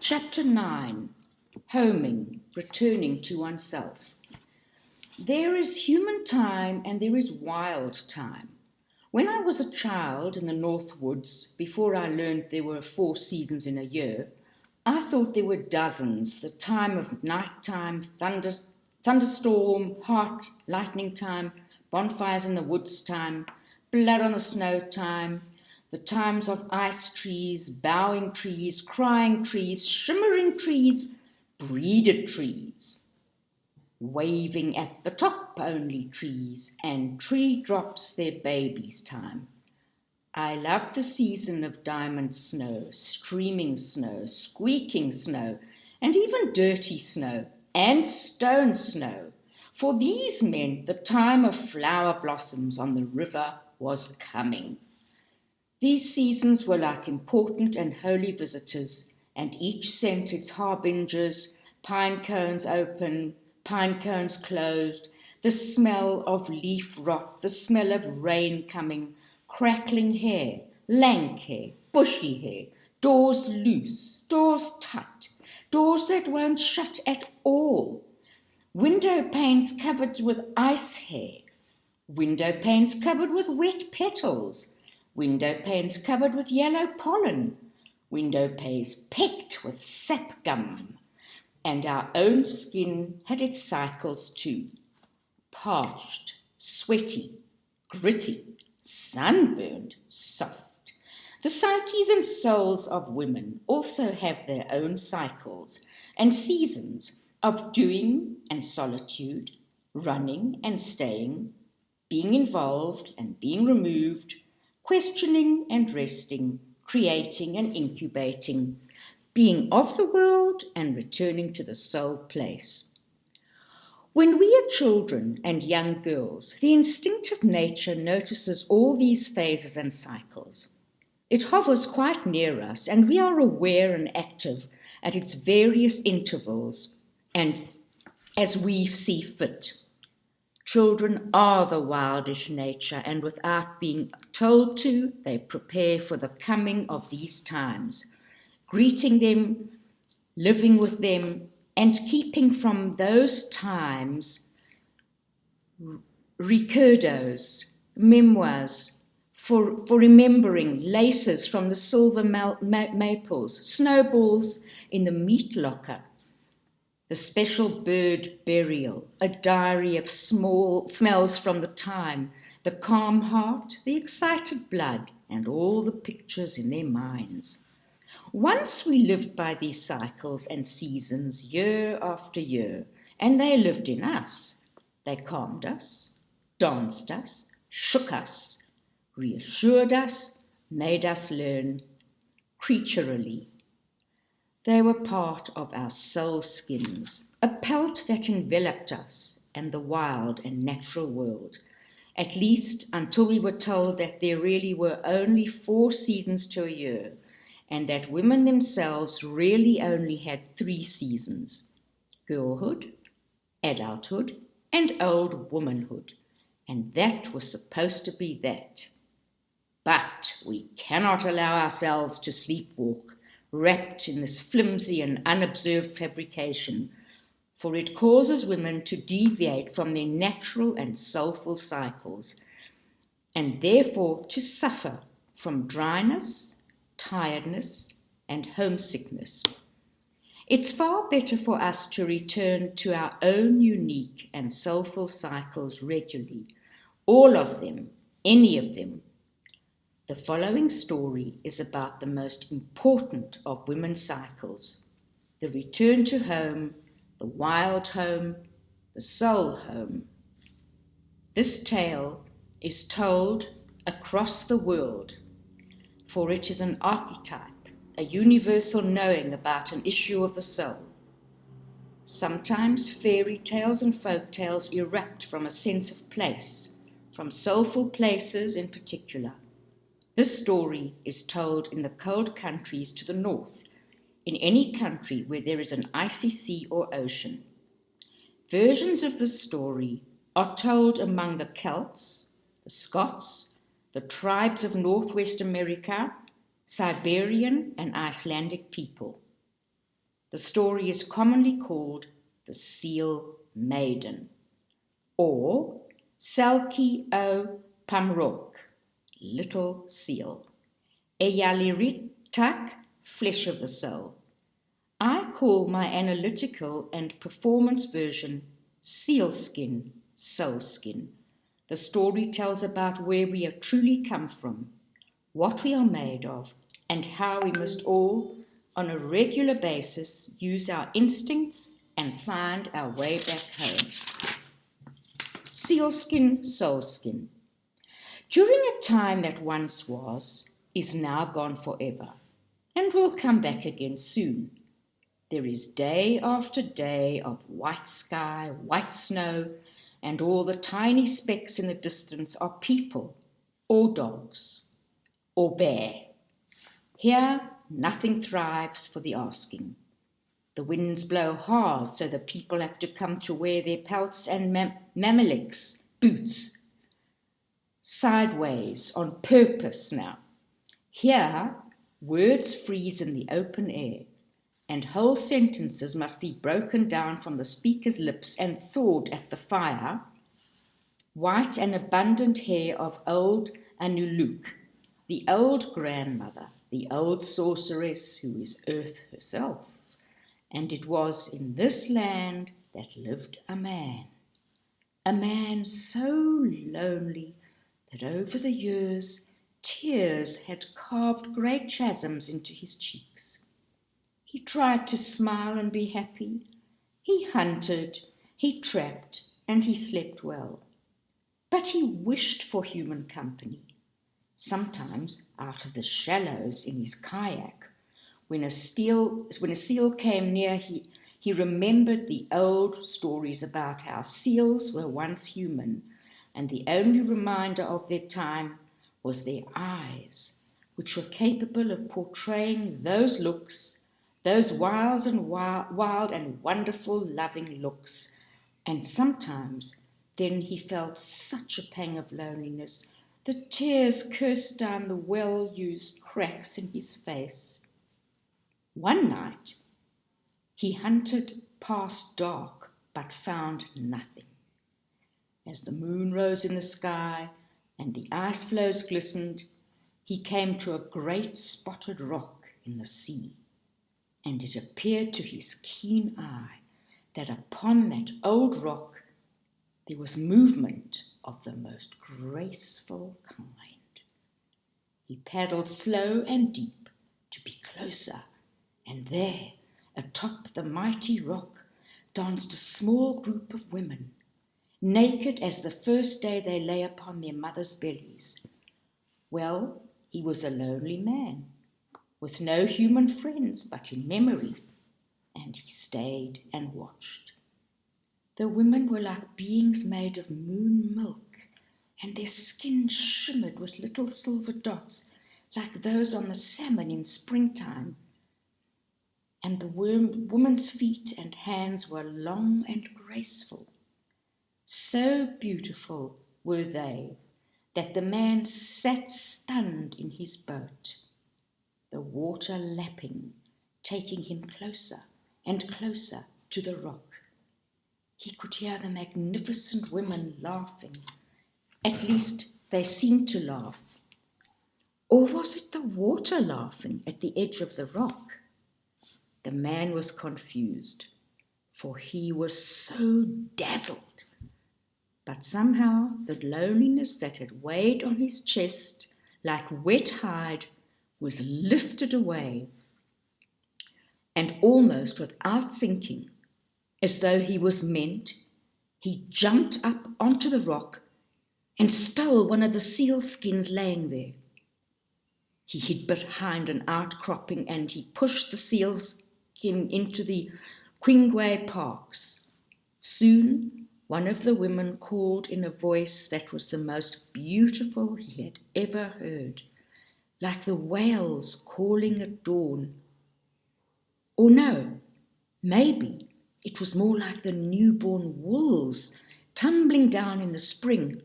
Chapter 9, Homing, Returning to Oneself. There is human time and there is wild time. When I was a child in the North Woods, before I learned there were 4 seasons in a year, I thought there were dozens, the time of nighttime, thunderstorm, heart, lightning time, bonfires in the woods time, blood on the snow time, the times of ice trees, bowing trees, crying trees, shimmering trees, breeded trees, waving at the top only trees, and tree drops their babies' time. I loved the season of diamond snow, streaming snow, squeaking snow, and even dirty snow, and stone snow, for these meant the time of flower blossoms on the river was coming. These seasons were like important and holy visitors, and each sent its harbingers, pine cones open, pine cones closed, the smell of leaf rot, the smell of rain coming, crackling hair, lank hair, bushy hair, doors loose, doors tight, doors that won't shut at all, window panes covered with ice hair, window panes covered with wet petals, window panes covered with yellow pollen, window panes pecked with sap gum, and our own skin had its cycles too. Parched, sweaty, gritty, sunburned, soft. The psyches and souls of women also have their own cycles and seasons of doing and solitude, running and staying, being involved and being removed, questioning and resting, creating and incubating, being of the world and returning to the soul place. When we are children and young girls, the instinctive nature notices all these phases and cycles. It hovers quite near us, and we are aware and active at its various intervals and as we see fit. Children are the wildish nature, and without being told to, they prepare for the coming of these times, greeting them, living with them, and keeping from those times recuerdos, memoirs, for remembering, laces from the silver maples, snowballs in the meat locker, the special bird burial, a diary of small smells from the time, the calm heart, the excited blood, and all the pictures in their minds. Once we lived by these cycles and seasons year after year, and they lived in us. They calmed us, danced us, shook us, reassured us, made us learn, creaturally. They were part of our soul skins, a pelt that enveloped us and the wild and natural world, at least until we were told that there really were only 4 seasons to a year, and that women themselves really only had 3 seasons: girlhood, adulthood, and old womanhood, and that was supposed to be that. But we cannot allow ourselves to sleepwalk, wrapped in this flimsy and unobserved fabrication, for it causes women to deviate from their natural and soulful cycles, and therefore to suffer from dryness, tiredness, and homesickness. It's far better for us to return to our own unique and soulful cycles regularly, all of them, any of them. The following story is about the most important of women's cycles: the return to home, the wild home, the soul home. This tale is told across the world, for it is an archetype, a universal knowing about an issue of the soul. Sometimes fairy tales and folk tales erupt from a sense of place, from soulful places in particular. This story is told in the cold countries to the north, in any country where there is an icy sea or ocean. Versions of this story are told among the Celts, the Scots, the tribes of Northwest America, Siberian and Icelandic people. The story is commonly called the Seal Maiden, or Selkie o Pamrok, Little Seal, Eyaliritak, Flesh of the Soul. I call my analytical and performance version Sealskin, Soulskin. The story tells about where we have truly come from, what we are made of, and how we must all, on a regular basis, use our instincts and find our way back home. Sealskin, Soulskin. During a time that once was, is now gone forever, and will come back again soon. There is day after day of white sky, white snow, and all the tiny specks in the distance are people, or dogs, or bear. Here nothing thrives for the asking. The winds blow hard, so the people have to come to wear their pelts and mameleks, boots, sideways on purpose now. Here words freeze in the open air, and whole sentences must be broken down from the speaker's lips and thawed at the fire. White and abundant hair of old Anuluk, the old grandmother, the old sorceress who is Earth herself. And it was in this land that lived a man so lonely that over the years tears had carved great chasms into his cheeks. He tried to smile and be happy. He hunted, he trapped, and he slept well. But he wished for human company. Sometimes out of the shallows in his kayak, when a seal came near, he remembered the old stories about how seals were once human, and the only reminder of their time was their eyes, which were capable of portraying those looks, those wild and wonderful loving looks. And sometimes then he felt such a pang of loneliness, the tears coursed down the well-used cracks in his face. One night he hunted past dark, but found nothing. As the moon rose in the sky and the ice floes glistened, he came to a great spotted rock in the sea, and it appeared to his keen eye that upon that old rock there was movement of the most graceful kind. He paddled slow and deep to be closer, and there, atop the mighty rock, danced a small group of women, naked as the first day they lay upon their mothers' bellies. Well, he was a lonely man, with no human friends but in memory, and he stayed and watched. The women were like beings made of moon milk, and their skin shimmered with little silver dots like those on the salmon in springtime. And the woman's feet and hands were long and graceful. So beautiful were they that the man sat stunned in his boat, the water lapping, taking him closer and closer to the rock. He could hear the magnificent women laughing. At least they seemed to laugh. Or was it the water laughing at the edge of the rock? The man was confused, for he was so dazzled. But somehow the loneliness that had weighed on his chest like wet hide was lifted away, and almost without thinking, as though he was meant, he jumped up onto the rock and stole one of the seal skins laying there. He hid behind an outcropping and he pushed the seal skin into the Quingway Parks. Soon, one of the women called in a voice that was the most beautiful he had ever heard, like the whales calling at dawn. Or no, maybe it was more like the newborn wolves tumbling down in the spring.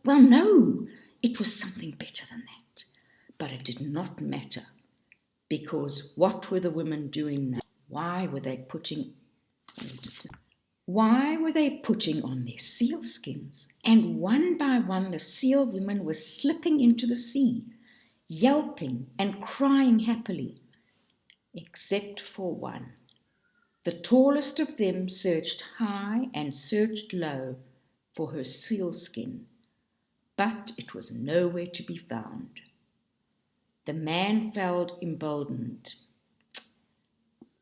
No, it was something better than that. But it did not matter. Because what were the women doing now? Why were they putting on their sealskins? And one by one the seal women were slipping into the sea, yelping and crying happily, except for one. The tallest of them searched high and searched low for her sealskin, but it was nowhere to be found. The man felt emboldened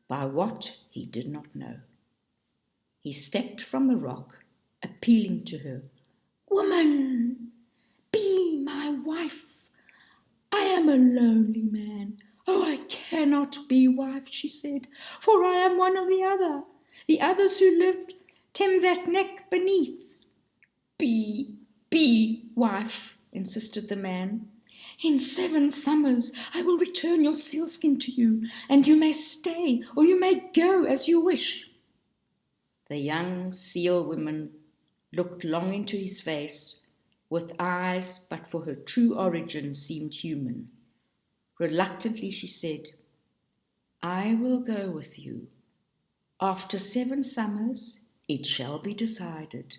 by what he did not know. He stepped from the rock, appealing to her. "Woman, be my wife. I am a lonely man. Oh, I cannot be wife," she said, "for I am one of the others who lived Temvatnek beneath." Be wife," insisted the man. "In 7 summers I will return your sealskin to you, and you may stay or you may go as you wish." The young seal woman looked long into his face, with eyes but for her true origin seemed human. Reluctantly she said, "I will go with you. After 7 summers it shall be decided."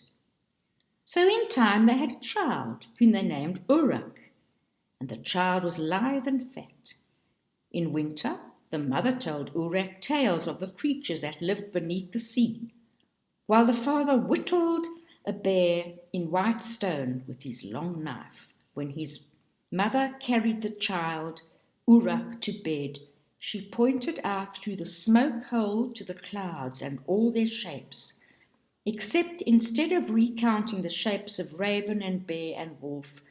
So in time they had a child, whom they named Urak, and the child was lithe and fat. In winter, the mother told Urak tales of the creatures that lived beneath the sea, while the father whittled a bear in white stone with his long knife. When his mother carried the child, Urak, to bed, she pointed out through the smoke hole to the clouds and all their shapes, except instead of recounting the shapes of raven and bear and wolf,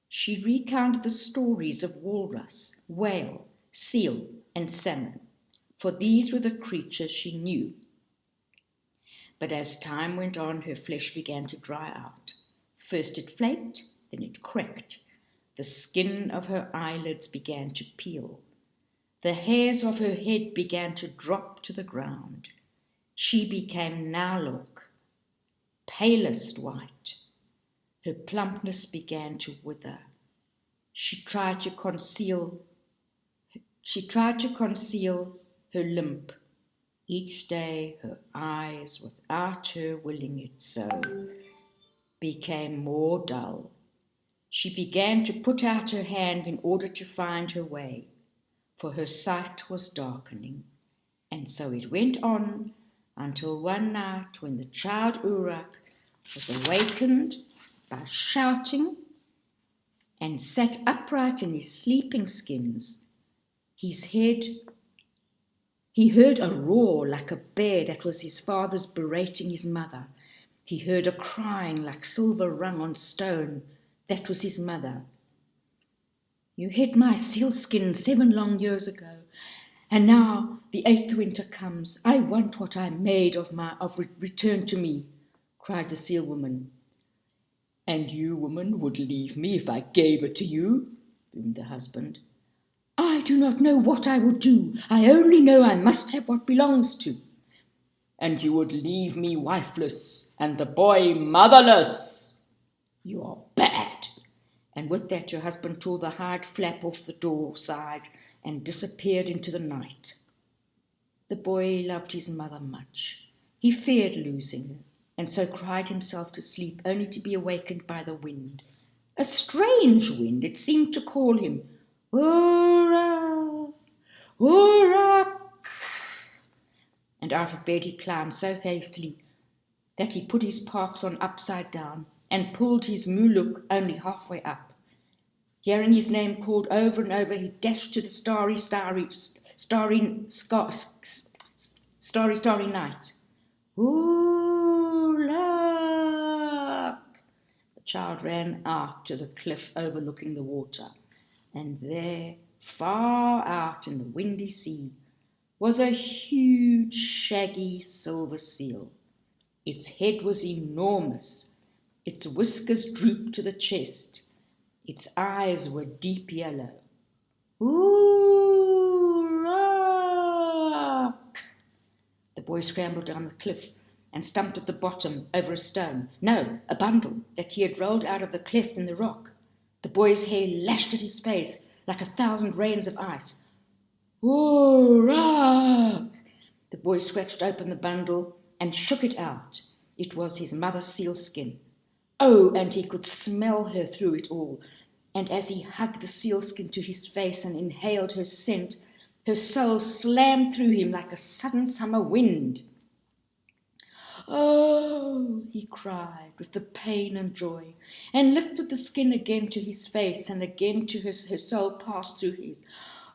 she recounted the stories of walrus, whale, seal, and salmon, for these were the creatures she knew. But as time went on, her flesh began to dry out. First it flaked, then it cracked. The skin of her eyelids began to peel. The hairs of her head began to drop to the ground. She became Nalok, palest white. Her plumpness began to wither. She tried to conceal her limp. Each day her eyes, without her willing it so, became more dull. She began to put out her hand in order to find her way, for her sight was darkening. And so it went on until one night when the child Urak was awakened by shouting and sat upright in his sleeping skins. He heard a roar like a bear that was his father's berating his mother. He heard a crying like silver rung on stone. That was his mother. "You hid my sealskin 7 long years ago, and now the 8th winter comes. I want what I made of return to me," cried the seal woman. "And you, woman, would leave me if I gave it to you?" boomed the husband. "I do not know what I would do. I only know I must have what belongs to." "And you would leave me wifeless and the boy motherless? You are bad." And with that her husband tore the hide flap off the door side and disappeared into the night. The boy loved his mother much. He feared losing her, and so cried himself to sleep, only to be awakened by the wind. A strange wind, it seemed to call him, "Ura! Ura!" And out of bed he climbed so hastily that he put his parks on upside down and pulled his muluk only halfway up. Hearing his name called over and over, he dashed to the starry night. "Ulak!" The child ran out to the cliff overlooking the water, and there, far out in the windy sea, was a huge, shaggy silver seal. Its head was enormous. Its whiskers drooped to the chest. Its eyes were deep yellow. "Oorak!" The boy scrambled down the cliff and stumped at the bottom over a stone. No, a bundle that he had rolled out of the cleft in the rock. The boy's hair lashed at his face like 1,000 rains of ice. Urak! The boy scratched open the bundle and shook it out. It was his mother's sealskin. Oh, and he could smell her through it all. And as he hugged the sealskin to his face and inhaled her scent, her soul slammed through him like a sudden summer wind. Oh, he cried with the pain and joy, and lifted the skin again to his face, and again to her soul passed through his.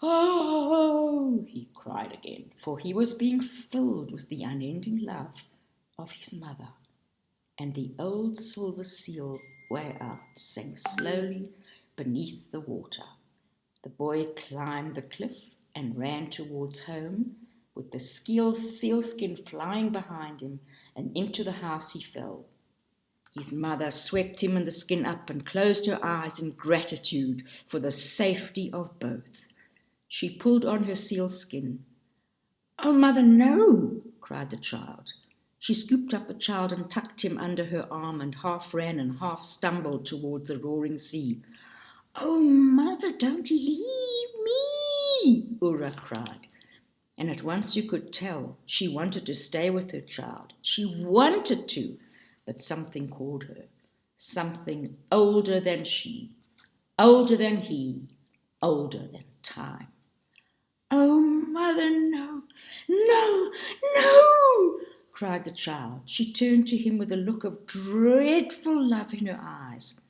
Oh, he cried again, for he was being filled with the unending love of his mother. And the old silver seal, way out, sank slowly beneath the water. The boy climbed the cliff and ran towards home, with the sealskin flying behind him, and into the house he fell. His mother swept him and the skin up and closed her eyes in gratitude for the safety of both. She pulled on her sealskin. "Oh, mother, no!" cried the child. She scooped up the child and tucked him under her arm and half ran and half stumbled towards the roaring sea. "Oh, mother, don't leave me!" Ura cried. And at once you could tell she wanted to stay with her child. She wanted to, but something called her. Something older than she, older than he, older than time. "Oh, mother, no, no, no!" cried the child. She turned to him with a look of dreadful love in her eyes.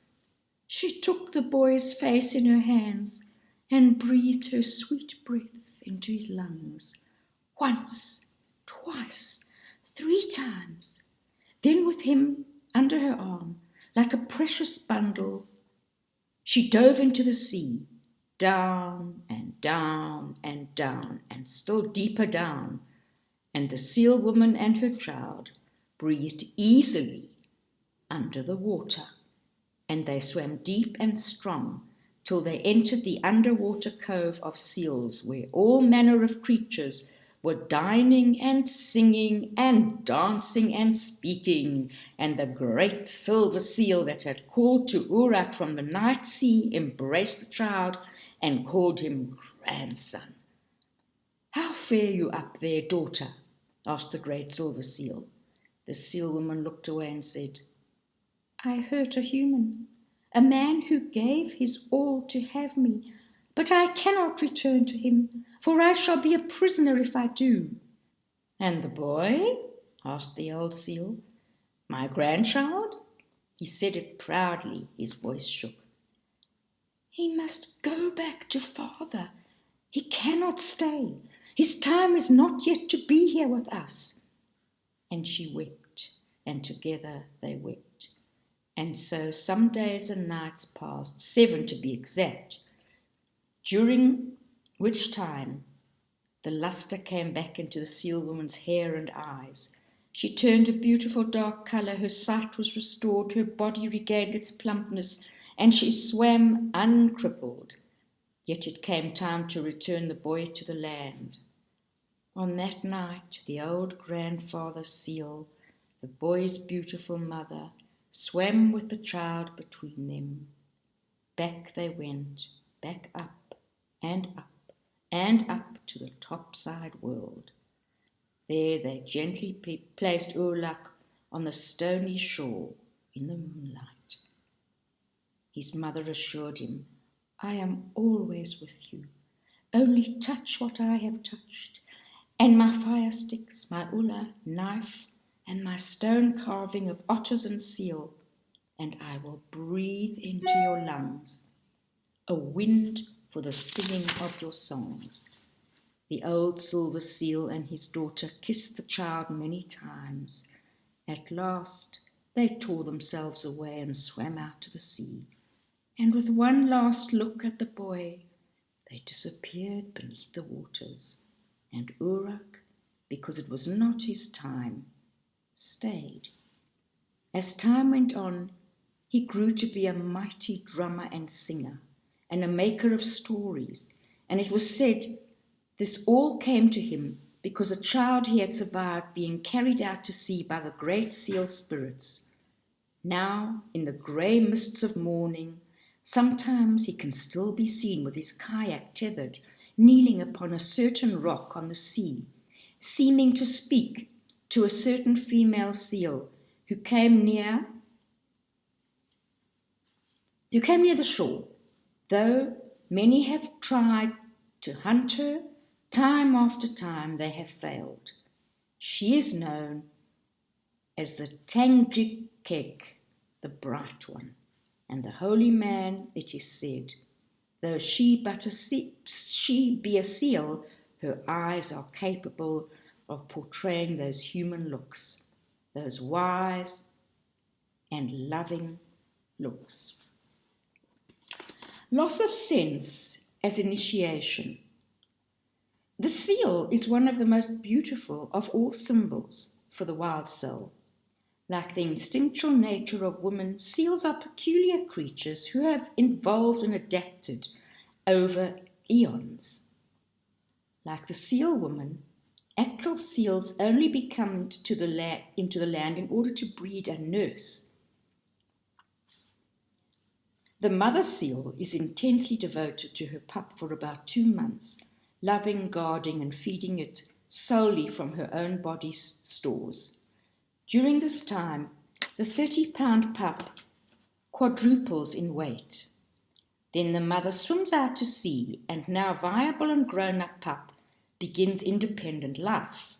She took the boy's face in her hands and breathed her sweet breath into his lungs. Once, twice, 3 times. Then with him under her arm, like a precious bundle, she dove into the sea, down and down and down, and still deeper down, and the seal woman and her child breathed easily under the water, and they swam deep and strong till they entered the underwater cove of seals, where all manner of creatures were dining and singing and dancing and speaking, and the great silver seal that had called to Urak from the night sea embraced the child and called him grandson. "How fare you up there, daughter?" asked the great silver seal. The seal woman looked away and said, "I hurt a human, a man who gave his all to have me, but I cannot return to him, for I shall be a prisoner if I do." "And the boy?" asked the old seal. "My grandchild?" He said it proudly, his voice shook. "He must go back to father. He cannot stay. His time is not yet to be here with us." And she wept, and together they wept. And so some days and nights passed, 7 to be exact, during which time the lustre came back into the seal woman's hair and eyes. She turned a beautiful dark colour, her sight was restored, her body regained its plumpness, and she swam uncrippled. Yet it came time to return the boy to the land. On that night, the old grandfather seal, the boy's beautiful mother, swam with the child between them. Back they went, back up and up and up to the topside world. There they gently placed Urlak on the stony shore in the moonlight. His mother assured him, "I am always with you. Only touch what I have touched, and my fire sticks, my ulla, knife, and my stone carving of otters and seal, and I will breathe into your lungs a wind for the singing of your songs." The old silver seal and his daughter kissed the child many times. At last they tore themselves away and swam out to the sea, and with one last look at the boy, they disappeared beneath the waters, and Urak, because it was not his time, stayed. As time went on, he grew to be a mighty drummer and singer, and a maker of stories, and it was said this all came to him because a child he had survived being carried out to sea by the great seal spirits. Now, in the grey mists of morning, sometimes he can still be seen with his kayak tethered kneeling upon a certain rock on the sea, seeming to speak to a certain female seal who came near the shore. Though many have tried to hunt her, time after time they have failed. She is known as the Tangjikek, the Bright One, and the holy man, it is said, though she be a seal, her eyes are capable of portraying those human looks, those wise and loving looks. Loss of sense as initiation. The seal is one of the most beautiful of all symbols for the wild soul. Like the instinctual nature of women, seals are peculiar creatures who have evolved and adapted over eons. Like the seal woman, actual seals only become into the land in order to breed and nurse. The mother seal is intensely devoted to her pup for about 2 months, loving, guarding, and feeding it solely from her own body's stores. During this time, the 30-pound pup quadruples in weight. Then the mother swims out to sea, and now viable and grown-up pup begins independent life.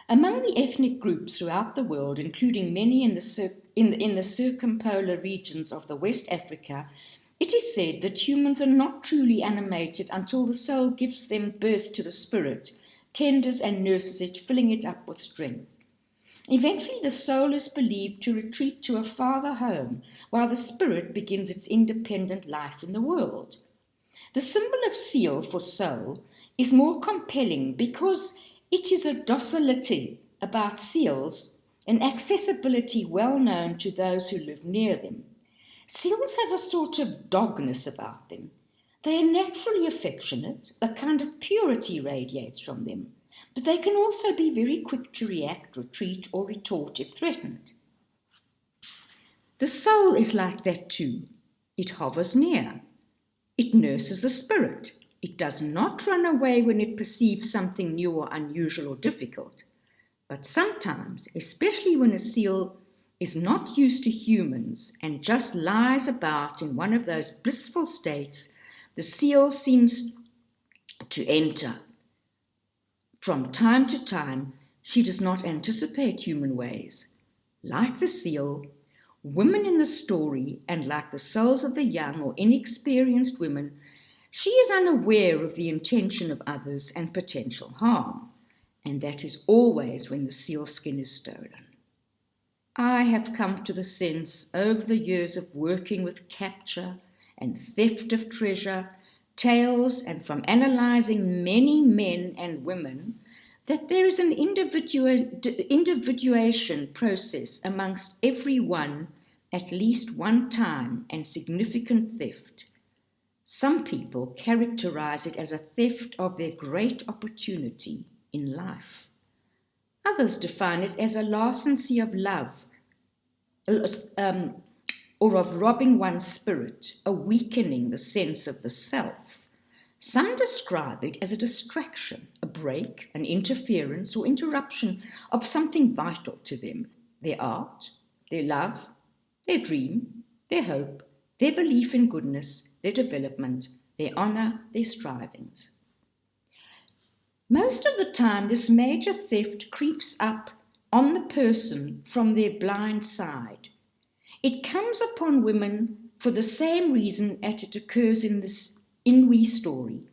Among the ethnic groups throughout the world, including many in the circumpolar regions of the West Africa, it is said that humans are not truly animated until the soul gives them birth to the spirit, tenders and nurses it, filling it up with strength. Eventually, the soul is believed to retreat to a farther home, while the spirit begins its independent life in the world. The symbol of seal for soul is more compelling because it is a docility about seals, an accessibility well known to those who live near them. Seals have a sort of dogness about them. They are naturally affectionate, a kind of purity radiates from them, but they can also be very quick to react, retreat, or retort if threatened. The soul is like that too. It hovers near. It nurses the spirit. It does not run away when it perceives something new or unusual or difficult. But sometimes, especially when a seal is not used to humans and just lies about in one of those blissful states, the seal seems to enter. From time to time, she does not anticipate human ways. Like the seal, women in the story, and like the souls of the young or inexperienced women, she is unaware of the intention of others and potential harm, and that is always when the seal skin is stolen. I have come to the sense over the years of working with capture and theft of treasure, tales, and from analysing many men and women, that there is an individuation process amongst every one at least one time and significant theft. Some people characterize it as a theft of their great opportunity in life. Others define it as a larceny of love, or of robbing one's spirit, a weakening the sense of the self. Some describe it as a distraction, a break, an interference or interruption of something vital to them, their art, their love, their dream, their hope, their belief in goodness, their development, their honour, their strivings. Most of the time, this major theft creeps up on the person from their blind side. It comes upon women for the same reason as it occurs in this Inui story.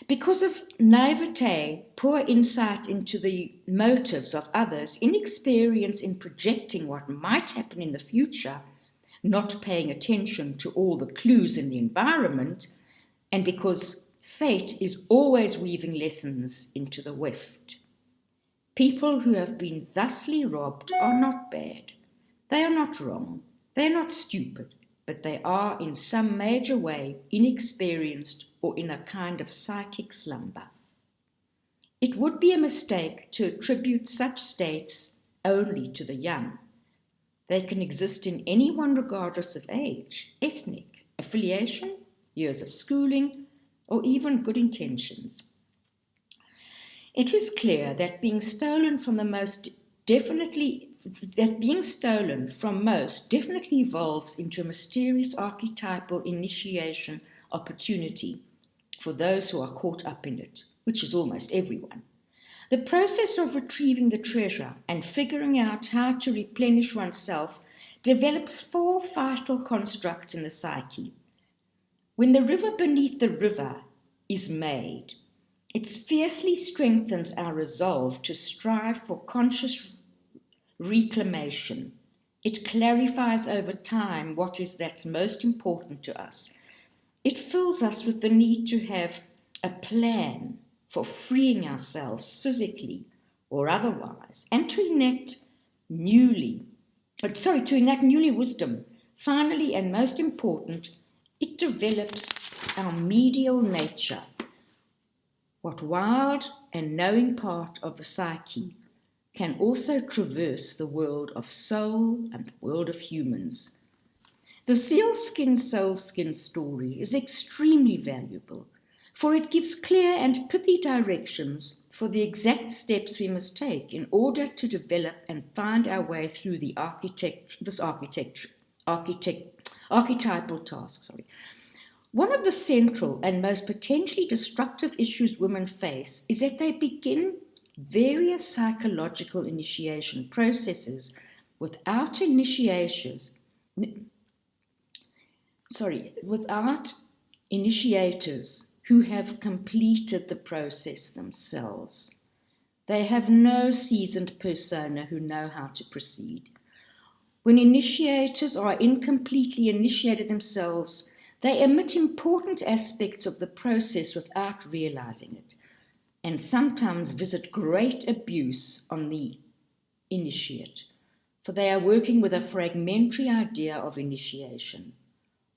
Because of naivete, poor insight into the motives of others, inexperience in projecting what might happen in the future, not paying attention to all the clues in the environment, and because fate is always weaving lessons into the weft. People who have been thusly robbed are not bad. They are not wrong. They are not stupid, but they are in some major way inexperienced or in a kind of psychic slumber. It would be a mistake to attribute such states only to the young. They can exist in anyone regardless of age, ethnic, affiliation, years of schooling, or even good intentions. It is clear that being stolen from most definitely evolves into a mysterious archetypal initiation opportunity for those who are caught up in it, which is almost everyone. The process of retrieving the treasure and figuring out how to replenish oneself develops 4 vital constructs in the psyche. When the river beneath the river is made, it fiercely strengthens our resolve to strive for conscious reclamation. It clarifies over time what is that's most important to us. It fills us with the need to have a plan for freeing ourselves physically or otherwise, and to enact newly wisdom. Finally, and most important, it develops our medial nature, what wild and knowing part of the psyche can also traverse the world of soul and the world of humans. The sealskin soulskin story is extremely valuable, for it gives clear and pithy directions for the exact steps we must take in order to develop and find our way through this archetypal task. One of the central and most potentially destructive issues women face is that they begin various psychological initiation processes without initiators who have completed the process themselves. They have no seasoned persona who know how to proceed. When initiators are incompletely initiated themselves, they omit important aspects of the process without realizing it, and sometimes visit great abuse on the initiate, for they are working with a fragmentary idea of initiation,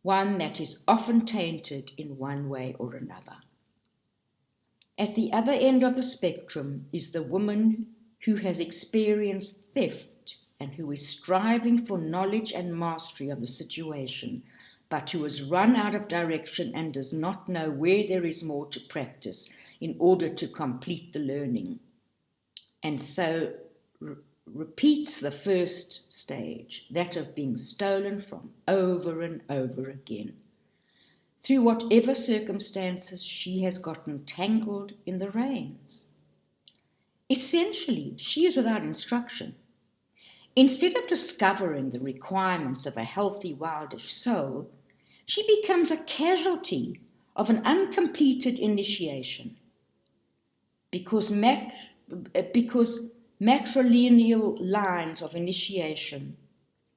one that is often tainted in one way or another. At the other end of the spectrum is the woman who has experienced theft and who is striving for knowledge and mastery of the situation, but who has run out of direction and does not know where there is more to practice in order to complete the learning, and so repeats the first stage, that of being stolen from over and over again, through whatever circumstances she has gotten tangled in the reins. Essentially, she is without instruction. Instead of discovering the requirements of a healthy, wildish soul, she becomes a casualty of an uncompleted initiation. Because matrilineal lines of initiation,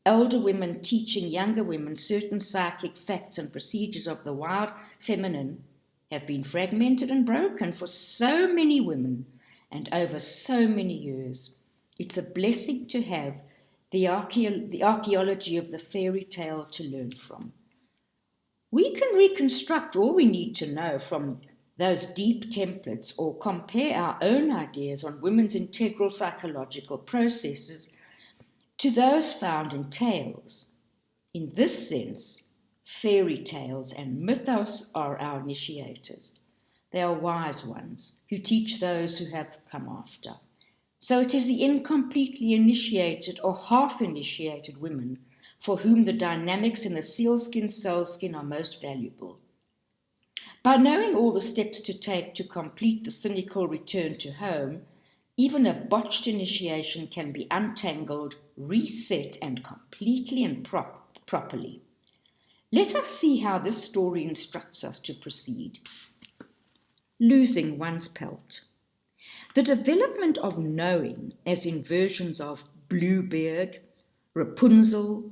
older women teaching younger women certain psychic facts and procedures of the wild feminine, have been fragmented and broken for so many women and over so many years. It's a blessing to have the archaeology of the fairy tale to learn from. We can reconstruct all we need to know from those deep templates or compare our own ideas on women's integral psychological processes to those found in tales. In this sense, fairy tales and mythos are our initiators. They are wise ones who teach those who have come after. So it is the incompletely initiated or half-initiated women for whom the dynamics in the sealskin soulskin are most valuable. By knowing all the steps to take to complete the cynical return to home, even a botched initiation can be untangled, reset, and completely and properly. Let us see how this story instructs us to proceed. Losing one's pelt. The development of knowing, as in versions of Bluebeard, Rapunzel,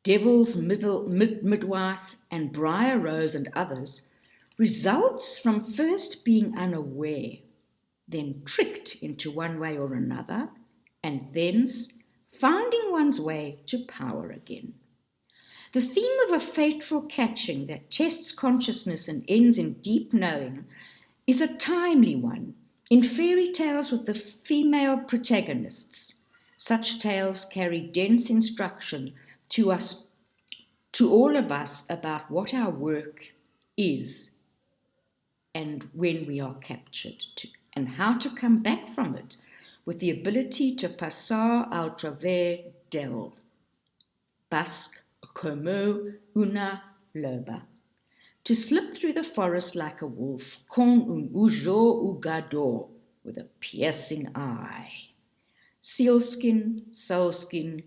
Devil's Midwife, and Briar Rose and others, results from first being unaware, then tricked into one way or another, and thence finding one's way to power again. The theme of a fateful catching that tests consciousness and ends in deep knowing is a timely one in fairy tales with the female protagonists. Such tales carry dense instruction to all of us about what our work is and when we are captured, and how to come back from it with the ability to passar al través del. Basque como una loba. To slip through the forest like a wolf, con un ujo ugador, with a piercing eye. Sealskin, soulskin,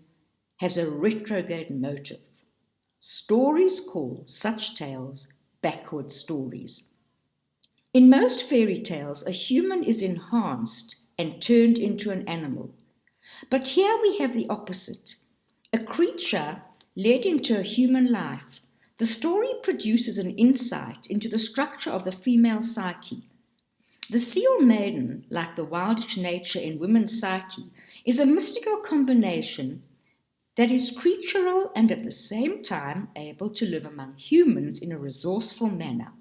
has a retrograde motive. Stories call such tales backward stories. In most fairy tales, a human is enhanced and turned into an animal. But here we have the opposite. A creature led into a human life. The story produces an insight into the structure of the female psyche. The seal maiden, like the wildish nature in women's psyche, is a mystical combination that is creatural and at the same time able to live among humans in a resourceful manner.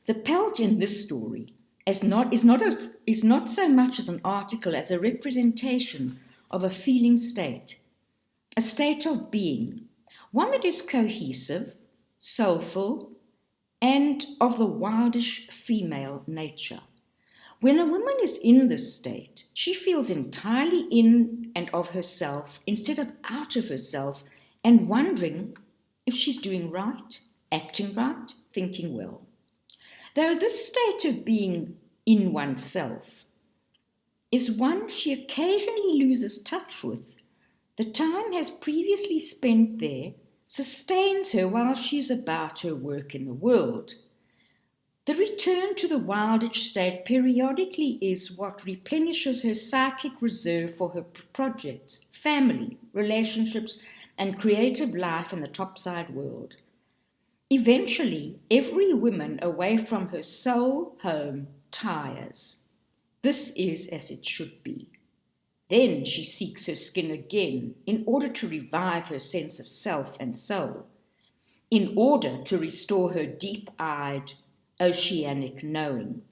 The pelt in this story is not so much as an article as a representation of a feeling state, a state of being, one that is cohesive, soulful, and of the wildish female nature. When a woman is in this state, she feels entirely in and of herself instead of out of herself and wondering if she's doing right, acting right, thinking well. Though this state of being in oneself is one she occasionally loses touch with, the time has previously spent there sustains her while she is about her work in the world. The return to the wildish state periodically is what replenishes her psychic reserve for her projects, family, relationships, and creative life in the topside world. Eventually, every woman away from her soul home tires. This is as it should be. Then she seeks her skin again in order to revive her sense of self and soul, in order to restore her deep-eyed, oceanic knowing.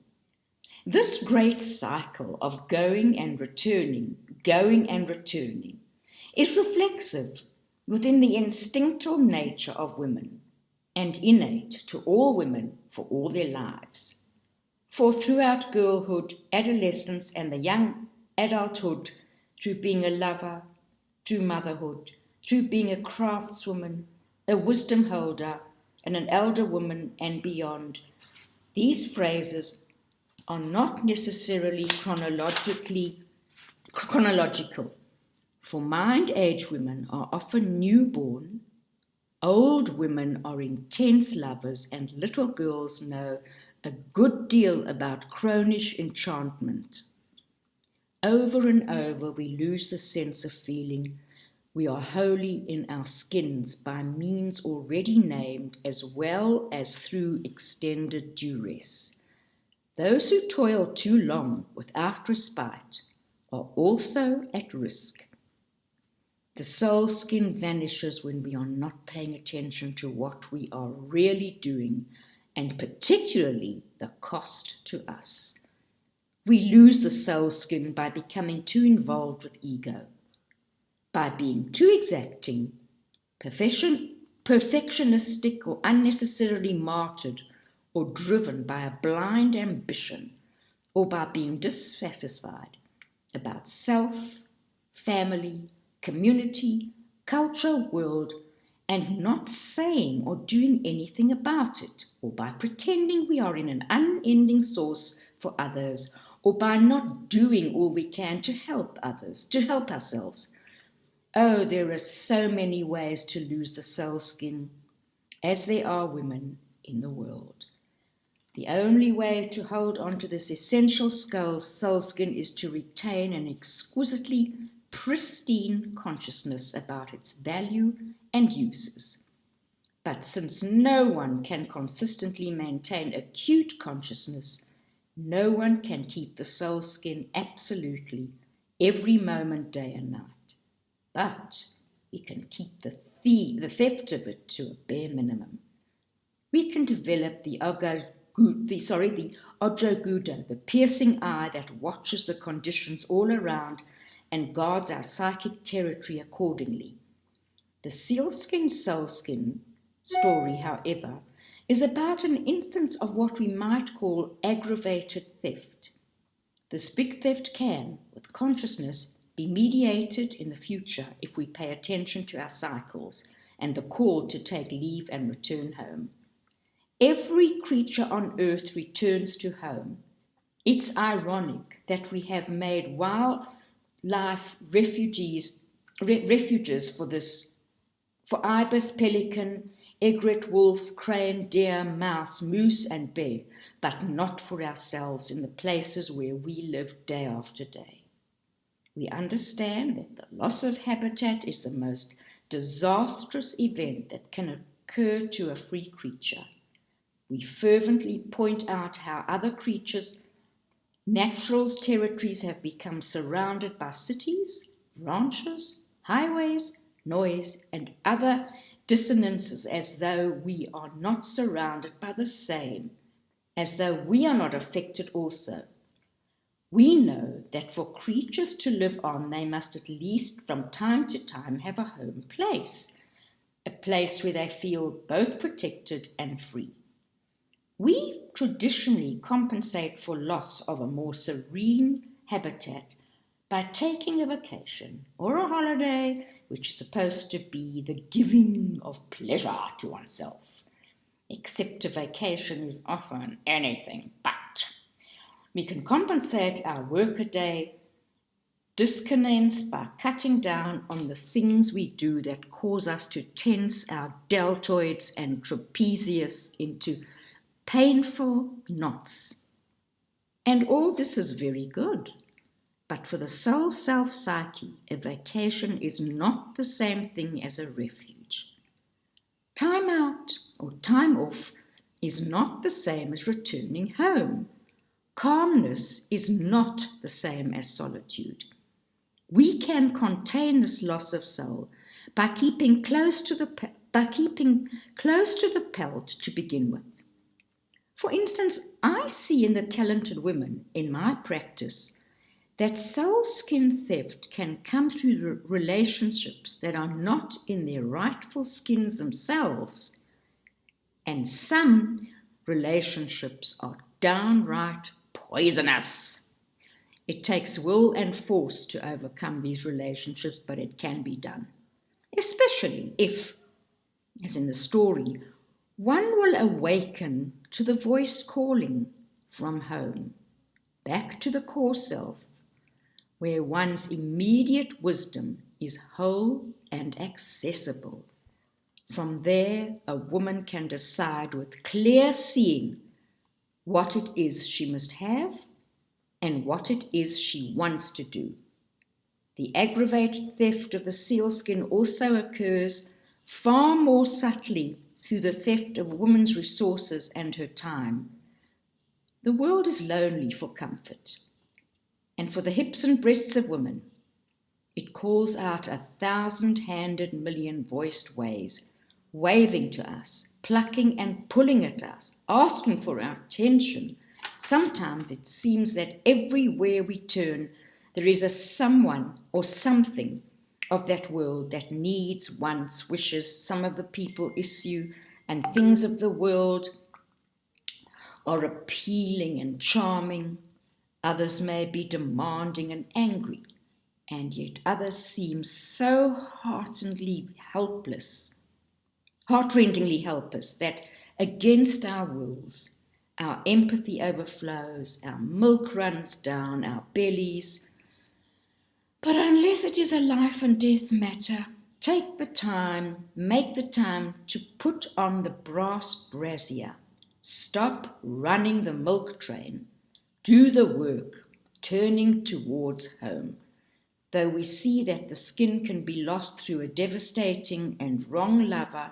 This great cycle of going and returning, is reflexive within the instinctual nature of women and innate to all women for all their lives. For throughout girlhood, adolescence, and the young adulthood, through being a lover, through motherhood, through being a craftswoman, a wisdom holder, and an elder woman and beyond, these phrases are not necessarily chronological, for mind-age women are often newborn, old women are intense lovers, and little girls know a good deal about cronish enchantment. Over and over we lose the sense of feeling we are wholly in our skins by means already named as well as through extended duress. Those who toil too long without respite are also at risk. The soul skin vanishes when we are not paying attention to what we are really doing, and particularly the cost to us. We lose the soul skin by becoming too involved with ego, by being too exacting, perfectionistic, or unnecessarily martyred or driven by a blind ambition, or by being dissatisfied about self, family, community, culture, world, and not saying or doing anything about it, or by pretending we are in an unending source for others, or by not doing all we can to help others, to help ourselves. Oh, there are so many ways to lose the soul skin, as there are women in the world. The only way to hold on to this essential soul skin is to retain an exquisitely pristine consciousness about its value and uses. But since no one can consistently maintain acute consciousness, no one can keep the soul skin absolutely every moment, day and night. But we can keep the theft of it to a bare minimum. We can develop the ojoguda, the piercing eye that watches the conditions all around and guards our psychic territory accordingly. The sealskin soulskin story, however, is about an instance of what we might call aggravated theft. This big theft can, with consciousness, be mediated in the future if we pay attention to our cycles and the call to take leave and return home. Every creature on earth returns to home. It's ironic that we have made wildlife refuges for ibis, pelican, egret, wolf, crane, deer, mouse, moose, and bear, but not for ourselves in the places where we live day after day. We understand that the loss of habitat is the most disastrous event that can occur to a free creature. We fervently point out how other creatures' natural territories have become surrounded by cities, ranches, highways, noise, and other dissonances, as though we are not surrounded by the same, as though we are not affected also. We know that for creatures to live on, they must at least from time to time have a home place, a place where they feel both protected and free. We traditionally compensate for loss of a more serene habitat by taking a vacation or a holiday, which is supposed to be the giving of pleasure to oneself. Except a vacation is often anything but. We can compensate our workaday disconnex by cutting down on the things we do that cause us to tense our deltoids and trapezius into painful knots. And all this is very good. But for the soul self-psyche, a vacation is not the same thing as a refuge. Time out or time off is not the same as returning home. Calmness is not the same as solitude. We can contain this loss of soul by keeping close to the pelt to begin with. For instance, I see in the talented women in my practice that soul skin theft can come through relationships that are not in their rightful skins themselves, and some relationships are downright poisonous. It takes will and force to overcome these relationships, but it can be done, especially if, as in the story, one will awaken to the voice calling from home, back to the core self, where one's immediate wisdom is whole and accessible. From there, a woman can decide with clear seeing what it is she must have and what it is she wants to do. The aggravated theft of the sealskin also occurs far more subtly through the theft of a woman's resources and her time. The world is lonely for comfort. And for the hips and breasts of women, it calls out 1,000-handed million-voiced ways, waving to us, plucking and pulling at us, asking for our attention. Sometimes it seems that everywhere we turn, there is a someone or something of that world that needs, wants, wishes. Some of the people issue and things of the world are appealing and charming. Others may be demanding and angry, and yet others seem so heartrendingly helpless that against our wills, our empathy overflows, our milk runs down our bellies. But unless it is a life and death matter, take the time, make the time to put on the brass brassiere. Stop running the milk train. Do the work, turning towards home. Though we see that the skin can be lost through a devastating and wrong lover,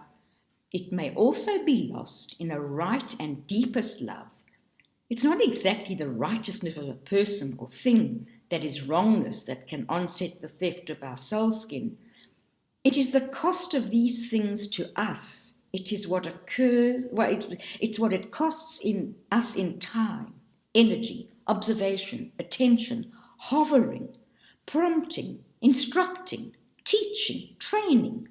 it may also be lost in a right and deepest love. It's not exactly the righteousness of a person or thing that is wrongness that can onset the theft of our soul skin. It is the cost of these things to us. It is what occurs, it's what it costs in us in time, energy, observation, attention, hovering, prompting, instructing, teaching, training.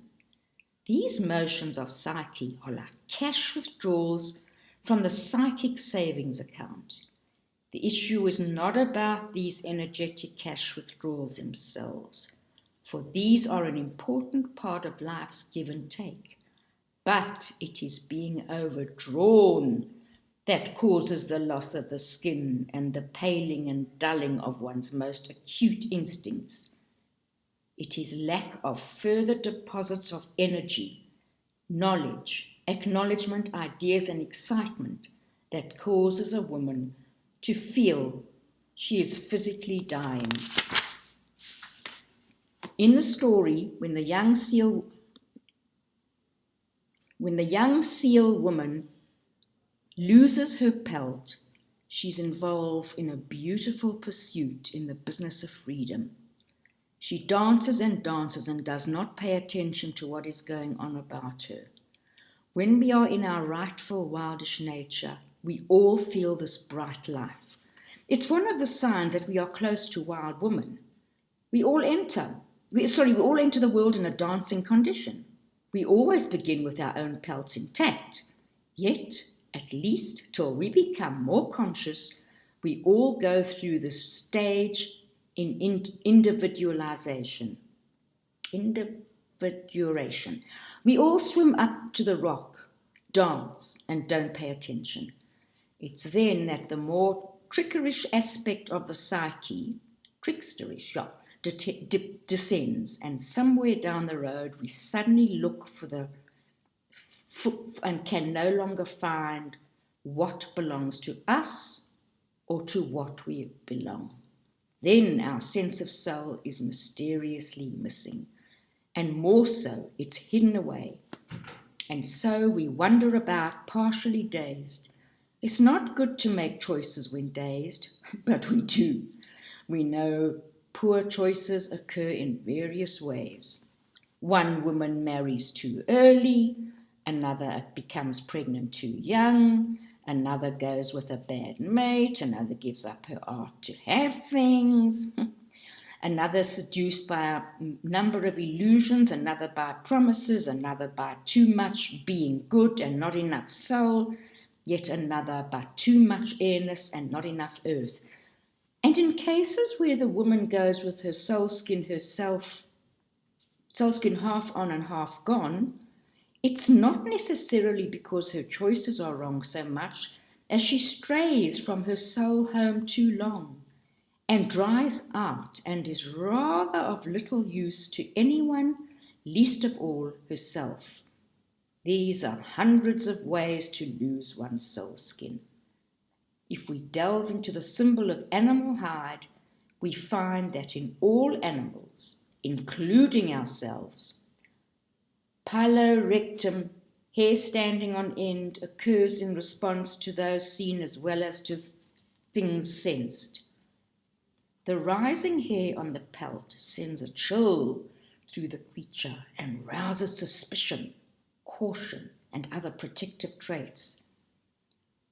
These motions of psyche are like cash withdrawals from the psychic savings account. The issue is not about these energetic cash withdrawals themselves, for these are an important part of life's give and take, but it is being overdrawn that causes the loss of the skin and the paling and dulling of one's most acute instincts. It is lack of further deposits of energy, knowledge, acknowledgement, ideas, and excitement that causes a woman to feel she is physically dying. In the story, when the young seal woman loses her pelt, she's involved in a beautiful pursuit in the business of freedom. She dances and dances and does not pay attention to what is going on about her. When we are in our rightful wildish nature, we all feel this bright life. It's one of the signs that we are close to wild woman. We all enter the world in a dancing condition. We always begin with our own pelts intact. Yet, at least till we become more conscious, we all go through this stage in individuation. We all swim up to the rock, dance, and don't pay attention. It's then that the more trickerish aspect of the psyche, descends, and somewhere down the road we suddenly look for the and can no longer find what belongs to us or to what we belong. Then our sense of soul is mysteriously missing, and more so, it's hidden away. And so we wander about partially dazed. It's not good to make choices when dazed, but we do. We know poor choices occur in various ways. One woman marries too early, another becomes pregnant too young, another goes with a bad mate, another gives up her art to have things, another seduced by a number of illusions, another by promises, another by too much being good and not enough soul, yet another by too much airness and not enough earth. And in cases where the woman goes with her soul skin half on and half gone, it's not necessarily because her choices are wrong so much as she strays from her soul home too long and dries out and is rather of little use to anyone, least of all herself. These are hundreds of ways to lose one's soul skin. If we delve into the symbol of animal hide, we find that in all animals, including ourselves, pilorectum, hair standing on end, occurs in response to those seen as well as to things sensed. The rising hair on the pelt sends a chill through the creature and rouses suspicion, caution, and other protective traits.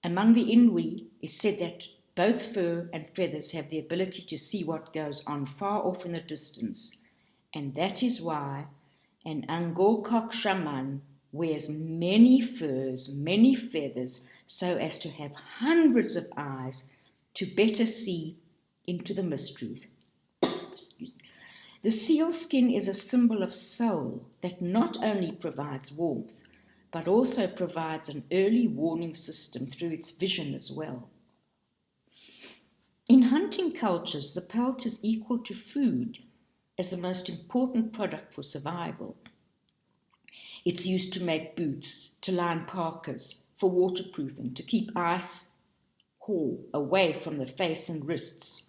Among the Inuit, it's said that both fur and feathers have the ability to see what goes on far off in the distance, and that is why an Angkor shaman wears many furs, many feathers, so as to have hundreds of eyes to better see into the mysteries. The seal skin is a symbol of soul that not only provides warmth, but also provides an early warning system through its vision as well. In hunting cultures, the pelt is equal to food as the most important product for survival. It's used to make boots, to line parkas, for waterproofing, to keep ice away from the face and wrists.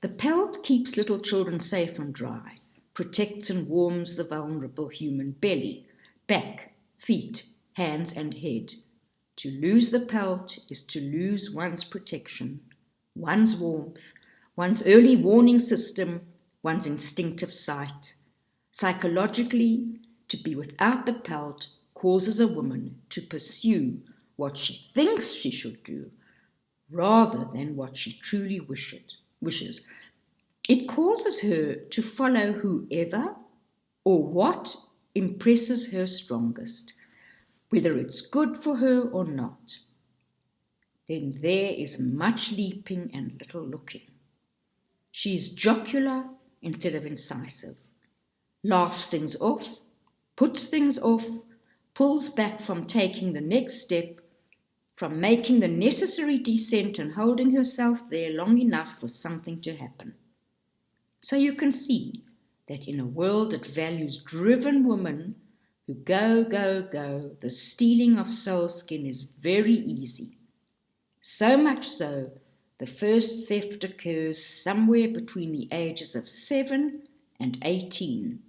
The pelt keeps little children safe and dry, protects and warms the vulnerable human belly, back, feet, hands, and head. To lose the pelt is to lose one's protection, one's warmth, one's early warning system, one's instinctive sight. Psychologically, to be without the pelt causes a woman to pursue what she thinks she should do, rather than what she truly wishes. It causes her to follow whoever or whatever impresses her strongest, whether it's good for her or not. Then there is much leaping and little looking. She is jocular instead of incisive, laughs things off, puts things off, pulls back from taking the next step, from making the necessary descent and holding herself there long enough for something to happen. So you can see that in a world that values driven women who go, go, go, the stealing of soul skin is very easy. So much so, the first theft occurs somewhere between the ages of 7 and 18.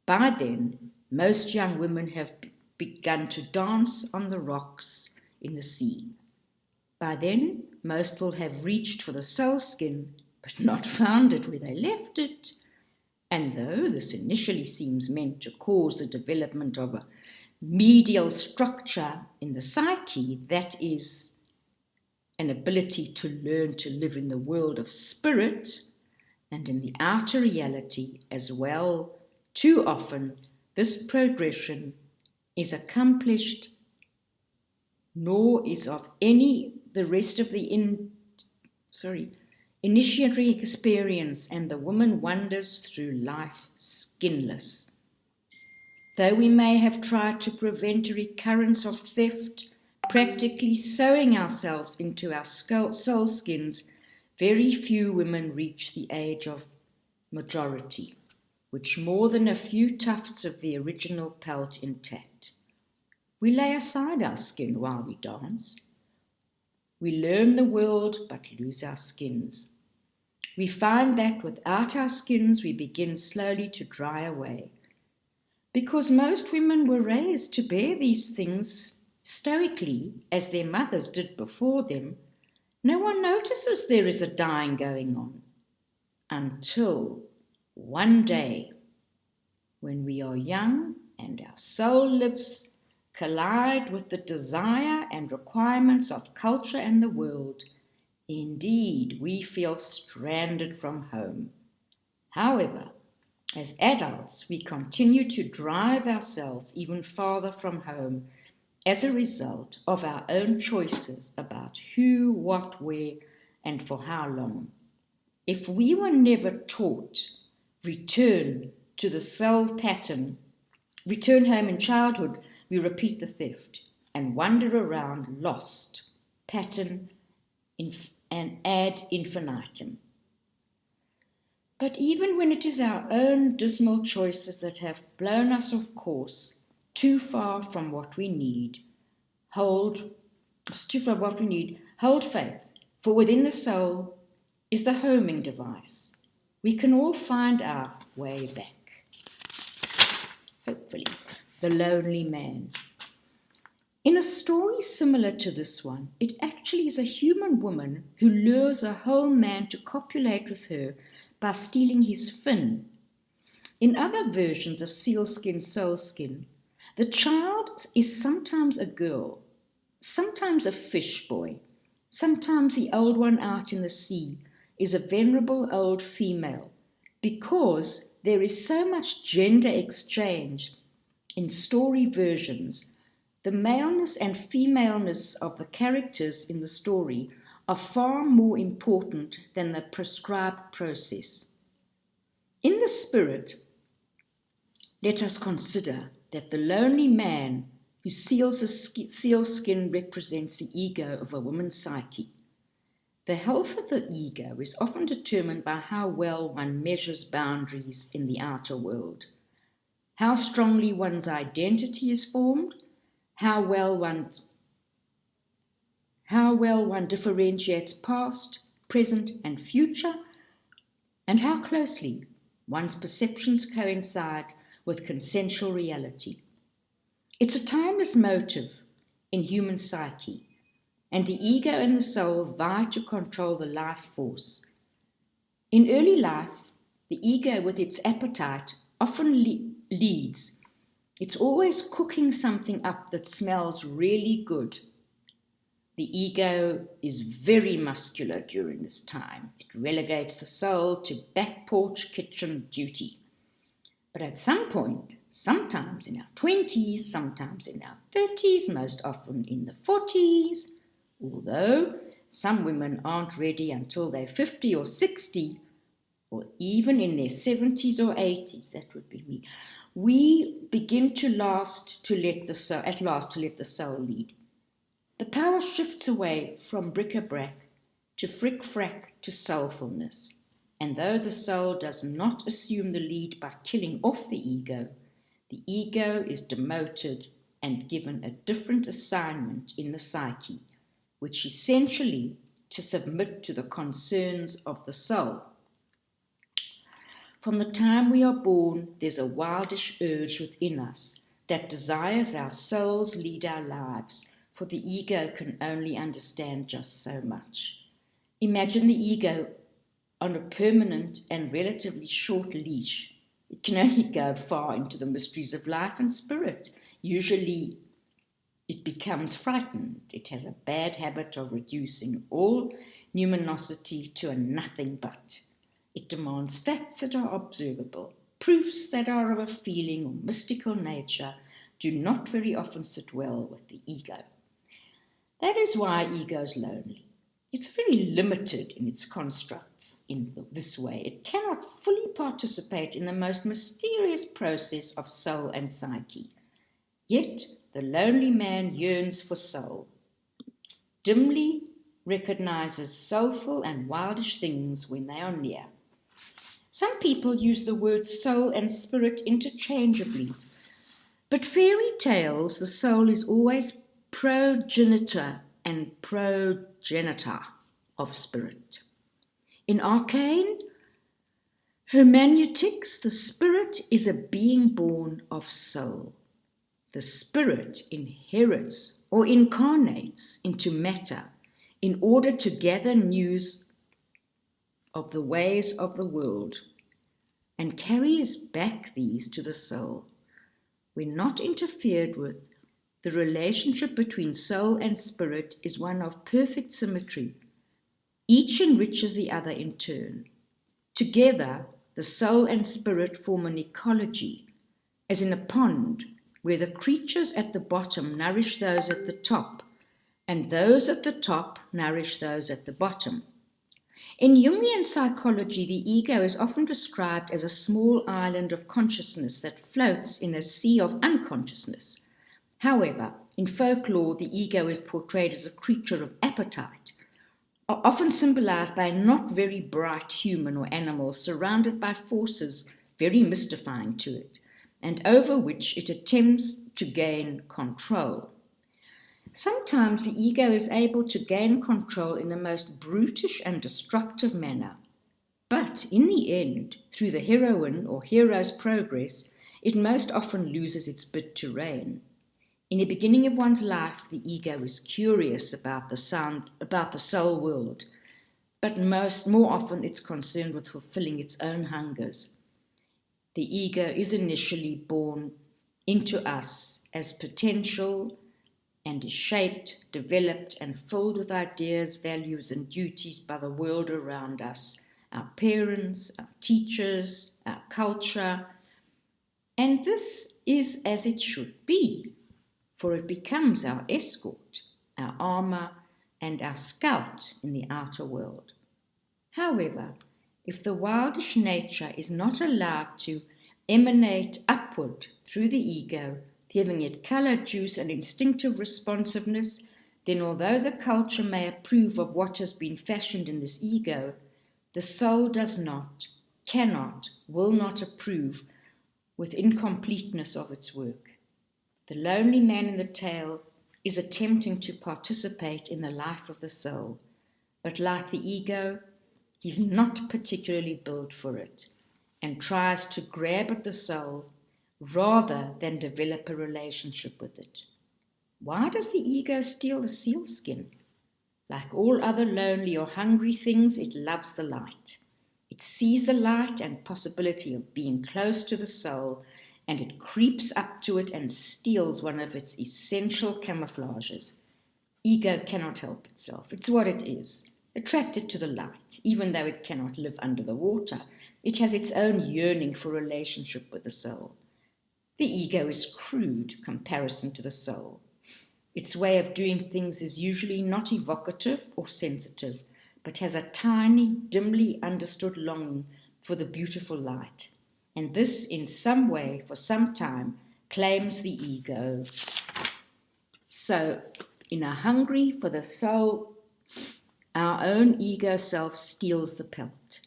By then, most young women have begun to dance on the rocks in the sea. By then, most will have reached for the soul skin, but not found it where they left it. And though this initially seems meant to cause the development of a medial structure in the psyche, that is, an ability to learn to live in the world of spirit and in the outer reality as well, too often this progression is accomplished nor is of any the rest of the initiatory experience, and the woman wanders through life skinless. Though we may have tried to prevent a recurrence of theft, practically sewing ourselves into our soul skins, very few women reach the age of majority, which more than a few tufts of the original pelt intact. We lay aside our skin while we dance. We learn the world but lose our skins. We find that without our skins we begin slowly to dry away. Because most women were raised to bear these things stoically, as their mothers did before them, no one notices there is a dying going on. Until one day, when we are young and our soul lives collide with the desire and requirements of culture and the world, indeed we feel stranded from home. However, as adults, we continue to drive ourselves even farther from home as a result of our own choices about who, what, where, and for how long. If we were never taught return to the soul pattern, return home in childhood, we repeat the theft and wander around lost, pattern and ad infinitum. But even when it is our own dismal choices that have blown us off course, too far from what we need, hold faith, for within the soul is the homing device. We can all find our way back. Hopefully. The Lonely Man. In a story similar to this one, it actually is a human woman who lures a whole man to copulate with her by stealing his fin. In other versions of sealskin, soulskin, the child is sometimes a girl, sometimes a fish boy, sometimes the old one out in the sea is a venerable old female, because there is so much gender exchange in story versions. The maleness and femaleness of the characters in the story are far more important than the prescribed process. In the spirit, let us consider that the lonely man who seals skin represents the ego of a woman's psyche. The health of the ego is often determined by how well one measures boundaries in the outer world, how strongly one's identity is formed, how well one differentiates past, present, and future, and how closely one's perceptions coincide with consensual reality. It's a timeless motive in human psyche, and the ego and the soul vie to control the life force. In early life, the ego with its appetite often leads. It's always cooking something up that smells really good. The ego is very muscular during this time. It relegates the soul to back porch kitchen duty. But at some point, sometimes in our 20s, sometimes in our 30s, most often in the 40s, although some women aren't ready until they're 50 or 60, or even in their 70s or 80s, that would be me, we begin to last to let the soul lead. The power shifts away from bric-a-brac to frick-frack to soulfulness. And though the soul does not assume the lead by killing off the ego is demoted and given a different assignment in the psyche, which essentially to submit to the concerns of the soul. From the time we are born, there's a wildish urge within us that desires our souls lead our lives, for the ego can only understand just so much. Imagine the ego on a permanent and relatively short leash. It can only go far into the mysteries of life and spirit. Usually it becomes frightened. It has a bad habit of reducing all numinosity to a nothing but. It demands facts that are observable. Proofs that are of a feeling or mystical nature do not very often sit well with the ego. That is why ego is lonely. It's very limited in its constructs in this way. It cannot fully participate in the most mysterious process of soul and psyche. Yet the lonely man yearns for soul, dimly recognizes soulful and wildish things when they are near. Some people use the words soul and spirit interchangeably, but fairy tales, the soul is always progenitor and progenitor of spirit. In arcane hermeneutics, the spirit is a being born of soul. The spirit inherits or incarnates into matter in order to gather news of the ways of the world and carries back these to the soul. When not interfered with, the relationship between soul and spirit is one of perfect symmetry. Each enriches the other in turn. Together, the soul and spirit form an ecology, as in a pond where the creatures at the bottom nourish those at the top, and those at the top nourish those at the bottom. In Jungian psychology, the ego is often described as a small island of consciousness that floats in a sea of unconsciousness. However, in folklore, the ego is portrayed as a creature of appetite, often symbolized by a not very bright human or animal surrounded by forces very mystifying to it, and over which it attempts to gain control. Sometimes the ego is able to gain control in the most brutish and destructive manner, but in the end, through the heroine or hero's progress, it most often loses its bid to reign. In the beginning of one's life, the ego is curious about the soul world, but more often it's concerned with fulfilling its own hungers. The ego is initially born into us as potential and is shaped, developed, and filled with ideas, values, and duties by the world around us, our parents, our teachers, our culture, and this is as it should be. For it becomes our escort, our armor, and our scout in the outer world. However, if the wildish nature is not allowed to emanate upward through the ego, giving it color, juice, and instinctive responsiveness, then although the culture may approve of what has been fashioned in this ego, the soul does not, cannot, will not approve with incompleteness of its work. The lonely man in the tale is attempting to participate in the life of the soul, but like the ego, he's not particularly built for it and tries to grab at the soul rather than develop a relationship with it. Why does the ego steal the sealskin? Like all other lonely or hungry things, it loves the light. It sees the light and possibility of being close to the soul, and it creeps up to it and steals one of its essential camouflages. Ego cannot help itself. It's what it is. attracted to the light. Even though it cannot live under the water, it has its own yearning for relationship with the soul. The ego is crude comparison to the soul. Its way of doing things is usually not evocative or sensitive, but has a tiny, dimly understood longing for the beautiful light. And this, in some way, for some time, claims the ego. So, in a hungry for the soul, our own ego self steals the pelt.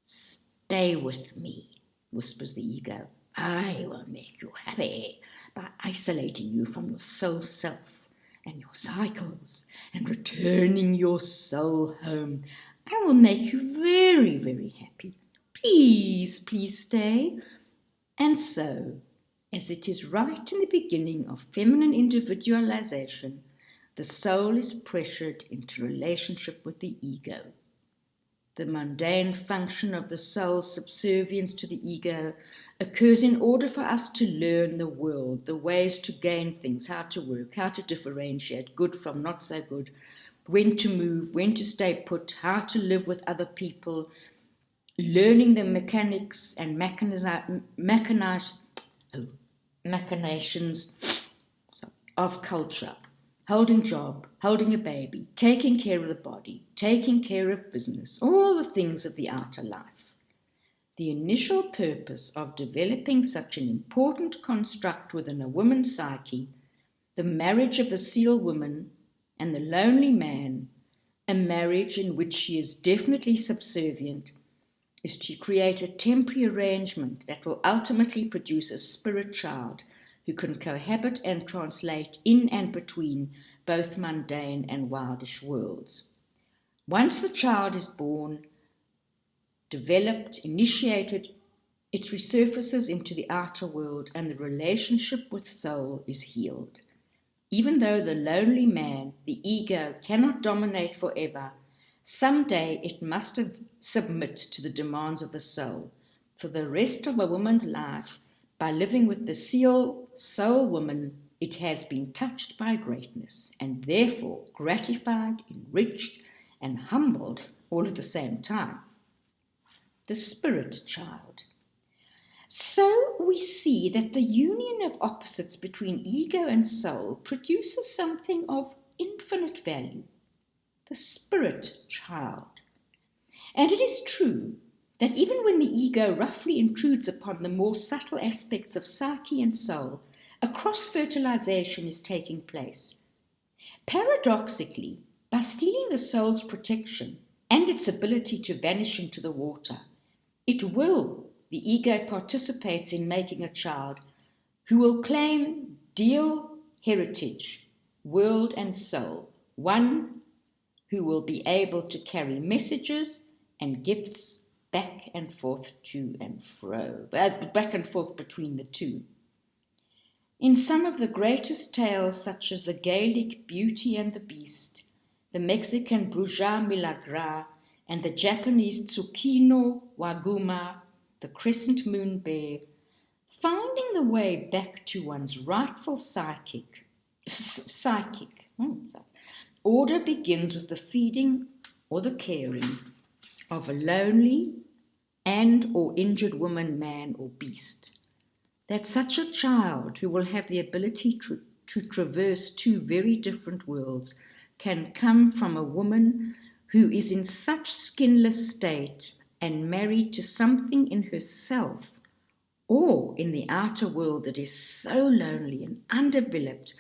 Stay with me, whispers the ego. I will make you happy by isolating you from your soul self and your cycles and returning your soul home. I will make you very, very happy. Please, please stay. And so, as it is right in the beginning of feminine individualization, the soul is pressured into relationship with the ego. The mundane function of the soul's subservience to the ego occurs in order for us to learn the world, the ways to gain things, how to work, how to differentiate good from not so good, when to move, when to stay put, how to live with other people, learning the mechanics and machinations of culture, holding job, holding a baby, taking care of the body, taking care of business, all the things of the outer life. The initial purpose of developing such an important construct within a woman's psyche, the marriage of the seal woman and the lonely man, a marriage in which she is definitely subservient, is to create a temporary arrangement that will ultimately produce a spirit child who can cohabit and translate in and between both mundane and wildish worlds. Once the child is born, developed, initiated, it resurfaces into the outer world and the relationship with soul is healed. Even though the lonely man, the ego, cannot dominate forever, someday it must submit to the demands of the soul. For the rest of a woman's life, by living with the seal soul woman, it has been touched by greatness and therefore gratified, enriched, and humbled all at the same time. The spirit child. So we see that the union of opposites between ego and soul produces something of infinite value, the spirit child. And it is true that even when the ego roughly intrudes upon the more subtle aspects of psyche and soul, a cross-fertilization is taking place. Paradoxically, by stealing the soul's protection and its ability to vanish into the water, the ego participates in making a child who will claim dual heritage, world and soul, one who will be able to carry messages and gifts back and forth to and fro, back and forth between the two. In some of the greatest tales, such as the Gaelic Beauty and the Beast, the Mexican Bruja Milagra, and the Japanese Tsukino Waguma, the crescent moon bear, finding the way back to one's rightful psychic order begins with the feeding or the caring of a lonely and or injured woman, man, or beast. That such a child who will have the ability to traverse two very different worlds can come from a woman who is in such skinless state and married to something in herself or in the outer world that is so lonely and undeveloped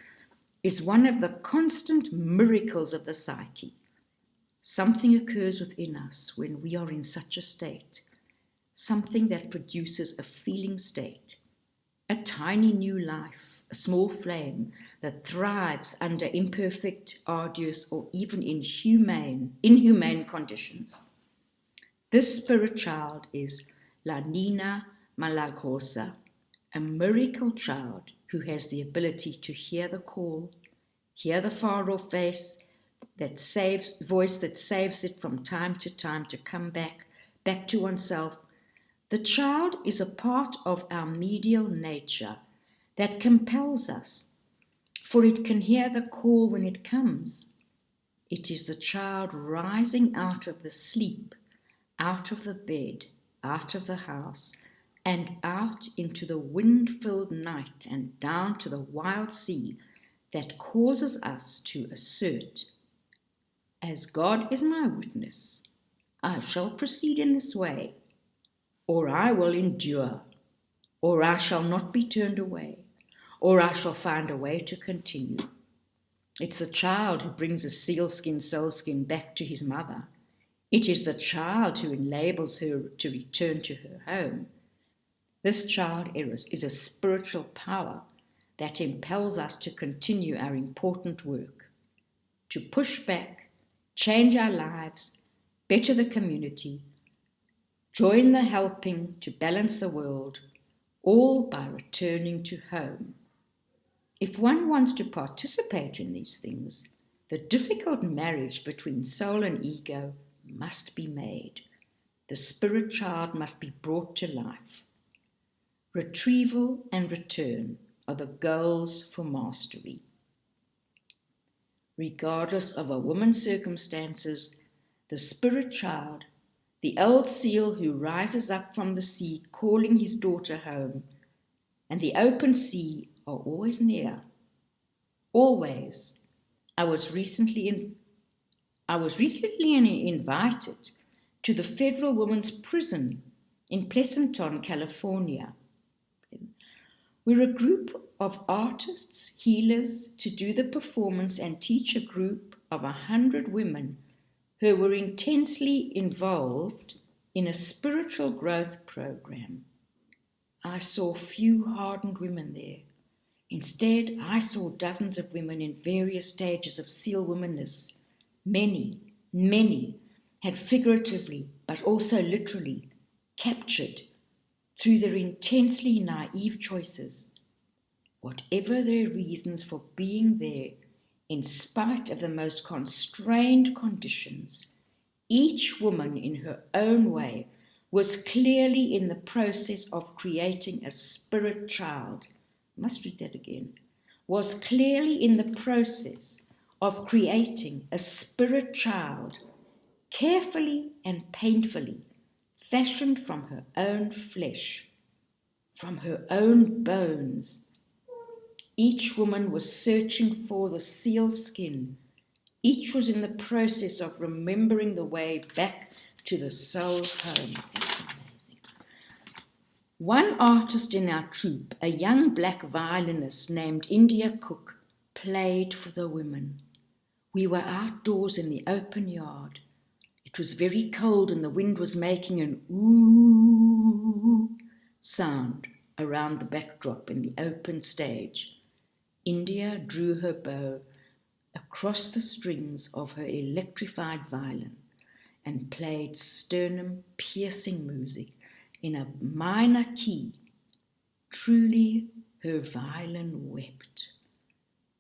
is one of the constant miracles of the psyche. Something occurs within us when we are in such a state, something that produces a feeling state, a tiny new life, a small flame that thrives under imperfect, arduous, or even inhumane conditions. This spirit child is La Nina Malagrosa, a miracle child who has the ability to hear the call, hear the far-off voice that saves it from time to come back to oneself. The child is a part of our medial nature that compels us, for it can hear the call when it comes. It is the child rising out of the sleep, out of the bed, out of the house, and out into the wind-filled night and down to the wild sea that causes us to assert, as God is my witness, I shall proceed in this way, or I will endure, or I shall not be turned away, or I shall find a way to continue. It's the child who brings a sealskin soulskin back to his mother. It is the child who enables her to return to her home. This child is a spiritual power that impels us to continue our important work, to push back, change our lives, better the community, join the helping to balance the world, all by returning to home. If one wants to participate in these things, the difficult marriage between soul and ego must be made. The spirit child must be brought to life. Retrieval and return are the goals for mastery. Regardless of a woman's circumstances, the spirit child, the old seal who rises up from the sea calling his daughter home, and the open sea are always near. Always. I was recently invited to the Federal Women's Prison in Pleasanton, California. We're a group of artists, healers, to do the performance and teach a group of 100 women who were intensely involved in a spiritual growth program. I saw few hardened women there. Instead, I saw dozens of women in various stages of seal womanness. Many had figuratively, but also literally, captured through their intensely naive choices, whatever their reasons for being there, in spite of the most constrained conditions, each woman in her own way was clearly in the process of creating a spirit child. I must read that again. Was clearly in the process of creating a spirit child, carefully and painfully fashioned from her own flesh, from her own bones. Each woman was searching for the seal skin. Each was in the process of remembering the way back to the soul home. That's amazing. One artist in our troupe, a young black violinist named India Cook, played for the women. We were outdoors in the open yard. It was very cold and the wind was making an ooh sound around the backdrop in the open stage. India drew her bow across the strings of her electrified violin and played sternum-piercing music in a minor key. Truly, her violin wept.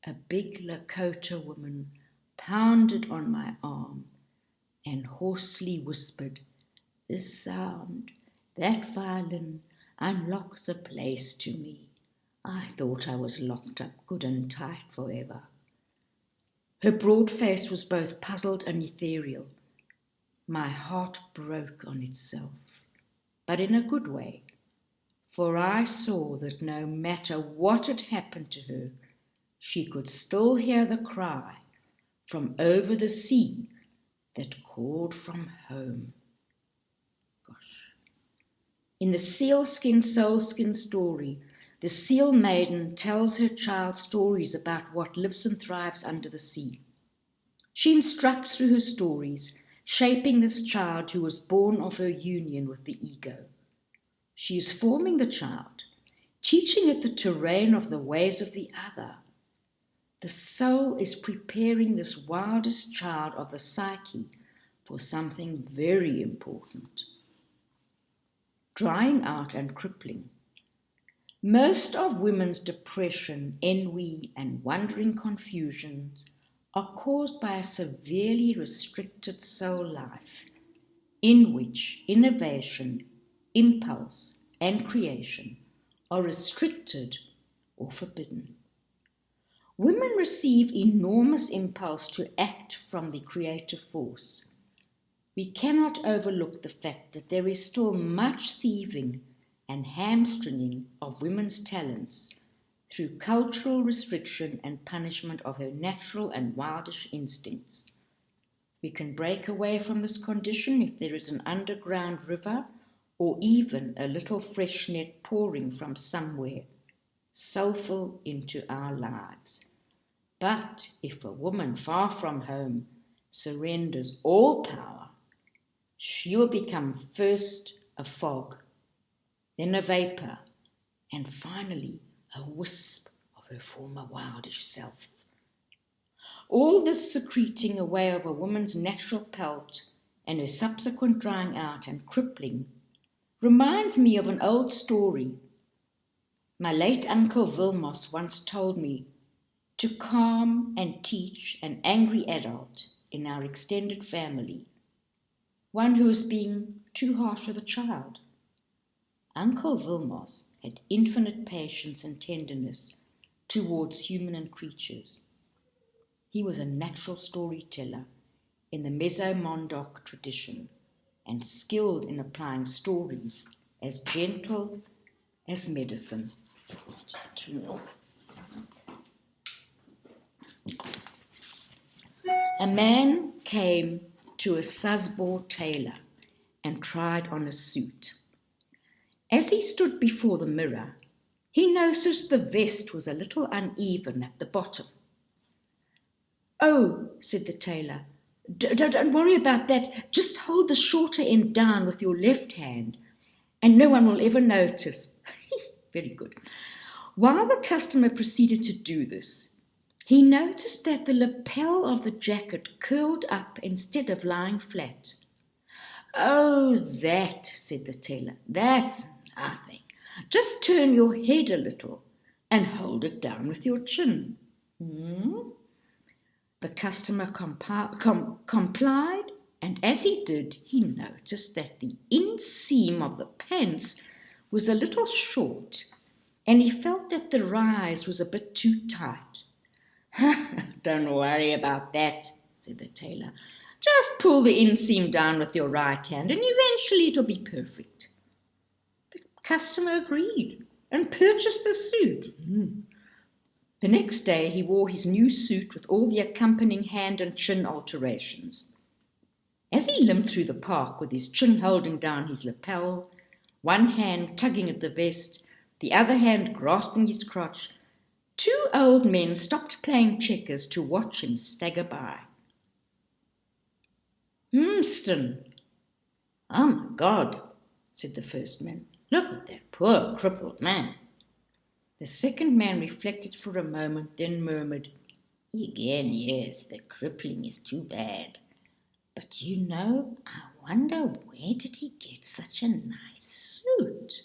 A big Lakota woman pounded on my arm and hoarsely whispered, "This sound, that violin, unlocks a place to me. I thought I was locked up good and tight forever." Her broad face was both puzzled and ethereal. My heart broke on itself, but in a good way, for I saw that no matter what had happened to her, she could still hear the cry from over the sea that called from home. In the sealskin soulskin story, the seal maiden tells her child stories about what lives and thrives under the sea. She instructs through her stories, shaping this child who was born of her union with the ego. She is forming the child, teaching it the terrain of the ways of the other. The soul is preparing this wildest child of the psyche for something very important. Drying out and crippling. Most of women's depression, ennui, and wandering confusions are caused by a severely restricted soul life, in which innovation, impulse, and creation are restricted or forbidden. Women receive enormous impulse to act from the creative force. We cannot overlook the fact that there is still much thieving and hamstringing of women's talents through cultural restriction and punishment of her natural and wildish instincts. We can break away from this condition if there is an underground river or even a little fresh net pouring from somewhere, soulful into our lives. But if a woman far from home surrenders all power, she will become first a fog, then a vapour, and finally a wisp of her former wildish self. All this secreting away of a woman's natural pelt and her subsequent drying out and crippling reminds me of an old story. My late Uncle Vilmos once told me to calm and teach an angry adult in our extended family, one who was being too harsh with a child. Uncle Vilmos had infinite patience and tenderness towards human creatures. He was a natural storyteller in the Meso-Mondoc tradition and skilled in applying stories as gentle as medicine. A man came to a Sasbor tailor and tried on a suit. As he stood before the mirror, he noticed the vest was a little uneven at the bottom. "Oh," said the tailor, don't worry about that. Just hold the shorter end down with your left hand, and no one will ever notice." Very good. While the customer proceeded to do this, he noticed that the lapel of the jacket curled up instead of lying flat. "Oh, that," said the tailor, "that's nothing. Just turn your head a little and hold it down with your chin." The customer complied, and as he did, he noticed that the inseam of the pants was a little short, and he felt that the rise was a bit too tight. "Don't worry about that," said the tailor. "Just pull the inseam down with your right hand, and eventually it'll be perfect." The customer agreed and purchased the suit. The next day he wore his new suit with all the accompanying hand and chin alterations. As he limped through the park with his chin holding down his lapel, one hand tugging at the vest, the other hand grasping his crotch, 2 old men stopped playing checkers to watch him stagger by. "Ston, oh my God," said the first man. "Look at that poor crippled man." The second man reflected for a moment, then murmured, "Again, yes, the crippling is too bad. But I wonder where did he get such a nice suit?"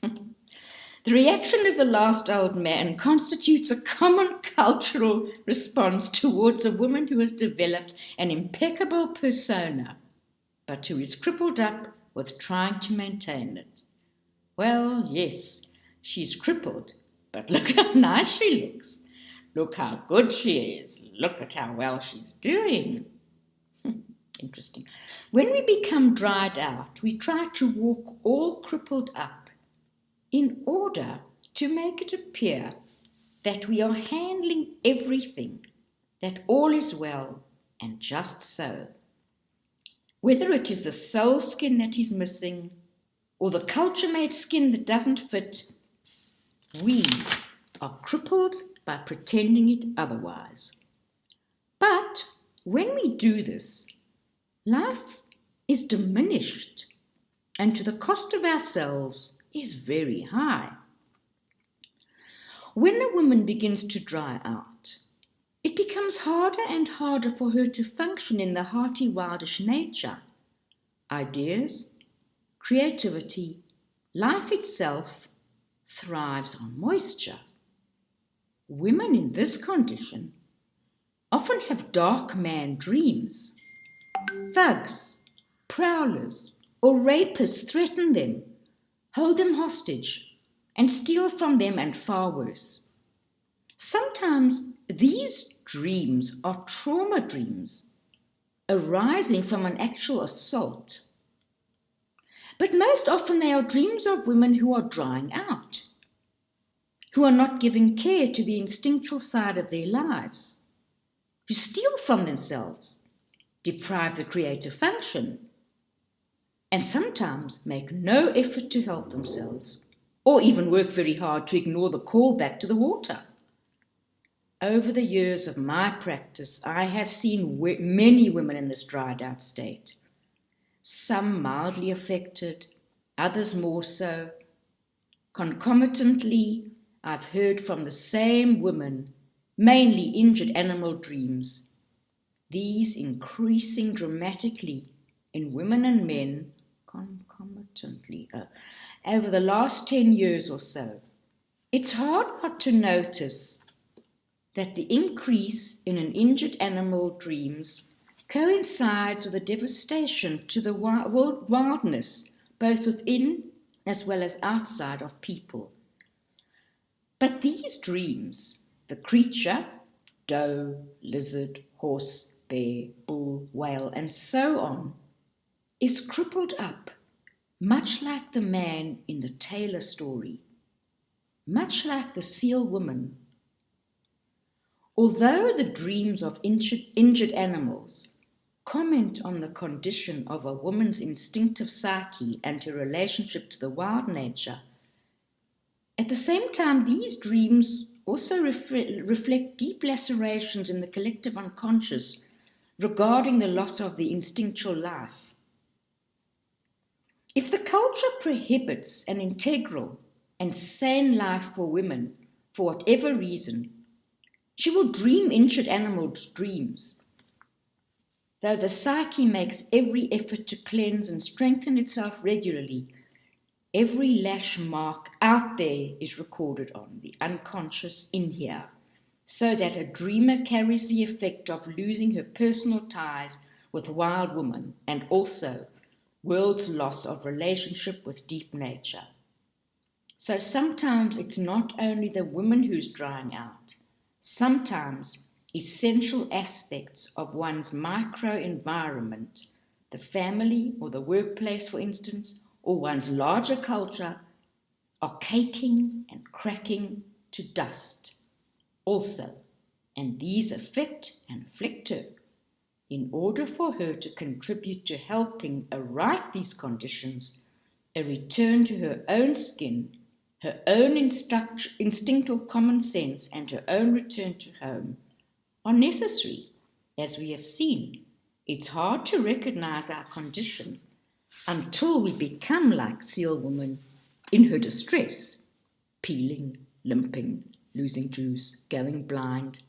The reaction of the last old man constitutes a common cultural response towards a woman who has developed an impeccable persona, but who is crippled up with trying to maintain it. Well, yes, she's crippled, but look how nice she looks. Look how good she is. Look at how well she's doing. Interesting. When we become dried out, we try to walk all crippled up in order to make it appear that we are handling everything, that all is well and just so. Whether it is the soul skin that is missing or the culture-made skin that doesn't fit, we are crippled by pretending it otherwise. But when we do this, life is diminished, and to the cost of ourselves is very high. When a woman begins to dry out, it becomes harder and harder for her to function in the hearty, wildish nature. Ideas, creativity, life itself thrives on moisture. Women in this condition often have dark man dreams. Thugs, prowlers, or rapists threaten them, hold them hostage, and steal from them, and far worse. Sometimes these dreams are trauma dreams arising from an actual assault. But most often they are dreams of women who are drying out, who are not giving care to the instinctual side of their lives, who steal from themselves, deprive the creative function, and sometimes make no effort to help themselves, or even work very hard to ignore the call back to the water. Over the years of my practice, I have seen many women in this dried out state. Some mildly affected, others more so. Concomitantly, I've heard from the same women, mainly injured animal dreams, these increasing dramatically in women and men concomitantly over the last 10 years or so. It's hard not to notice that the increase in an injured animal dreams coincides with a devastation to the wildness, both within as well as outside of people. But these dreams, the creature, doe, lizard, horse, bear, bull, whale, and so on, is crippled up, much like the man in the Taylor story, much like the seal woman. Although the dreams of injured animals comment on the condition of a woman's instinctive psyche and her relationship to the wild nature, at the same time these dreams also reflect deep lacerations in the collective unconscious regarding the loss of the instinctual life. If the culture prohibits an integral and sane life for women for whatever reason, she will dream injured animal dreams. Though the psyche makes every effort to cleanse and strengthen itself regularly, every lash mark out there is recorded on the unconscious in here, so that a dreamer carries the effect of losing her personal ties with wild woman and also world's loss of relationship with deep nature. So sometimes it's not only the woman who's drying out. Sometimes essential aspects of one's microenvironment, the family or the workplace, for instance, or one's larger culture, are caking and cracking to dust also, and these affect and afflict her. In order for her to contribute to helping right these conditions, a return to her own skin, her own instinctive common sense, and her own return to home are necessary. As we have seen, it's hard to recognize our condition until we become like Seal Woman in her distress, peeling, limping, losing juice, going blind.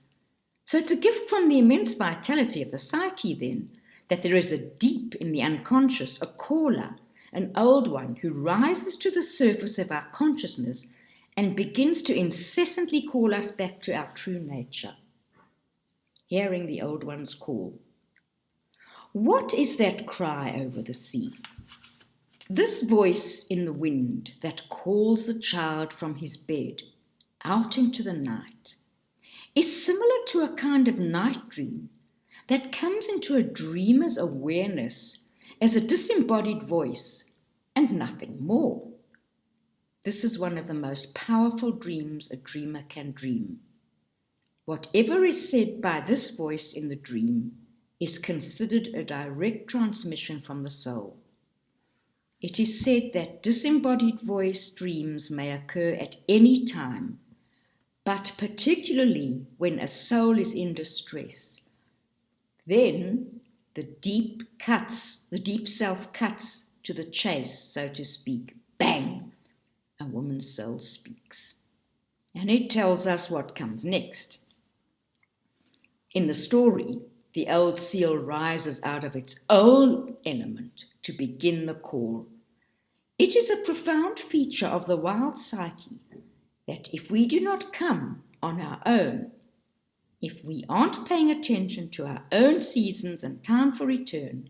So it's a gift from the immense vitality of the psyche, then, that there is a deep in the unconscious, a caller, an old one who rises to the surface of our consciousness and begins to incessantly call us back to our true nature. Hearing the old one's call. What is that cry over the sea? This voice in the wind that calls the child from his bed out into the night is similar to a kind of night dream that comes into a dreamer's awareness as a disembodied voice and nothing more. This is one of the most powerful dreams a dreamer can dream. Whatever is said by this voice in the dream is considered a direct transmission from the soul. It is said that disembodied voice dreams may occur at any time, but particularly when a soul is in distress. Then the deep self cuts to the chase, so to speak. Bang! A woman's soul speaks. And it tells us what comes next. In the story, the old seal rises out of its own element to begin the call. It is a profound feature of the wild psyche that if we do not come on our own, if we aren't paying attention to our own seasons and time for return,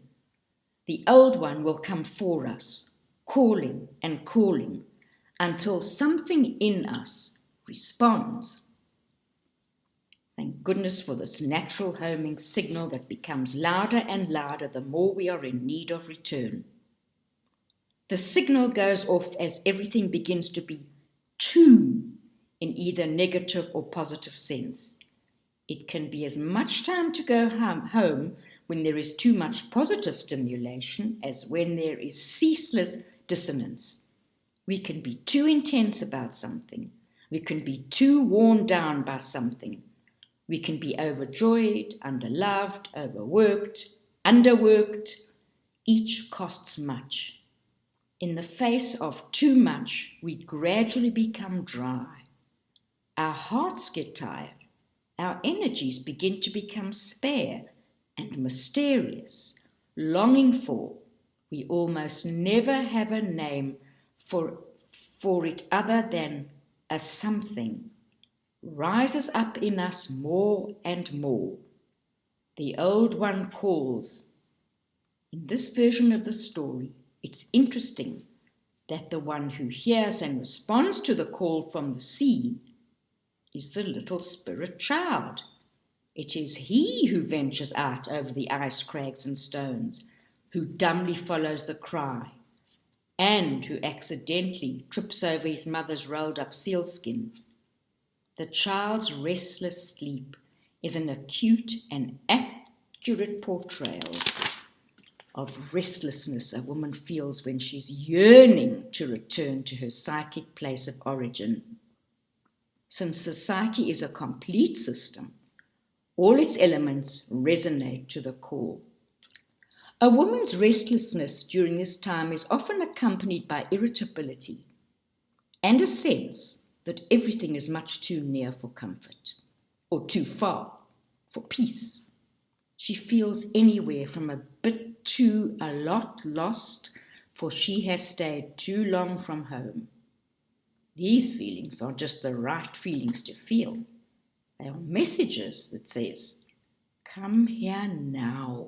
the old one will come for us, calling and calling until something in us responds. Thank goodness for this natural homing signal that becomes louder and louder the more we are in need of return. The signal goes off as everything begins to be too in either negative or positive sense. It can be as much time to go home when there is too much positive stimulation as when there is ceaseless dissonance. We can be too intense about something. We can be too worn down by something. We can be overjoyed, underloved, overworked, underworked. Each costs much. In the face of too much, we gradually become dry. Our hearts get tired. Our energies begin to become spare and mysterious, longing for. We almost never have a name for it other than a something. Rises up in us more and more. The old one calls. In this version of the story, it's interesting that the one who hears and responds to the call from the sea is the little spirit child. It is he who ventures out over the ice crags and stones, who dumbly follows the cry, and who accidentally trips over his mother's rolled up sealskin. The child's restless sleep is an acute and accurate portrayal of restlessness a woman feels when she's yearning to return to her psychic place of origin. Since the psyche is a complete system, all its elements resonate to the core. A woman's restlessness during this time is often accompanied by irritability and a sense that everything is much too near for comfort or too far for peace. She feels anywhere from a bit to a lot lost, for she has stayed too long from home. These feelings are just the right feelings to feel. They are messages that says, come here now.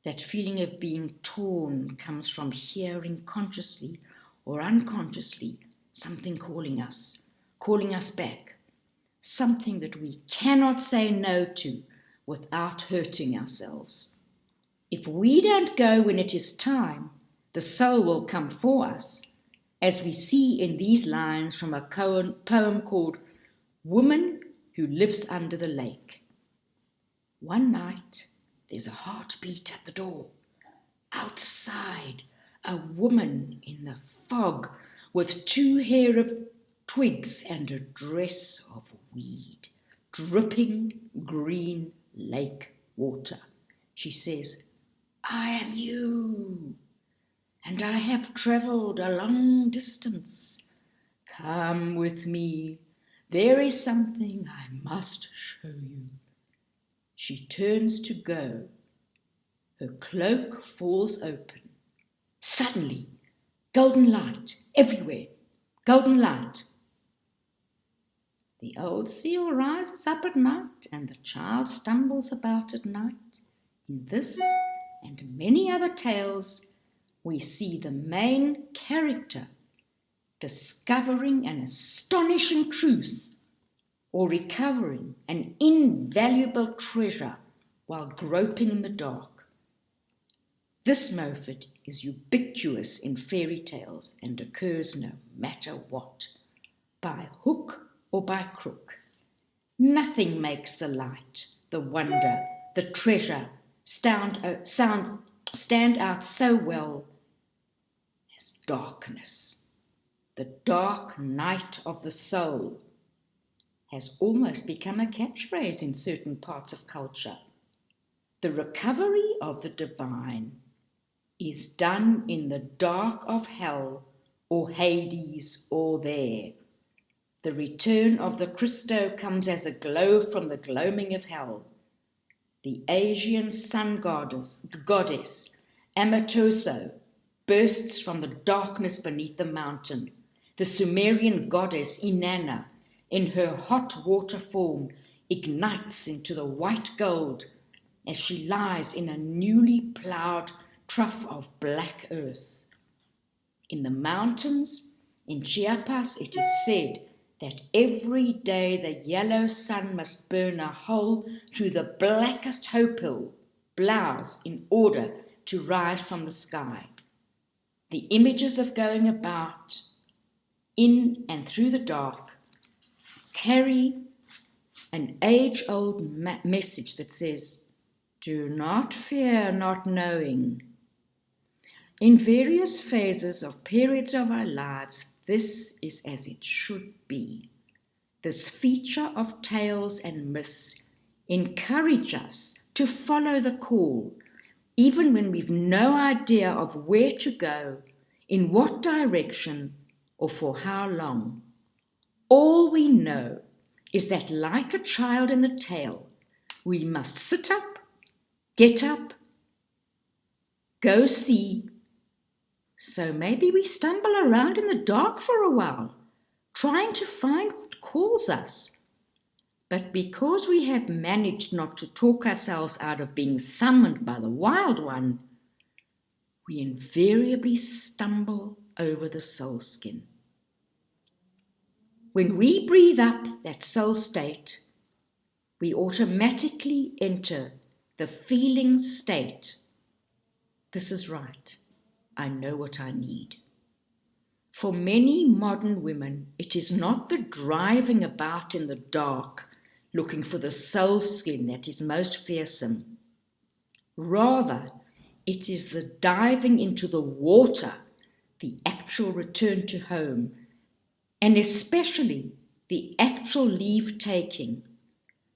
That feeling of being torn comes from hearing consciously or unconsciously something calling us back, something that we cannot say no to without hurting ourselves. If we don't go when it is time, the soul will come for us, as we see in these lines from a poem called Woman Who Lives Under the Lake. One night, there's a heartbeat at the door. Outside, a woman in the fog with 2 hair of twigs and a dress of weed, dripping green lake water. She says, I am you, and I have travelled a long distance. Come with me. There is something I must show you. She turns to go. Her cloak falls open. Suddenly, golden light everywhere. Golden light. The old seal rises up at night, and the child stumbles about at night. In this and many other tales, we see the main character discovering an astonishing truth or recovering an invaluable treasure while groping in the dark. This method is ubiquitous in fairy tales and occurs no matter what, by hook or by crook. Nothing makes the light, the wonder, the treasure stand out so well as darkness. The dark night of the soul has almost become a catchphrase in certain parts of culture. The recovery of the divine is done in the dark of hell or Hades or there. The return of the Christo comes as a glow from the gloaming of hell. The Asian sun goddess Amaterasu bursts from the darkness beneath the mountain. The Sumerian goddess Inanna, in her hot water form, ignites into the white gold as she lies in a newly ploughed trough of black earth. In the mountains, in Chiapas, it is said that every day the yellow sun must burn a hole through the blackest hopel blouse in order to rise from the sky. The images of going about in and through the dark carry an age-old message that says, "Do not fear not knowing." In various phases of periods of our lives, this is as it should be. This feature of tales and myths encourage us to follow the call, even when we've no idea of where to go, in what direction, or for how long. All we know is that, like a child in the tale, we must sit up, get up, go see. So maybe we stumble around in the dark for a while, trying to find what calls us. But because we have managed not to talk ourselves out of being summoned by the wild one, we invariably stumble over the soul skin. When we breathe up that soul state, we automatically enter the feeling state. This is right. I know what I need. For many modern women, it is not the driving about in the dark, looking for the soul skin that is most fearsome. Rather, it is the diving into the water, the actual return to home, and especially the actual leave-taking,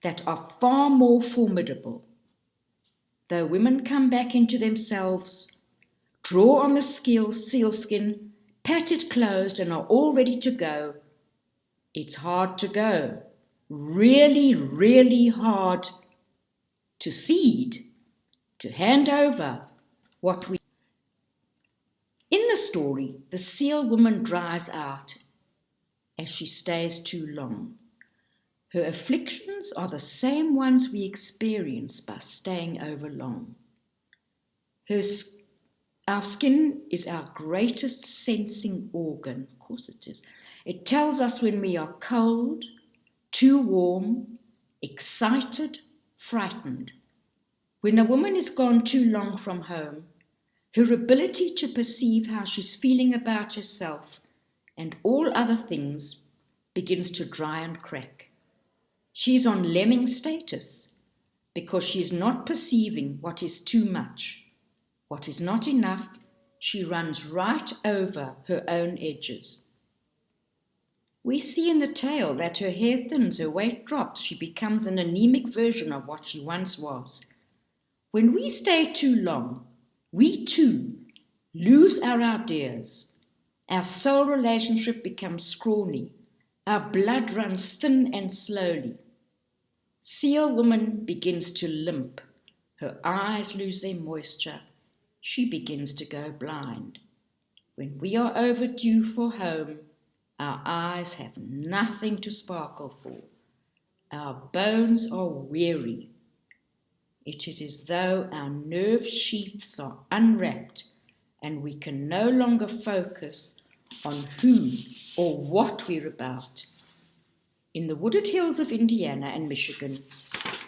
that are far more formidable. Though women come back into themselves, draw on the sealskin, pat it closed, and are all ready to go, it's hard to go. Really, really hard to cede, to hand over what we... In the story, the seal woman dries out as she stays too long. Her afflictions are the same ones we experience by staying over long. Our skin is our greatest sensing organ. Of course it is. It tells us when we are cold, too warm, excited, frightened. When a woman is gone too long from home, her ability to perceive how she's feeling about herself and all other things begins to dry and crack. She's on lemming status because she's not perceiving what is too much. What is not enough, she runs right over her own edges. We see in the tale that her hair thins, her weight drops, she becomes an anemic version of what she once was. When we stay too long, we too lose our ideas. Our soul relationship becomes scrawny. Our blood runs thin and slowly. Seal woman begins to limp. Her eyes lose their moisture. She begins to go blind. When we are overdue for home, our eyes have nothing to sparkle for. Our bones are weary. It is as though our nerve sheaths are unwrapped and we can no longer focus on who or what we're about. In the wooded hills of Indiana and Michigan,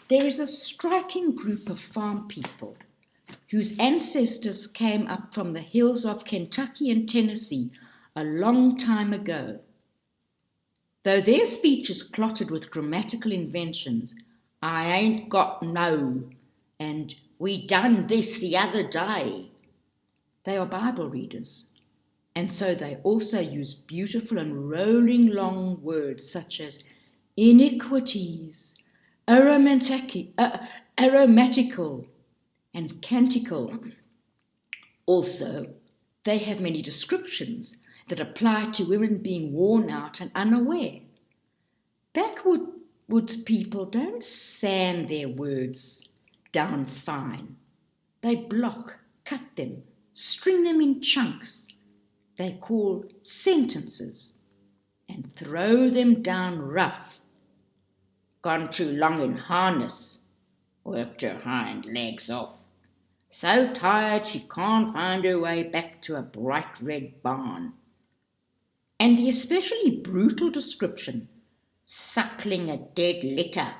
there is a striking group of farm people whose ancestors came up from the hills of Kentucky and Tennessee a long time ago. Though their speech is clotted with grammatical inventions, I ain't got no, and we done this the other day, they are Bible readers, and so they also use beautiful and rolling long words such as iniquities, aromatical, and canticle. Also, they have many descriptions that apply to women being worn out and unaware. Backwoods people don't sand their words down fine. They block, cut them, string them in chunks. They call sentences and throw them down rough. Gone too long in harness, worked her hind legs off. So tired she can't find her way back to a bright red barn. And the especially brutal description, suckling a dead litter,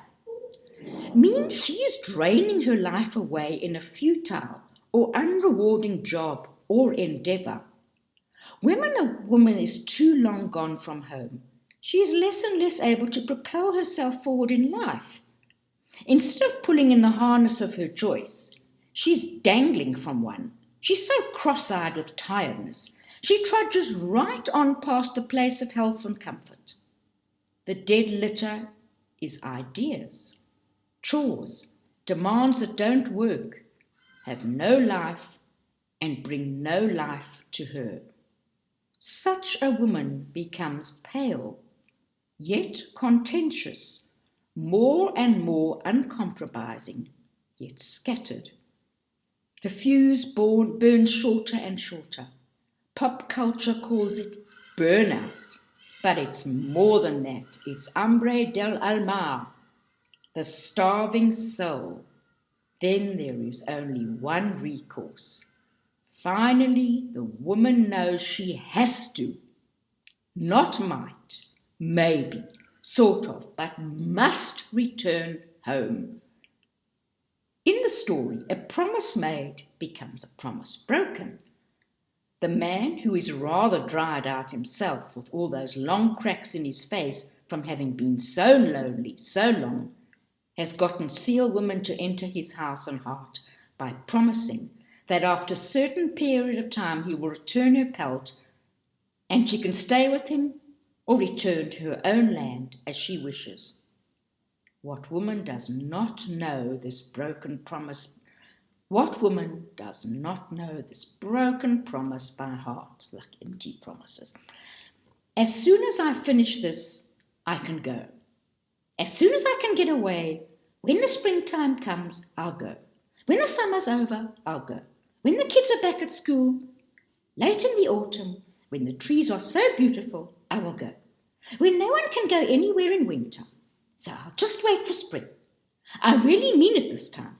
means she is draining her life away in a futile or unrewarding job or endeavour. When a woman is too long gone from home, she is less and less able to propel herself forward in life. Instead of pulling in the harness of her choice, she's dangling from one. She's so cross-eyed with tiredness, she trudges right on past the place of health and comfort. The dead litter is ideas, chores, demands that don't work, have no life, and bring no life to her. Such a woman becomes pale, yet contentious, more and more uncompromising, yet scattered. Her fuse burns shorter and shorter. Pop culture calls it burnout, but it's more than that. It's hambre del alma, the starving soul. Then there is only one recourse. Finally, the woman knows she has to, not might, maybe, sort of, but must return home. In the story, a promise made becomes a promise broken. The man, who is rather dried out himself with all those long cracks in his face from having been so lonely so long, has gotten Seal Woman to enter his house and heart by promising that after a certain period of time he will return her pelt and she can stay with him or return to her own land as she wishes. What woman does not know this broken promise? What woman does not know this broken promise by heart, like empty promises? As soon as I finish this, I can go. As soon as I can get away, when the springtime comes, I'll go. When the summer's over, I'll go. When the kids are back at school, late in the autumn, when the trees are so beautiful, I will go. When no one can go anywhere in winter, so I'll just wait for spring. I really mean it this time.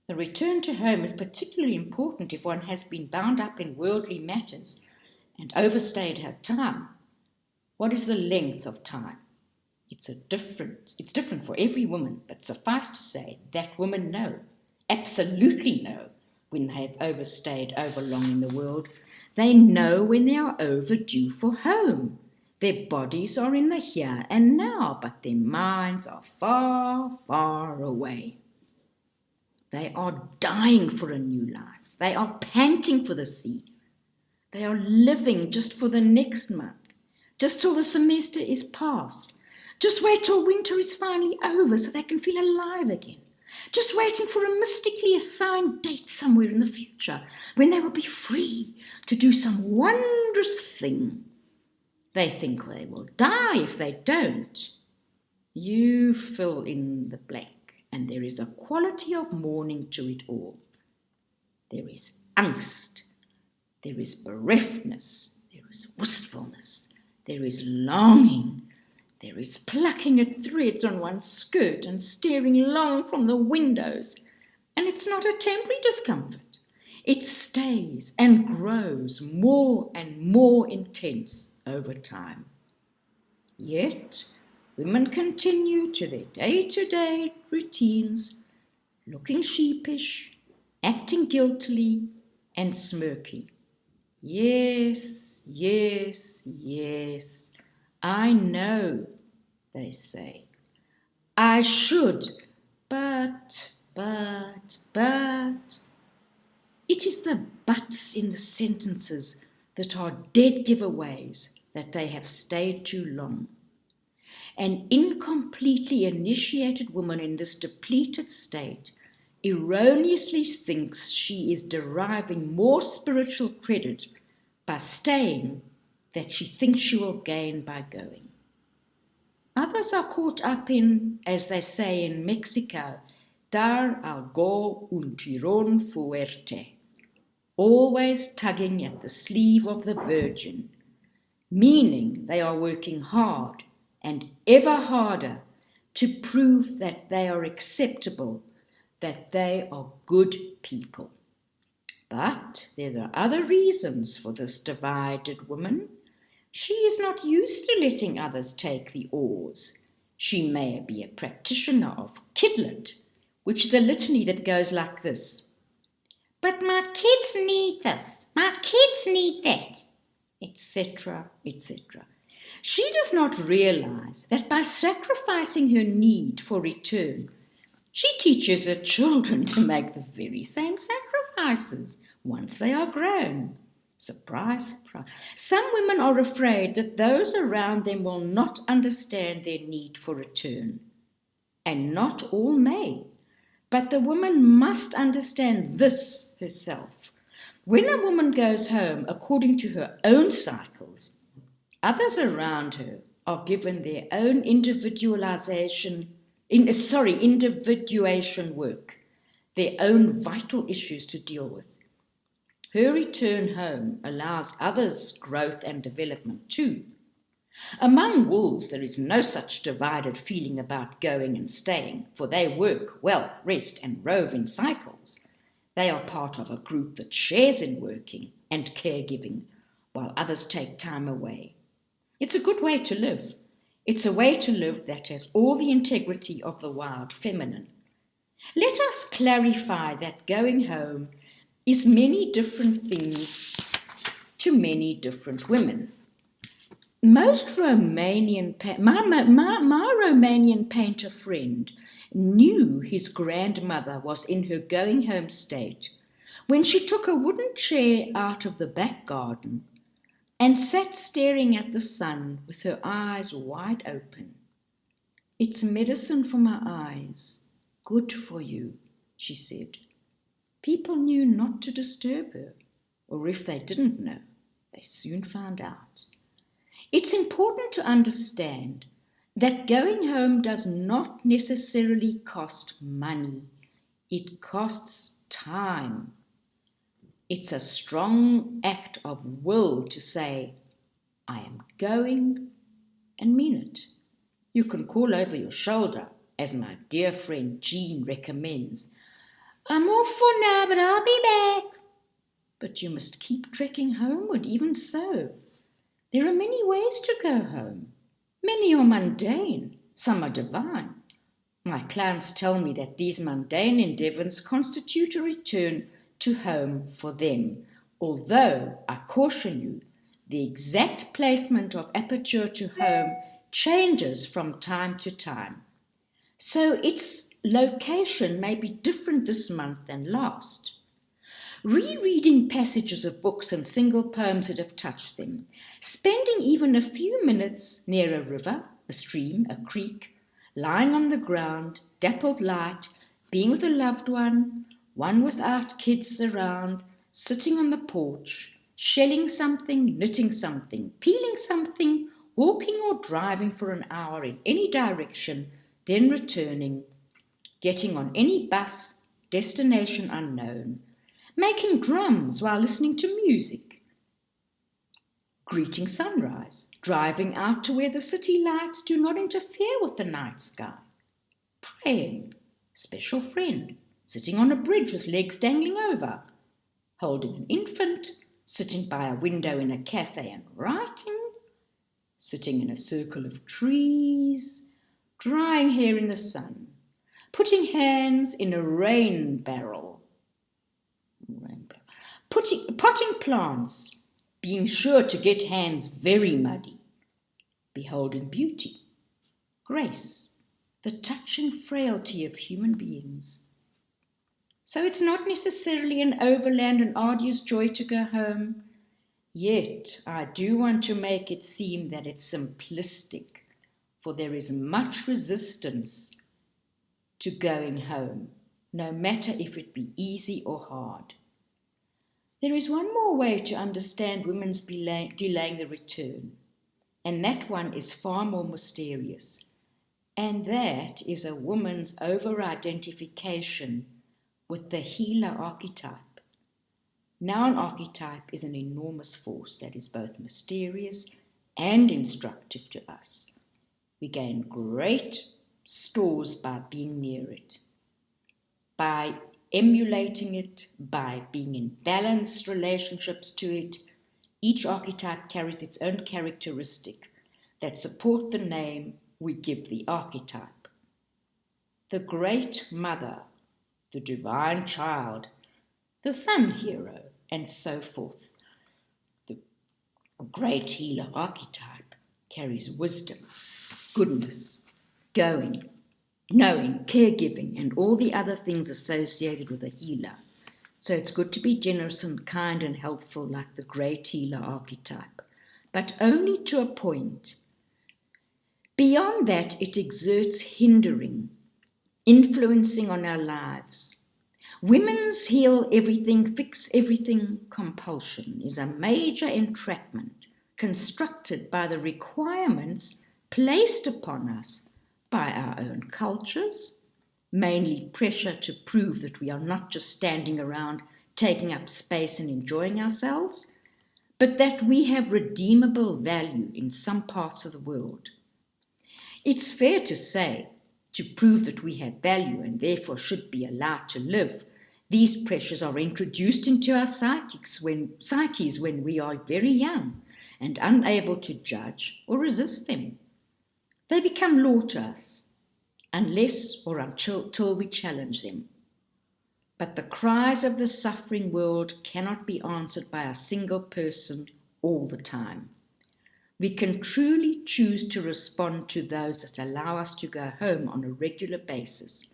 The return to home is particularly important if one has been bound up in worldly matters and overstayed her time. What is the length of time? It's different for every woman, but suffice to say that women know, absolutely know, when they have overstayed over long in the world. They know when they are overdue for home. Their bodies are in the here and now, but their minds are far, far away. They are dying for a new life. They are panting for the sea. They are living just for the next month, just till the semester is past. Just wait till winter is finally over so they can feel alive again. Just waiting for a mystically assigned date somewhere in the future when they will be free to do some wondrous thing. They think they will die if they don't. You fill in the blank, and there is a quality of mourning to it all. There is angst, there is bereftness, there is wistfulness, there is longing, there is plucking at threads on one's skirt and staring long from the windows. And it's not a temporary discomfort. It stays and grows more and more intense over time. Yet, women continue to their day-to-day routines, looking sheepish, acting guiltily, and smirky. Yes, yes, yes, I know, they say. I should, but. It is the buts in the sentences that are dead giveaways that they have stayed too long. An incompletely initiated woman in this depleted state erroneously thinks she is deriving more spiritual credit by staying than she thinks she will gain by going. Others are caught up in, as they say in Mexico, dar algo un tirón fuerte, always tugging at the sleeve of the Virgin, meaning they are working hard and ever harder to prove that they are acceptable, that they are good people. But there are other reasons for this divided woman. She is not used to letting others take the oars. She may be a practitioner of kidlet, which is a litany that goes like this. But my kids need this, my kids need that, etc., etc. She does not realize that by sacrificing her need for return, she teaches her children to make the very same sacrifices once they are grown. Surprise, surprise. Some women are afraid that those around them will not understand their need for return. And not all may. But the woman must understand this herself. When a woman goes home according to her own cycles, others around her are given their own individuation work, their own vital issues to deal with. Her return home allows others' growth and development too. Among wolves there is no such divided feeling about going and staying, for they work, well, rest and rove in cycles. They are part of a group that shares in working and caregiving, while others take time away. It's a good way to live. It's a way to live that has all the integrity of the wild feminine. Let us clarify that going home is many different things to many different women. My Romanian painter friend knew his grandmother was in her going home state when she took a wooden chair out of the back garden and sat staring at the sun with her eyes wide open. It's medicine for my eyes, good for you, she said. People knew not to disturb her, or if they didn't know, they soon found out. It's important to understand that going home does not necessarily cost money. It costs time. It's a strong act of will to say, I am going, and mean it. You can call over your shoulder, as my dear friend Jean recommends. I'm off for now, but I'll be back. But you must keep trekking homeward, even so. There are many ways to go home. Many are mundane, some are divine. My clients tell me that these mundane endeavours constitute a return to home for them, although, I caution you, the exact placement of aperture to home changes from time to time. So its location may be different this month than last. Rereading passages of books and single poems that have touched them, spending even a few minutes near a river, a stream, a creek, lying on the ground, dappled light, being with a loved one without kids around, sitting on the porch, shelling something, knitting something, peeling something, walking or driving for an hour in any direction, then returning, getting on any bus, destination unknown, making drums while listening to music, greeting sunrise, driving out to where the city lights do not interfere with the night sky, praying, special friend, sitting on a bridge with legs dangling over, holding an infant, sitting by a window in a cafe and writing, sitting in a circle of trees, drying hair in the sun, putting hands in a rain barrel, potting plants, being sure to get hands very muddy, beholding beauty, grace, the touching frailty of human beings. So it's not necessarily an overland and arduous joy to go home, yet I do want to make it seem that it's simplistic, for there is much resistance to going home, no matter if it be easy or hard. There is one more way to understand women's delaying the return, and that one is far more mysterious, and that is a woman's over-identification with the healer archetype. Now an archetype is an enormous force that is both mysterious and instructive to us. We gain great stores by being near it, by emulating it, by being in balanced relationships to it, Each archetype carries its own characteristic that support the name we give the archetype. The great mother, the divine child, the sun hero, and so forth. The great healer archetype carries wisdom, goodness, going, knowing, caregiving, and all the other things associated with a healer. So it's good to be generous and kind and helpful like the great healer archetype, but only to a point. Beyond that, it exerts hindering, influencing on our lives. Women's heal everything, fix everything compulsion is a major entrapment constructed by the requirements placed upon us by our own cultures, mainly pressure to prove that we are not just standing around taking up space and enjoying ourselves, but that we have redeemable value in some parts of the world. It's fair to say, to prove that we have value and therefore should be allowed to live, these pressures are introduced into our psyches when we are very young and unable to judge or resist them. They become law to us, unless or until we challenge them. But the cries of the suffering world cannot be answered by a single person all the time. We can truly choose to respond to those that allow us to go home on a regular basis.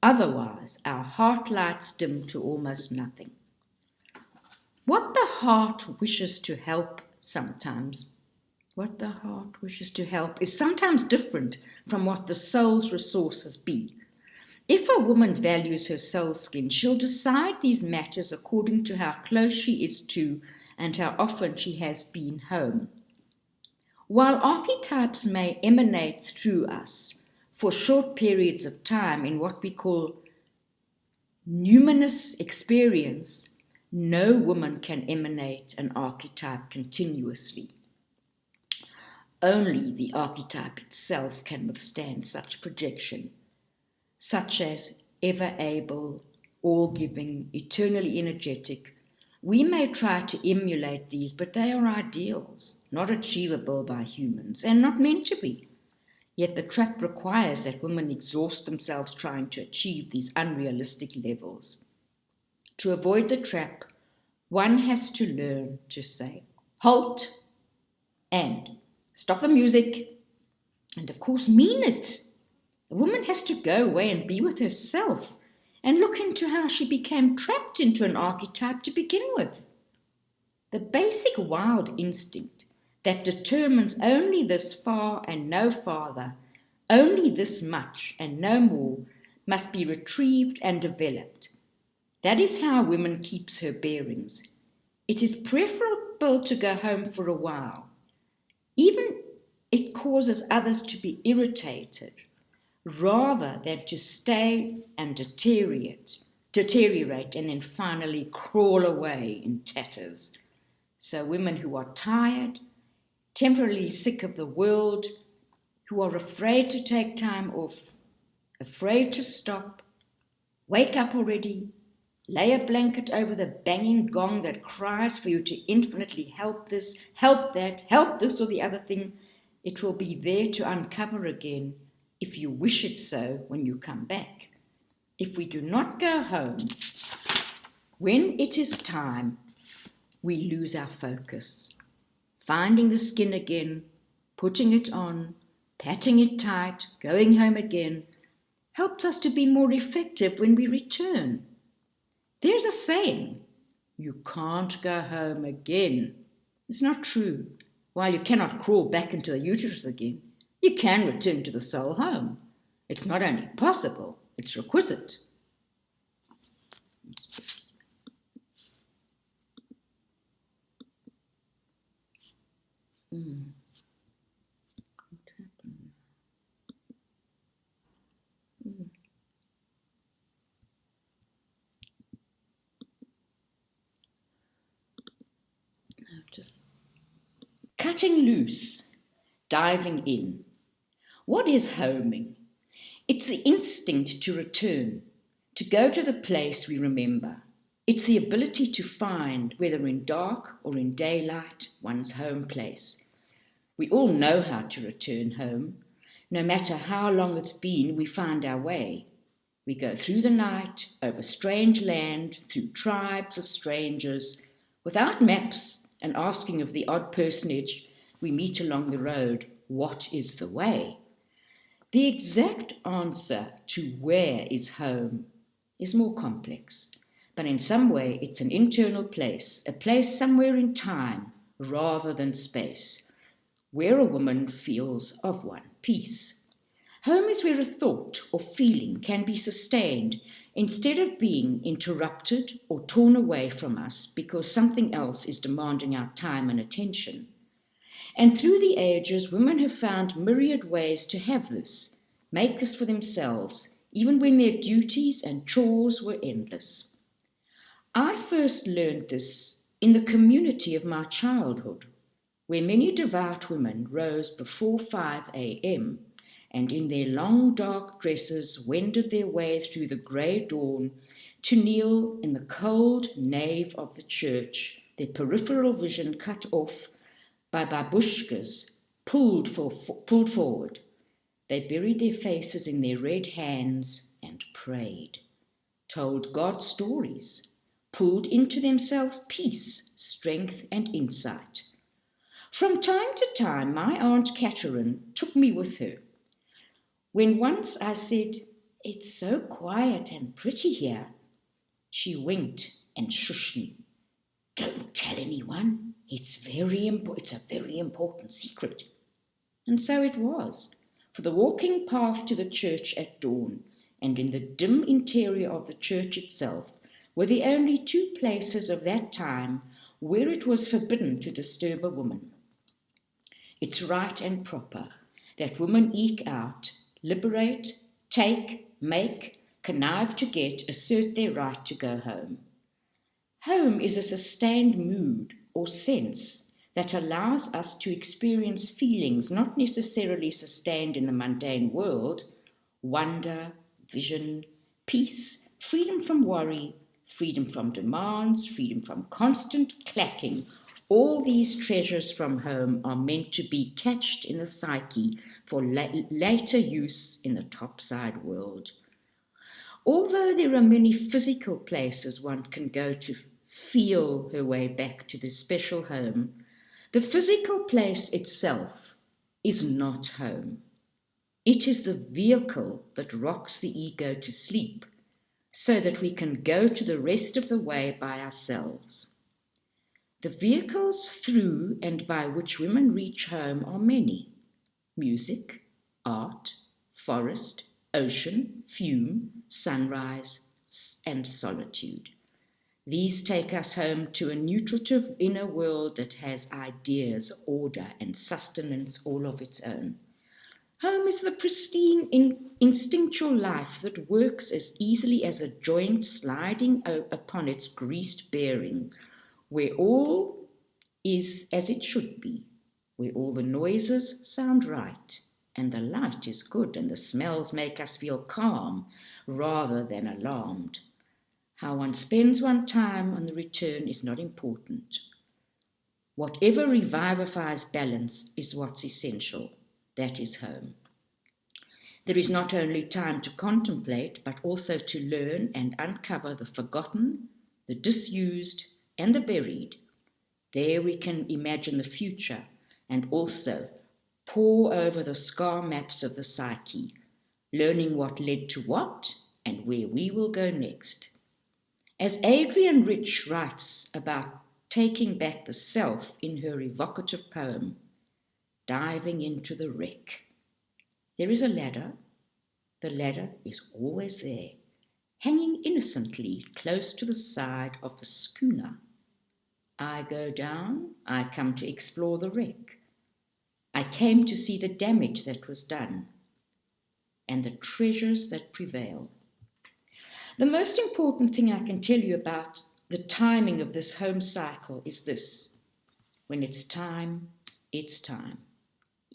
Otherwise, our heart lights dim to almost nothing. What the heart wishes to help is sometimes different from what the soul's resources be. If a woman values her soul skin, she'll decide these matters according to how close she is to and how often she has been home. While archetypes may emanate through us for short periods of time in what we call numinous experience, no woman can emanate an archetype continuously. Only the archetype itself can withstand such projection, such as ever able, all-giving, eternally energetic. We may try to emulate these, but they are ideals, not achievable by humans, and not meant to be. Yet the trap requires that women exhaust themselves trying to achieve these unrealistic levels. To avoid the trap, one has to learn to say, halt, and stop the music, and of course mean it. A woman has to go away and be with herself and look into how she became trapped into an archetype to begin with. The basic wild instinct that determines only this far and no farther, only this much and no more, must be retrieved and developed. That is how a woman keeps her bearings. It is preferable to go home for a while. Even it causes others to be irritated, rather than to stay and deteriorate and then finally crawl away in tatters. So women who are tired, temporarily sick of the world, who are afraid to take time off, afraid to stop, wake up already, lay a blanket over the banging gong that cries for you to infinitely help this, help that, help this or the other thing. It will be there to uncover again if you wish it so when you come back. If we do not go home, when it is time, we lose our focus. Finding the skin again, putting it on, patting it tight, going home again, helps us to be more effective when we return. There's a saying, you can't go home again. It's not true. While you cannot crawl back into the uterus again, you can return to the soul home. It's not only possible, it's requisite. What happened? Just cutting loose, diving in. What is homing? It's the instinct to return, to go to the place we remember, It's the ability to find, whether in dark or in daylight, one's home place. We all know how to return home. No matter how long it's been, we find our way. We go through the night, over strange land, through tribes of strangers, without maps and asking of the odd personage we meet along the road, what is the way? The exact answer to where is home is more complex, but in some way it's an internal place, a place somewhere in time rather than space, where a woman feels of one piece. Home is where a thought or feeling can be sustained instead of being interrupted or torn away from us because something else is demanding our time and attention. And through the ages, women have found myriad ways to have this, make this for themselves, even when their duties and chores were endless. I first learned this in the community of my childhood, where many devout women rose before 5 a.m. and in their long dark dresses wended their way through the grey dawn to kneel in the cold nave of the church, their peripheral vision cut off by babushkas pulled forward. They buried their faces in their red hands and prayed, told God stories, pulled into themselves peace, strength, and insight. From time to time, my Aunt Catherine took me with her. When once I said, "It's so quiet and pretty here," she winked and shushed me. "Don't tell anyone. It's a very important secret." And so it was, for the walking path to the church at dawn and in the dim interior of the church itself were the only two places of that time where it was forbidden to disturb a woman. It's right and proper that women eke out, liberate, take, make, connive to get, assert their right to go home. Home is a sustained mood or sense that allows us to experience feelings not necessarily sustained in the mundane world: wonder, vision, peace, freedom from worry, freedom from demands, freedom from constant clacking. All these treasures from home are meant to be catched in the psyche for later use in the topside world. Although there are many physical places one can go to feel her way back to this special home, the physical place itself is not home. It is the vehicle that rocks the ego to sleep so that we can go to the rest of the way by ourselves. The vehicles through and by which women reach home are many: music, art, forest, ocean, fume, sunrise, and solitude. These take us home to a nutritive inner world that has ideas, order, and sustenance all of its own. Home is the pristine, instinctual life that works as easily as a joint sliding upon its greased bearing, where all is as it should be, where all the noises sound right, and the light is good, and the smells make us feel calm rather than alarmed. How one spends one time on the return is not important. Whatever revivifies balance is what's essential. That is home. There is not only time to contemplate, but also to learn and uncover the forgotten, the disused, and the buried. There we can imagine the future and also pore over the scar maps of the psyche, learning what led to what and where we will go next. As Adrienne Rich writes about taking back the self in her evocative poem, Diving into the Wreck, there is a ladder. The ladder is always there, hanging innocently close to the side of the schooner. I go down, I come to explore the wreck. I came to see the damage that was done and the treasures that prevail. The most important thing I can tell you about the timing of this home cycle is this: when it's time, it's time.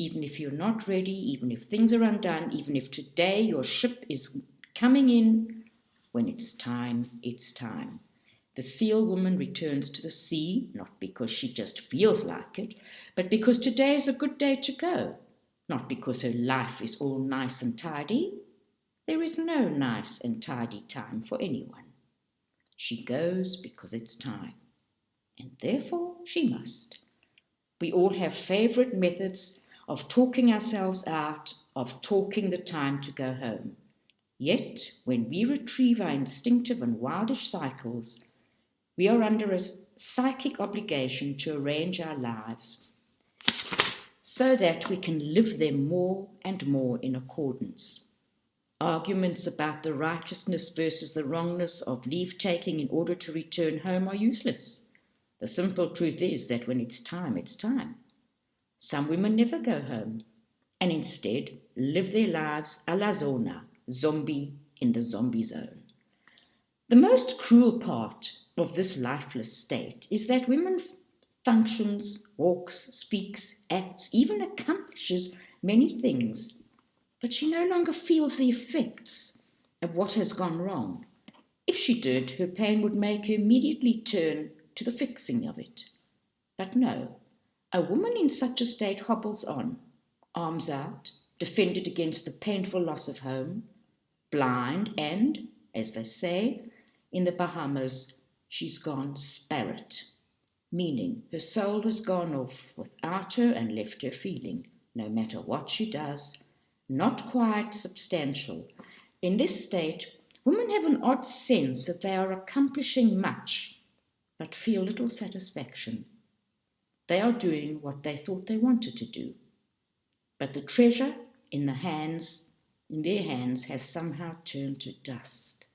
Even if you're not ready, even if things are undone, even if today your ship is coming in, when it's time, it's time. The seal woman returns to the sea, not because she just feels like it, but because today is a good day to go, not because her life is all nice and tidy. There is no nice and tidy time for anyone. She goes because it's time, and therefore she must. We all have favourite methods of talking ourselves out, of talking the time to go home. Yet, when we retrieve our instinctive and wildish cycles, we are under a psychic obligation to arrange our lives so that we can live them more and more in accordance. Arguments about the righteousness versus the wrongness of leave-taking in order to return home are useless. The simple truth is that when it's time, it's time. Some women never go home and instead live their lives a la zona, zombie in the zombie zone. The most cruel part of this lifeless state is that women functions, walks, speaks, acts, even accomplishes many things, but she no longer feels the effects of what has gone wrong. If she did, her pain would make her immediately turn to the fixing of it. But no, a woman in such a state hobbles on, arms out, defended against the painful loss of home, blind and, as they say, in the Bahamas, she's gone sparrowed, meaning her soul has gone off without her and left her feeling, no matter what she does, not quite substantial. In this state, women have an odd sense that they are accomplishing much, but feel little satisfaction. They are doing what they thought they wanted to do, but the treasure in their hands has somehow turned to dust.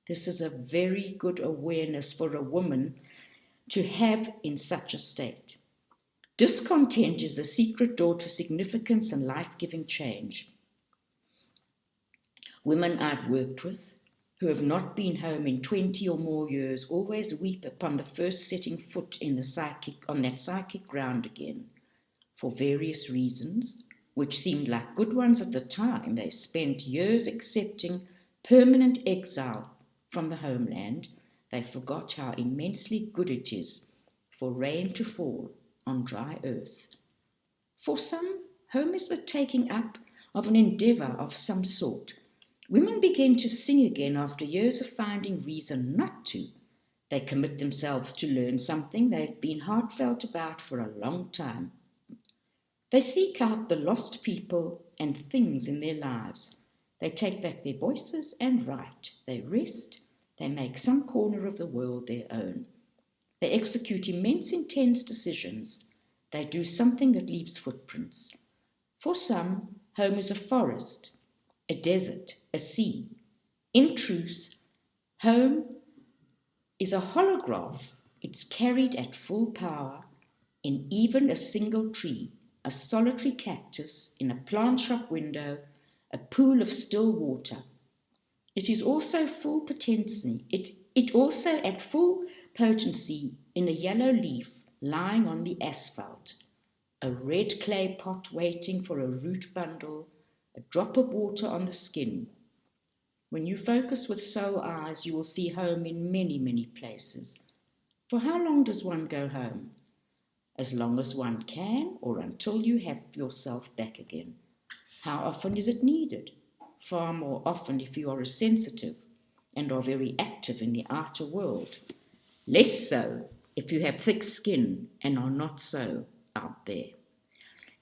This is a very good awareness for a woman to have in such a state. Discontent is the secret door to significance and life-giving change. Women I've worked with, who have not been home in 20 or more years, always weep upon the first setting foot on that psychic ground again, for various reasons, which seemed like good ones at the time. They spent years accepting permanent exile from the homeland. They forgot how immensely good it is for rain to fall on dry earth. For some, home is the taking up of an endeavour of some sort. Women begin to sing again after years of finding reason not to. They commit themselves to learn something they've been heartfelt about for a long time. They seek out the lost people and things in their lives. They take back their voices and write. They rest. They make some corner of the world their own. They execute immense, intense decisions. They do something that leaves footprints. For some, home is a forest, a desert, a sea. In truth, home is a holograph. It's carried at full power in even a single tree, a solitary cactus in a plant shop window, a pool of still water. It is also full potency. It also at full potency in a yellow leaf lying on the asphalt, a red clay pot waiting for a root bundle, a drop of water on the skin. When you focus with soul eyes, you will see home in many, many places. For how long does one go home? As long as one can, or until you have yourself back again. How often is it needed? Far more often if you are sensitive and are very active in the outer world. Less so if you have thick skin and are not so out there.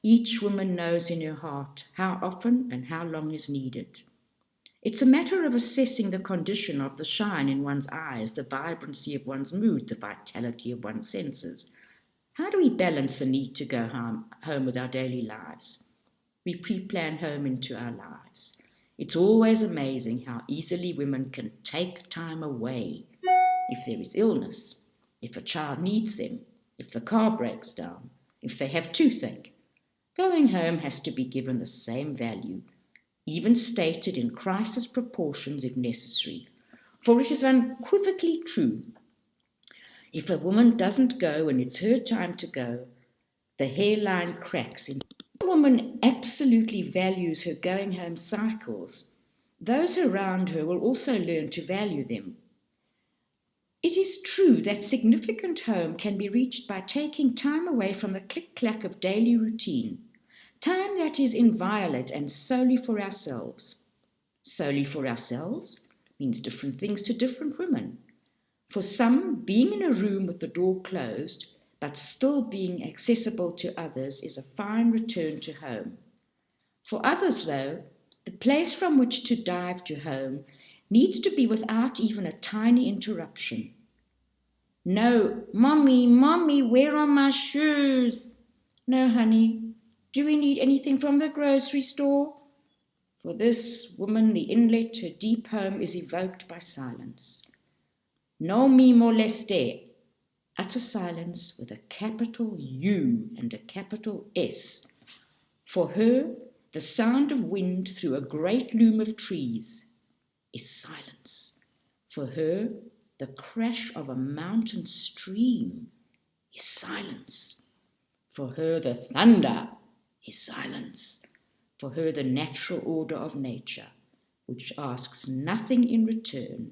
Each woman knows in her heart how often and how long is needed. It's a matter of assessing the condition of the shine in one's eyes, the vibrancy of one's mood, the vitality of one's senses. How do we balance the need to go home with our daily lives? We pre-plan home into our lives. It's always amazing how easily women can take time away if there is illness, if a child needs them, if the car breaks down, if they have toothache. Going home has to be given the same value, even stated in crisis proportions if necessary, for it is unequivocally true. If a woman doesn't go when it's her time to go, the hairline cracks. If a woman absolutely values her going home cycles, those around her will also learn to value them. It is true that significant home can be reached by taking time away from the click-clack of daily routine, time that is inviolate and solely for ourselves. Solely for ourselves means different things to different women. For some, being in a room with the door closed, but still being accessible to others, is a fine return to home. For others, though, the place from which to dive to home needs to be without even a tiny interruption. No, Mommy, where are my shoes? No, honey, do we need anything from the grocery store? For this woman, the inlet, her deep home, is evoked by silence. No mi moleste, utter silence with a capital U and a capital S. For her, the sound of wind through a great loom of trees is silence. For her, the crash of a mountain stream is silence. For her, the thunder is silence. For her, the natural order of nature, which asks nothing in return,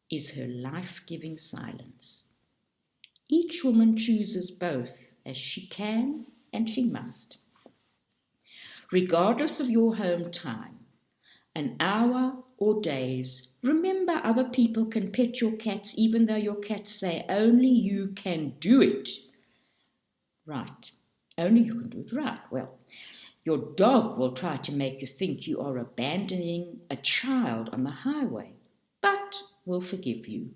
is her life-giving silence. Each woman chooses both as she can and she must. Regardless of your home time, an hour or days, remember other people can pet your cats even though your cats say only you can do it. Right, only you can do it right. Well, your dog will try to make you think you are abandoning a child on the highway, but will forgive you.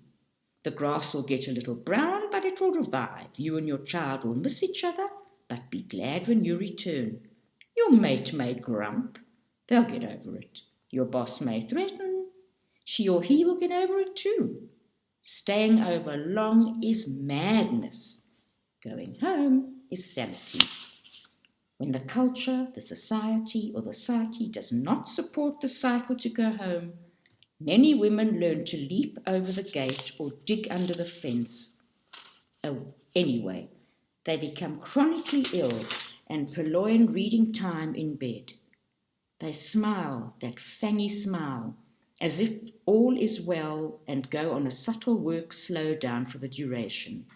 The grass will get a little brown, but it will revive. You and your child will miss each other, but be glad when you return. Your mate may grump. They'll get over it. Your boss may threaten. She or he will get over it too. Staying over long is madness. Going home is sanity. When the culture, the society, or the psyche does not support the cycle to go home, many women learn to leap over the gate or dig under the fence. Oh, anyway, they become chronically ill and purloin reading time in bed. They smile, that fangy smile, as if all is well, and go on a subtle work slowdown for the duration.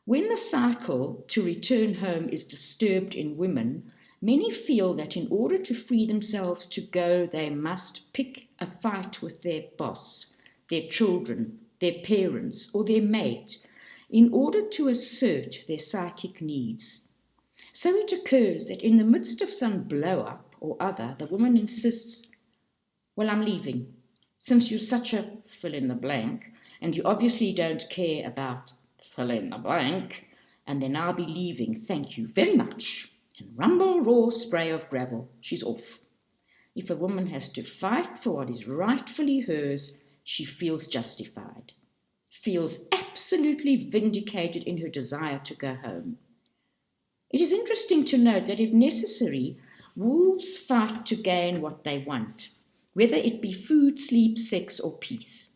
When the cycle to return home is disturbed in women, many feel that in order to free themselves to go, they must pick a fight with their boss, their children, their parents, or their mate, in order to assert their psychic needs. So it occurs that in the midst of some blow-up or other, the woman insists, "Well, I'm leaving. Since you're such a fill-in-the-blank, and you obviously don't care about fill-in-the-blank, and then I'll be leaving, thank you very much." And rumble, roar, spray of gravel, she's off. If a woman has to fight for what is rightfully hers, she feels justified, feels absolutely vindicated in her desire to go home. It is interesting to note that if necessary, wolves fight to gain what they want, whether it be food, sleep, sex, or peace.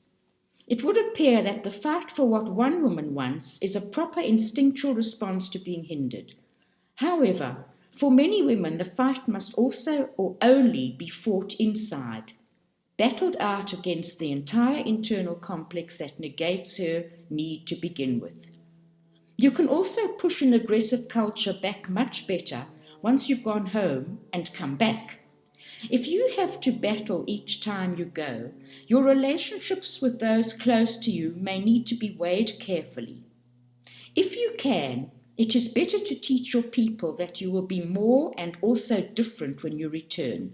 It would appear that the fight for what one woman wants is a proper instinctual response to being hindered. However, for many women, the fight must also or only be fought inside, battled out against the entire internal complex that negates her need to begin with. You can also push an aggressive culture back much better once you've gone home and come back. If you have to battle each time you go, your relationships with those close to you may need to be weighed carefully. If you can, it is better to teach your people that you will be more and also different when you return,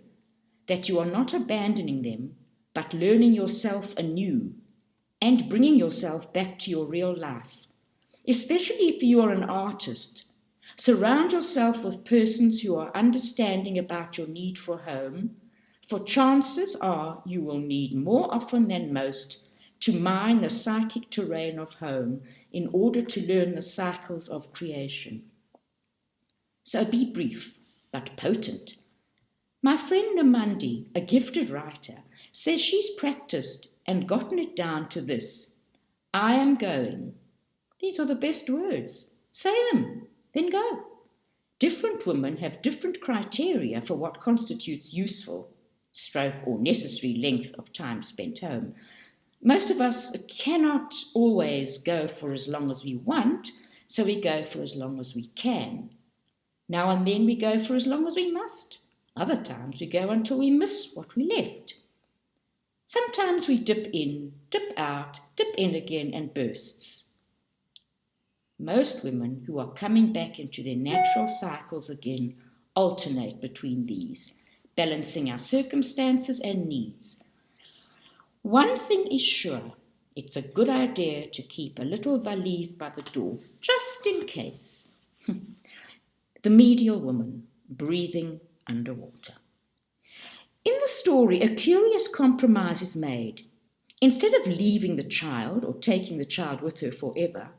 that you are not abandoning them, but learning yourself anew and bringing yourself back to your real life. Especially if you are an artist, surround yourself with persons who are understanding about your need for home, for chances are you will need more often than most to mine the psychic terrain of home in order to learn the cycles of creation. So be brief, but potent. My friend Namandi, a gifted writer, says she's practiced and gotten it down to this: I am going. These are the best words. Say them, then go. Different women have different criteria for what constitutes useful, stroke or necessary length of time spent home. Most of us cannot always go for as long as we want, so we go for as long as we can. Now and then we go for as long as we must. Other times we go until we miss what we left. Sometimes we dip in, dip out, dip in again and bursts. Most women who are coming back into their natural cycles again alternate between these, balancing our circumstances and needs. One thing is sure, it's a good idea to keep a little valise by the door, just in case. The medial woman, breathing underwater. In the story, a curious compromise is made. Instead of leaving the child or taking the child with her forever,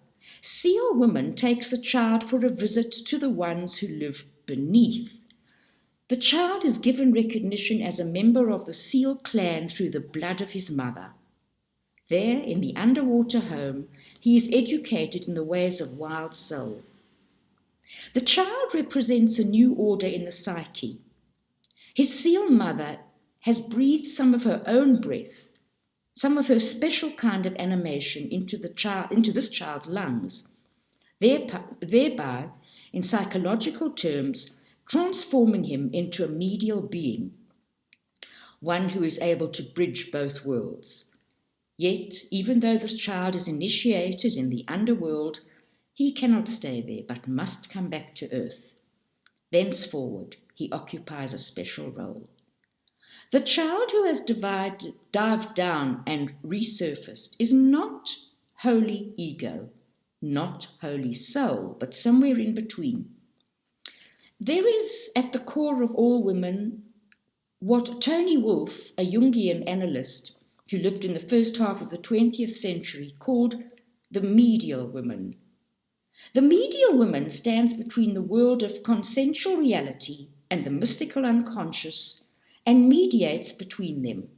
Seal Woman takes the child for a visit to the ones who live beneath. The child is given recognition as a member of the Seal clan through the blood of his mother. There, in the underwater home, he is educated in the ways of wild soul. The child represents a new order in the psyche. His seal mother has breathed some of her own breath, some of her special kind of animation into this child's lungs, thereby, in psychological terms, transforming him into a medial being, one who is able to bridge both worlds. Yet, even though this child is initiated in the underworld, he cannot stay there, but must come back to earth. Thenceforward, he occupies a special role. The child who has dived down and resurfaced is not wholly ego, not wholly soul, but somewhere in between. There is at the core of all women what Tony Wolff, a Jungian analyst who lived in the first half of the 20th century, called the medial woman. The medial woman stands between the world of consensual reality and the mystical unconscious and mediates between them.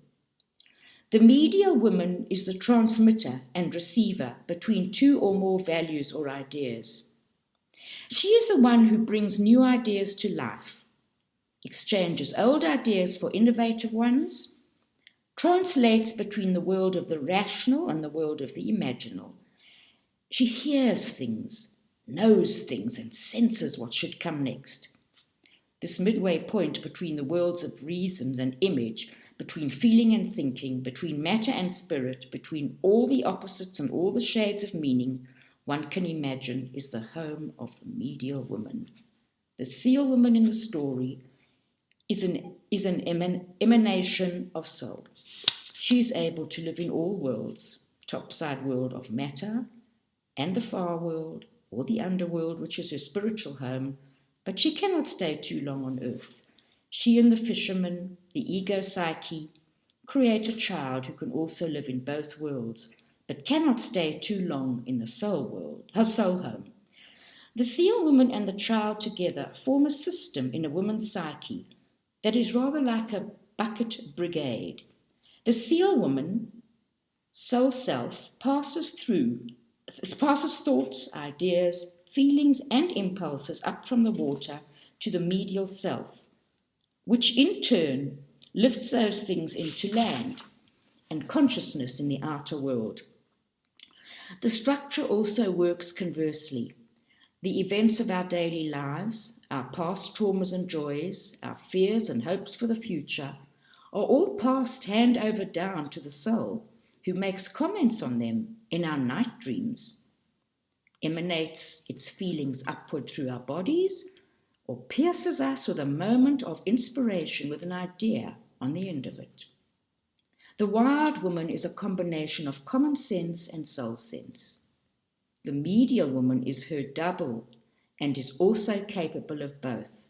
The medial woman is the transmitter and receiver between two or more values or ideas. She is the one who brings new ideas to life, exchanges old ideas for innovative ones, translates between the world of the rational and the world of the imaginal. She hears things, knows things, and senses what should come next. This midway point between the worlds of reason and image, between feeling and thinking, between matter and spirit, between all the opposites and all the shades of meaning, one can imagine is the home of the medial woman. The seal woman in the story is an emanation of soul. She is able to live in all worlds, topside world of matter and the far world, or the underworld, which is her spiritual home, but she cannot stay too long on earth. She and the fisherman, the ego psyche, create a child who can also live in both worlds, but cannot stay too long in the soul world, her soul home. The seal woman and the child together form a system in a woman's psyche that is rather like a bucket brigade. The seal woman, soul self, passes thoughts, ideas, feelings and impulses up from the water to the medial self, which in turn lifts those things into land and consciousness in the outer world. The structure also works conversely. The events of our daily lives, our past traumas and joys, our fears and hopes for the future, are all passed hand over down to the soul, who makes comments on them in our night dreams, emanates its feelings upward through our bodies, or pierces us with a moment of inspiration with an idea on the end of it. The wild woman is a combination of common sense and soul sense. The medial woman is her double and is also capable of both.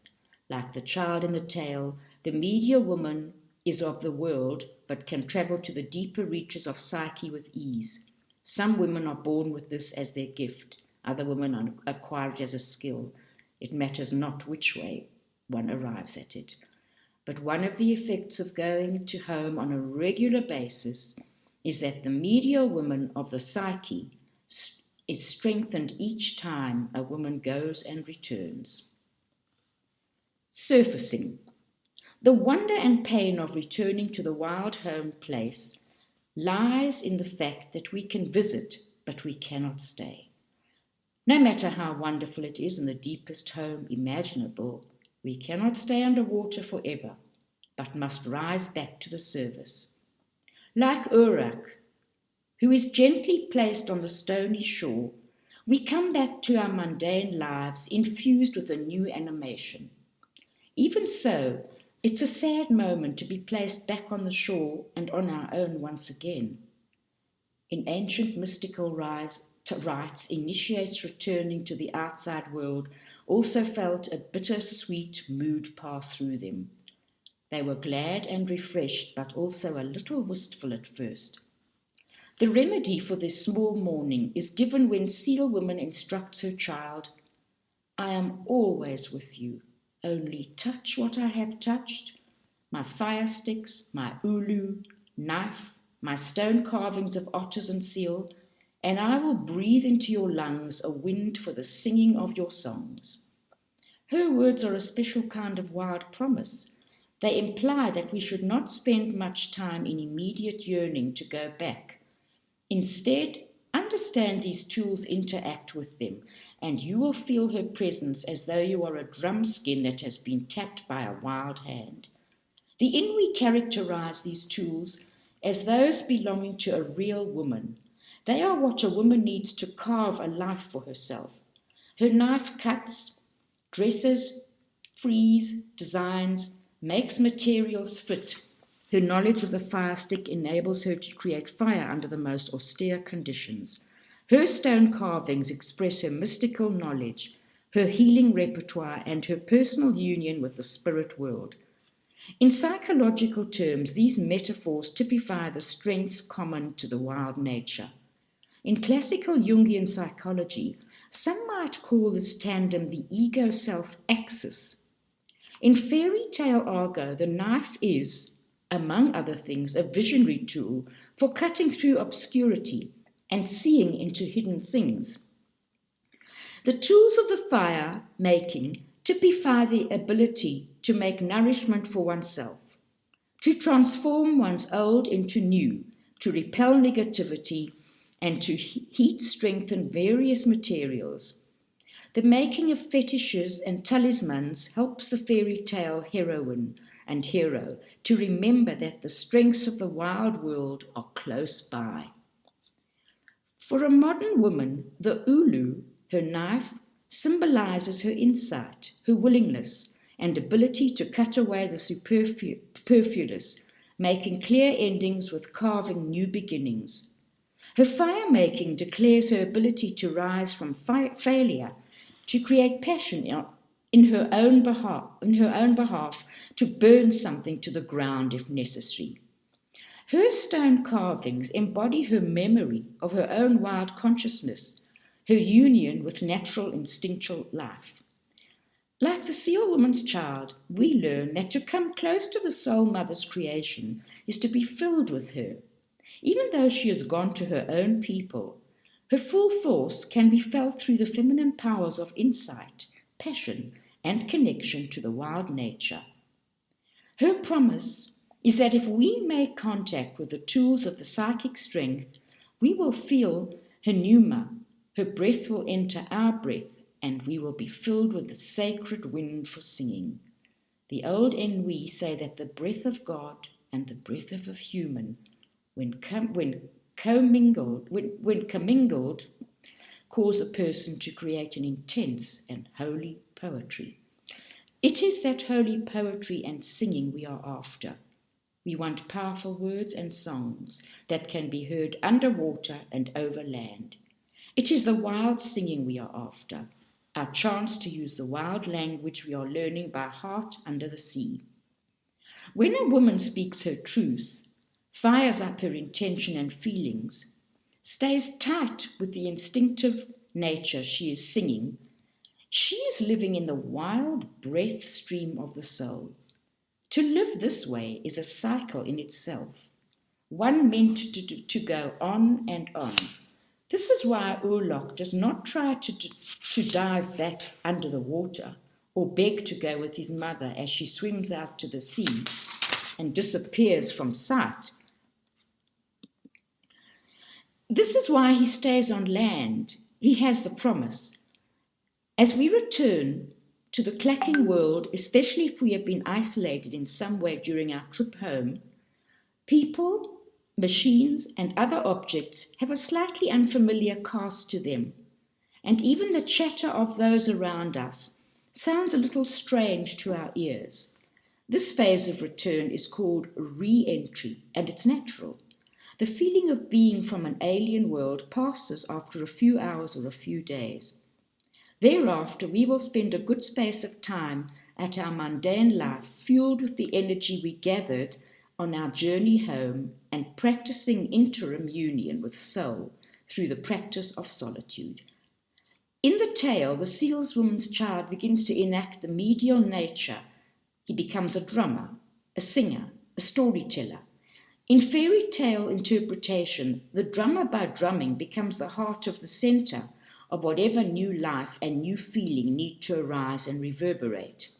Like the child in the tale, the medial woman is of the world but can travel to the deeper reaches of psyche with ease. Some women are born with this as their gift. Other women acquire it as a skill. It matters not which way one arrives at it. But one of the effects of going to home on a regular basis is that the medial woman of the psyche is strengthened each time a woman goes and returns. Surfacing. The wonder and pain of returning to the wild home place lies in the fact that we can visit, but we cannot stay. No matter how wonderful it is in the deepest home imaginable, we cannot stay underwater forever, but must rise back to the surface. Like Urach, who is gently placed on the stony shore, we come back to our mundane lives infused with a new animation. Even so, it's a sad moment to be placed back on the shore and on our own once again. In ancient mystical rites, initiates returning to the outside world also felt a bittersweet mood pass through them. They were glad and refreshed, but also a little wistful at first. The remedy for this small mourning is given when seal woman instructs her child, "I am always with you. Only touch what I have touched, my fire sticks, my ulu, knife, my stone carvings of otters and seal, and I will breathe into your lungs a wind for the singing of your songs." Her words are a special kind of wild promise. They imply that we should not spend much time in immediate yearning to go back. Instead, understand these tools interact with them, and you will feel her presence as though you are a drum skin that has been tapped by a wild hand. The Inuit characterize these tools as those belonging to a real woman. They are what a woman needs to carve a life for herself. Her knife cuts, dresses, frees, designs, makes materials fit. Her knowledge of the fire stick enables her to create fire under the most austere conditions. Her stone carvings express her mystical knowledge, her healing repertoire, and her personal union with the spirit world. In psychological terms, these metaphors typify the strengths common to the wild nature. In classical Jungian psychology, some might call this tandem the ego-self axis. In fairy tale argot, the knife is, among other things, a visionary tool for cutting through obscurity and seeing into hidden things. The tools of the fire making typify the ability to make nourishment for oneself, to transform one's old into new, to repel negativity, and to heat strengthen various materials. The making of fetishes and talismans helps the fairy tale heroine and hero to remember that the strengths of the wild world are close by. For a modern woman, the ulu, her knife, symbolizes her insight, her willingness, and ability to cut away the superfluous, making clear endings with carving new beginnings. Her fire-making declares her ability to rise from failure, to create passion in her own behalf, to burn something to the ground if necessary. Her stone carvings embody her memory of her own wild consciousness, her union with natural instinctual life. Like the seal woman's child, we learn that to come close to the soul mother's creation is to be filled with her. Even though she has gone to her own people, her full force can be felt through the feminine powers of insight, passion, and connection to the wild nature. Her promise is that if we make contact with the tools of the psychic strength, we will feel her pneuma, her breath will enter our breath, and we will be filled with the sacred wind for singing. The old Inuit say that the breath of God and the breath of a human, when commingled, cause a person to create an intense and holy poetry. It is that holy poetry and singing we are after. We want powerful words and songs that can be heard underwater and over land. It is the wild singing we are after, our chance to use the wild language we are learning by heart under the sea. When a woman speaks her truth, fires up her intention and feelings, stays tight with the instinctive nature she is singing, she is living in the wild breath stream of the soul. To live this way is a cycle in itself, one meant to go on and on. This is why Urlach does not try to dive back under the water or beg to go with his mother as she swims out to the sea and disappears from sight. This is why he stays on land. He has the promise. As we return to the clacking world, especially if we have been isolated in some way during our trip home, people, machines, and other objects have a slightly unfamiliar cast to them, and even the chatter of those around us sounds a little strange to our ears. This phase of return is called re-entry, and it's natural. The feeling of being from an alien world passes after a few hours or a few days. Thereafter, we will spend a good space of time at our mundane life, fueled with the energy we gathered on our journey home and practicing interim union with soul through the practice of solitude. In the tale, the saleswoman's child begins to enact the medial nature. He becomes a drummer, a singer, a storyteller. In fairy tale interpretation, the drummer by drumming becomes the heart of the center of whatever new life and new feeling need to arise and reverberate.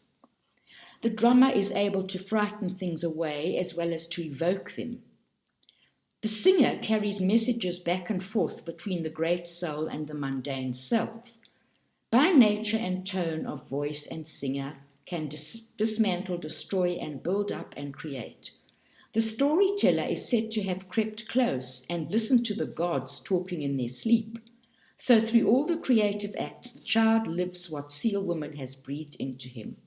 The drummer is able to frighten things away as well as to evoke them. The singer carries messages back and forth between the great soul and the mundane self. By nature and tone of voice and singer can dismantle, destroy, and build up and create. The storyteller is said to have crept close and listened to the gods talking in their sleep. So through all the creative acts, the child lives what Seal Woman has breathed into him.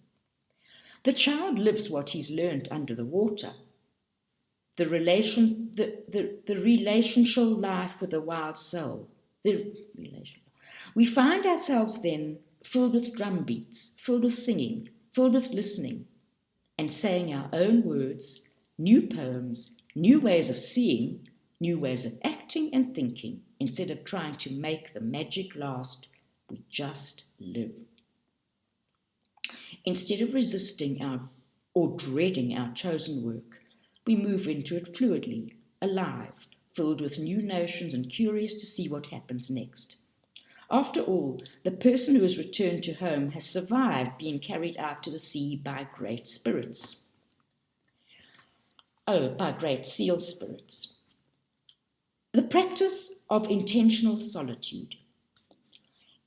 The child lives what he's learnt under the water. The relational life with the wild soul. We find ourselves then filled with drum beats, filled with singing, filled with listening, and saying our own words, new poems, new ways of seeing, new ways of acting and thinking. Instead of trying to make the magic last, we just live. Instead of resisting or dreading our chosen work, we move into it fluidly, alive, filled with new notions and curious to see what happens next. After all, the person who has returned to home has survived being carried out to the sea by great spirits. By great seal spirits. The practice of intentional solitude.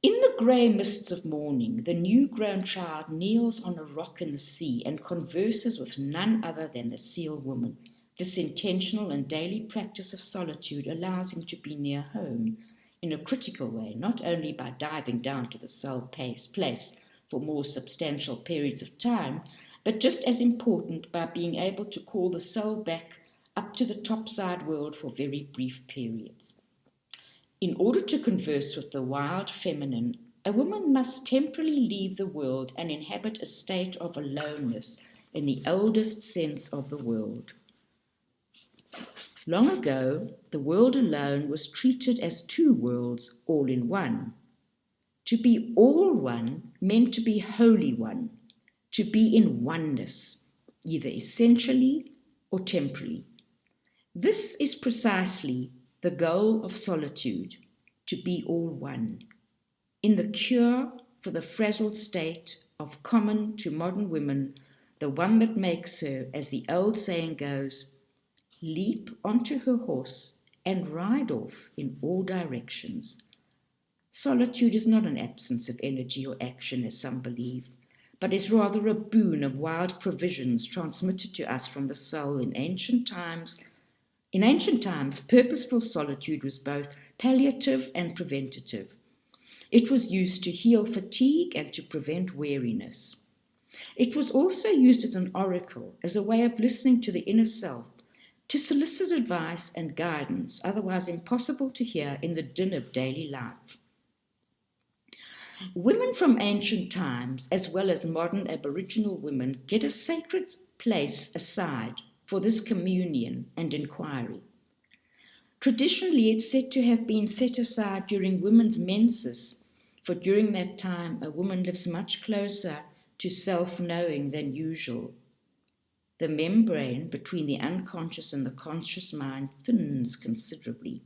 In the grey mists of morning, the new-grown child kneels on a rock in the sea and converses with none other than the seal woman. This intentional and daily practice of solitude allows him to be near home in a critical way, not only by diving down to the soul place for more substantial periods of time, but just as important, by being able to call the soul back up to the topside world for very brief periods. In order to converse with the wild feminine, a woman must temporarily leave the world and inhabit a state of aloneness in the oldest sense of the word. Long ago, the world alone was treated as two worlds all in one. To be all one meant to be wholly one, to be in oneness, either essentially or temporally. This is precisely the goal of solitude, to be all one. In the cure for the frazzled state of common to modern women, the one that makes her, as the old saying goes, leap onto her horse and ride off in all directions. Solitude is not an absence of energy or action, as some believe, but is rather a boon of wild provisions transmitted to us from the soul in ancient times. In ancient times, purposeful solitude was both palliative and preventative. It was used to heal fatigue and to prevent weariness. It was also used as an oracle, as a way of listening to the inner self, to solicit advice and guidance, otherwise impossible to hear in the din of daily life. Women from ancient times, as well as modern Aboriginal women, get a sacred place aside for this communion and inquiry. Traditionally, it's said to have been set aside during women's menses, for during that time a woman lives much closer to self-knowing than usual. The membrane between the unconscious and the conscious mind thins considerably.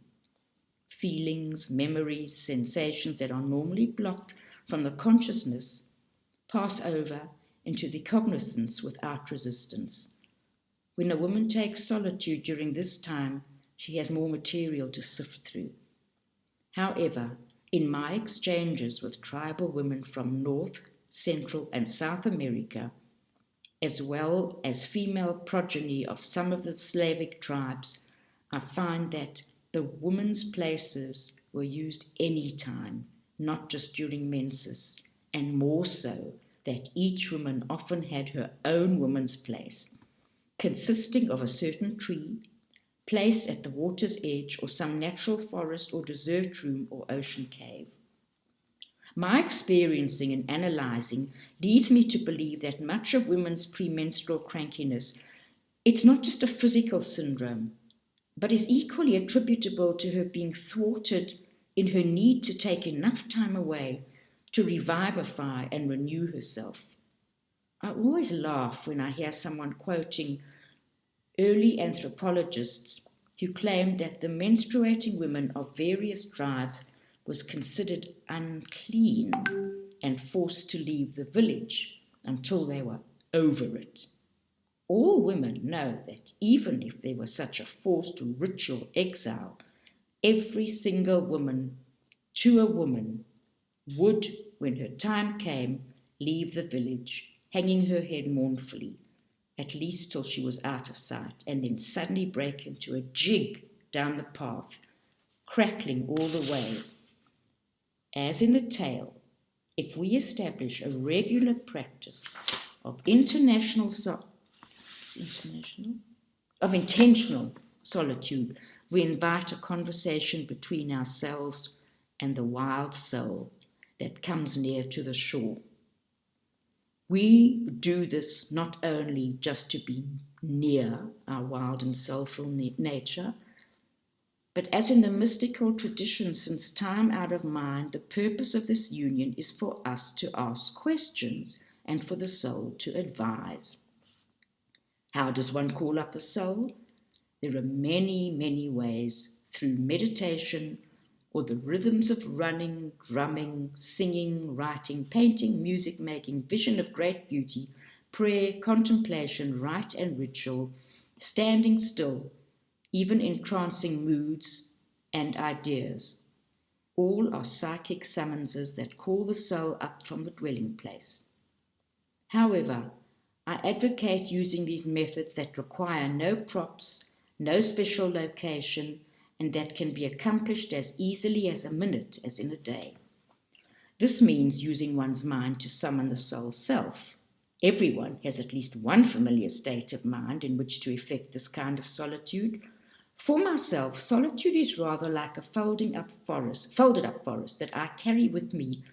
Feelings, memories, sensations that are normally blocked from the consciousness pass over into the cognizance without resistance. When a woman takes solitude during this time, she has more material to sift through. However, in my exchanges with tribal women from North, Central, and South America, as well as female progeny of some of the Slavic tribes, I find that the woman's places were used any time, not just during menses, and more so that each woman often had her own woman's place, consisting of a certain tree, place at the water's edge, or some natural forest or desert room or ocean cave. My experiencing and analysing leads me to believe that much of women's premenstrual crankiness, it's not just a physical syndrome, but is equally attributable to her being thwarted in her need to take enough time away to revivify and renew herself. I always laugh when I hear someone quoting early anthropologists who claimed that the menstruating women of various tribes was considered unclean and forced to leave the village until they were over it. All women know that even if there was such a forced ritual exile, every single woman to a woman would, when her time came, leave the village, hanging her head mournfully, at least till she was out of sight, and then suddenly break into a jig down the path, crackling all the way. As in the tale, if we establish a regular practice of intentional solitude, we invite a conversation between ourselves and the wild soul that comes near to the shore. We do this not only just to be near our wild and soulful nature, but as in the mystical tradition since time out of mind, the purpose of this union is for us to ask questions and for the soul to advise. How does one call up the soul? There are many, many ways, through meditation or the rhythms of running, drumming, singing, writing, painting, music making, vision of great beauty, prayer, contemplation, rite and ritual, standing still, even entrancing moods and ideas. All are psychic summonses that call the soul up from the dwelling place. However, I advocate using these methods that require no props, no special location, and that can be accomplished as easily as a minute as in a day. This means using one's mind to summon the soul self. Everyone has at least one familiar state of mind in which to effect this kind of solitude. For myself, solitude is rather like a folded up forest that I carry with me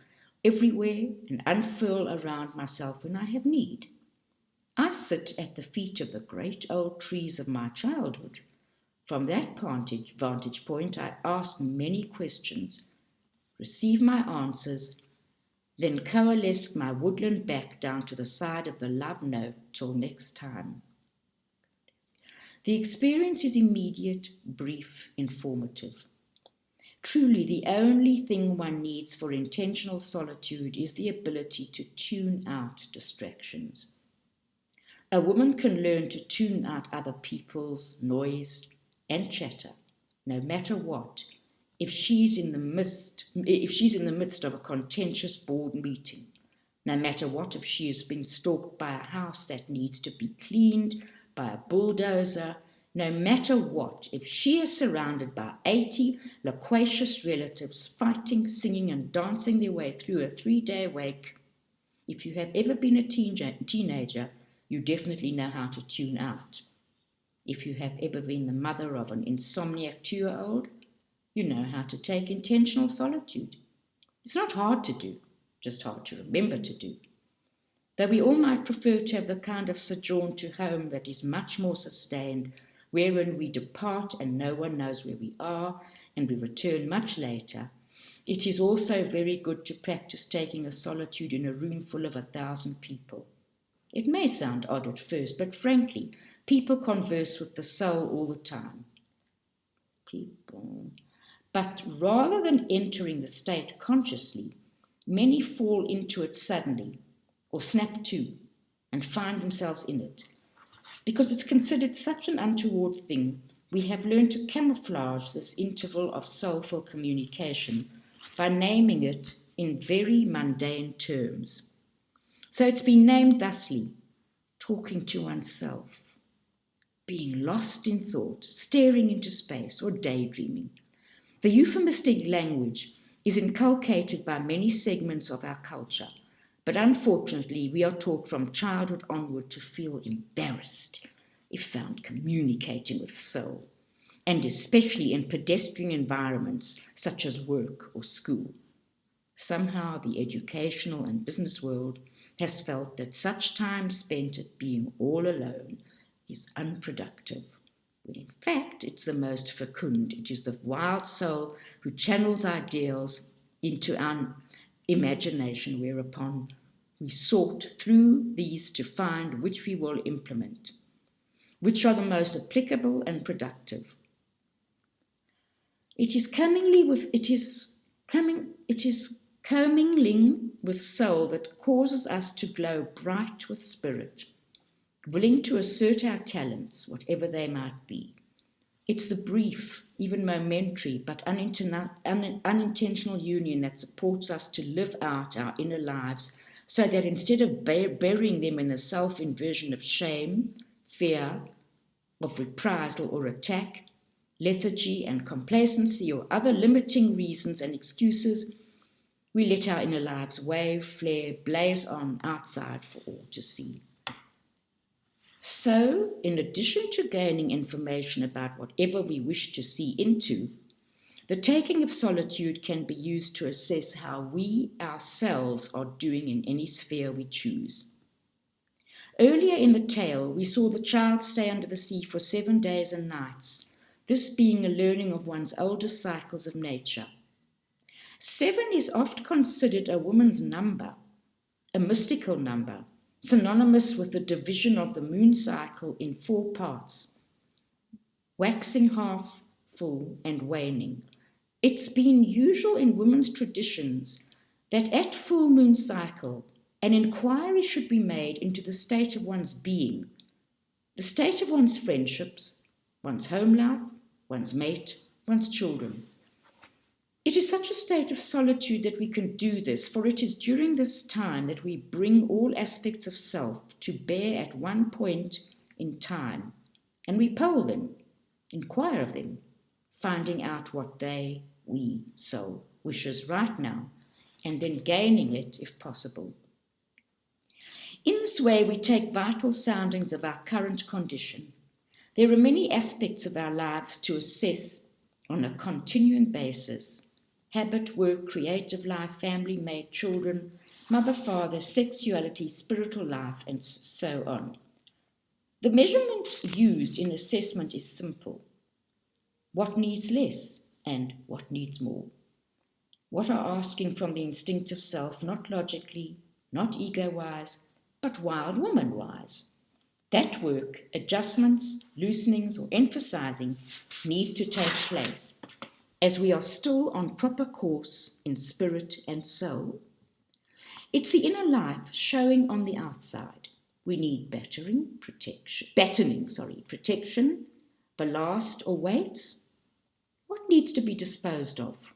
everywhere and unfurl around myself when I have need. I sit at the feet of the great old trees of my childhood. From that vantage point, I ask many questions, receive my answers, then coalesce my woodland back down to the side of the love note till next time. The experience is immediate, brief, informative. Truly, the only thing one needs for intentional solitude is the ability to tune out distractions. A woman can learn to tune out other people's noise and chatter, no matter what, if she's in the midst of a contentious board meeting, no matter what if she has been stalked by a house that needs to be cleaned, by a bulldozer, no matter what if she is surrounded by 80 loquacious relatives fighting, singing and dancing their way through a 3-day wake. If you have ever been a teenager, you definitely know how to tune out. If you have ever been the mother of an insomniac 2-year-old, you know how to take intentional solitude. It's not hard to do, just hard to remember to do. Though we all might prefer to have the kind of sojourn to home that is much more sustained, wherein we depart and no one knows where we are, and we return much later, it is also very good to practice taking a solitude in a room full of 1,000 people. It may sound odd at first, but frankly, people converse with the soul all the time. But rather than entering the state consciously, many fall into it suddenly, or snap to, and find themselves in it, because it's considered such an untoward thing we have learned to camouflage this interval of soulful communication by naming it in very mundane terms. So it's been named thusly: talking to oneself, being lost in thought, staring into space, or daydreaming. The euphemistic language is inculcated by many segments of our culture, but unfortunately we are taught from childhood onward to feel embarrassed if found communicating with soul, and especially in pedestrian environments such as work or school. Somehow the educational and business world has felt that such time spent at being all alone is unproductive, when in fact it's the most fecund. It is the wild soul who channels ideals into our imagination, whereupon we sort through these to find which we will implement, which are the most applicable and productive. It is commingling with soul that causes us to glow bright with spirit, willing to assert our talents, whatever they might be. It's the brief, even momentary, but unintentional union that supports us to live out our inner lives, so that instead of burying them in the self-inversion of shame, fear, of reprisal or attack, lethargy and complacency, or other limiting reasons and excuses, we let our inner lives wave, flare, blaze on outside for all to see. So, in addition to gaining information about whatever we wish to see into, the taking of solitude can be used to assess how we ourselves are doing in any sphere we choose. Earlier in the tale, we saw the child stay under the sea for 7 days and nights, this being a learning of one's older cycles of nature. 7 is oft considered a woman's number, a mystical number, synonymous with the division of the moon cycle in 4 parts, waxing half full and waning. It's been usual in women's traditions that at full moon cycle, an inquiry should be made into the state of one's being, the state of one's friendships, one's home life, one's mate, one's children. It is such a state of solitude that we can do this, for it is during this time that we bring all aspects of self to bear at one point in time, and we poll them, inquire of them, finding out what we, soul, wishes right now, and then gaining it if possible. In this way, we take vital soundings of our current condition. There are many aspects of our lives to assess on a continuing basis: habit, work, creative life, family, mate, children, mother, father, sexuality, spiritual life, and so on. The measurement used in assessment is simple: what needs less and what needs more. What are asking from the instinctive self, not logically, not ego-wise, but wild woman-wise. That work, adjustments, loosenings, or emphasizing, needs to take place, as we are still on proper course in spirit and soul. It's the inner life showing on the outside. We need battening, protection, ballast or weights. What needs to be disposed of,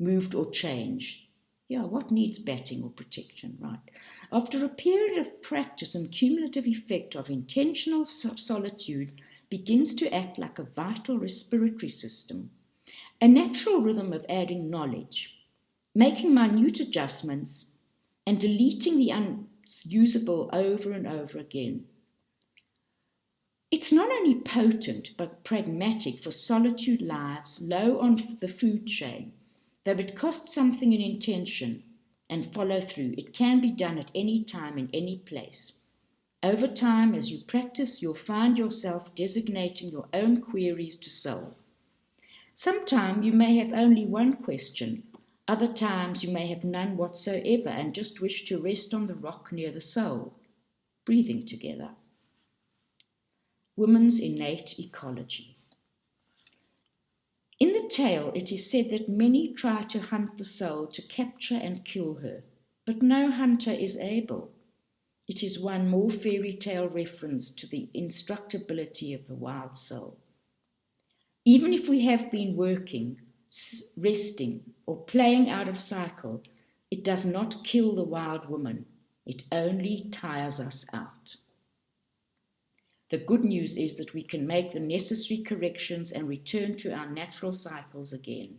moved or changed? What needs batting or protection, right? After a period of practice and cumulative effect of intentional solitude begins to act like a vital respiratory system, a natural rhythm of adding knowledge, making minute adjustments, and deleting the unusable over and over again. It's not only potent but pragmatic for solitude lives low on the food chain. Though it costs something in intention and follow through, it can be done at any time in any place. Over time, as you practice, you'll find yourself designating your own queries to soul. Sometimes you may have only one question. Other times you may have none whatsoever and just wish to rest on the rock near the soul, breathing together. Woman's innate ecology. In the tale, it is said that many try to hunt the soul to capture and kill her, but no hunter is able. It is one more fairy tale reference to the instructability of the wild soul. Even if we have been working, resting, or playing out of cycle, it does not kill the wild woman. It only tires us out. The good news is that we can make the necessary corrections and return to our natural cycles again.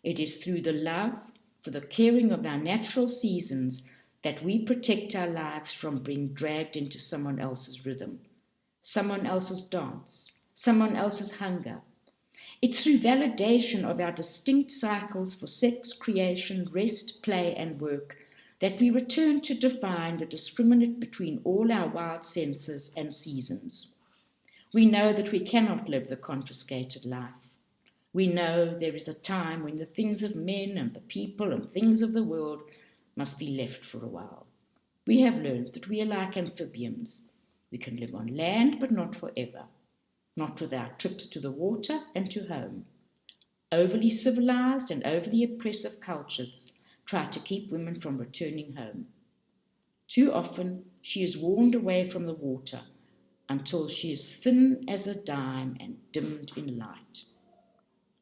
It is through the love for the caring of our natural seasons that we protect our lives from being dragged into someone else's rhythm, someone else's dance, someone else's hunger. It's through validation of our distinct cycles for sex, creation, rest, play, and work that we return to define the discriminate between all our wild senses and seasons. We know that we cannot live the confiscated life. We know there is a time when the things of men and the people and things of the world must be left for a while. We have learned that we are like amphibians. We can live on land, but not forever. Not without trips to the water and to home. Overly civilized and overly oppressive cultures try to keep women from returning home. Too often, she is warned away from the water until she is thin as a dime and dimmed in light.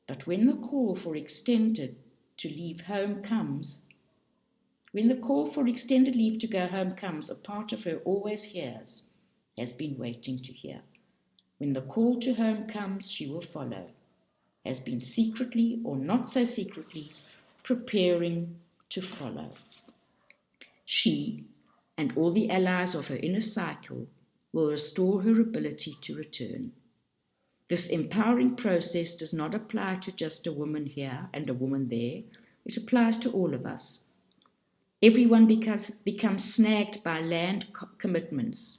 But when the call for extended to leave home comes, when the call for extended leave to go home comes, a part of her always hears, has been waiting to hear. When the call to home comes, she will follow, has been secretly or not so secretly preparing to follow. She and all the allies of her inner cycle will restore her ability to return. This empowering process does not apply to just a woman here and a woman there. It applies to all of us. Everyone becomes snagged by land commitments.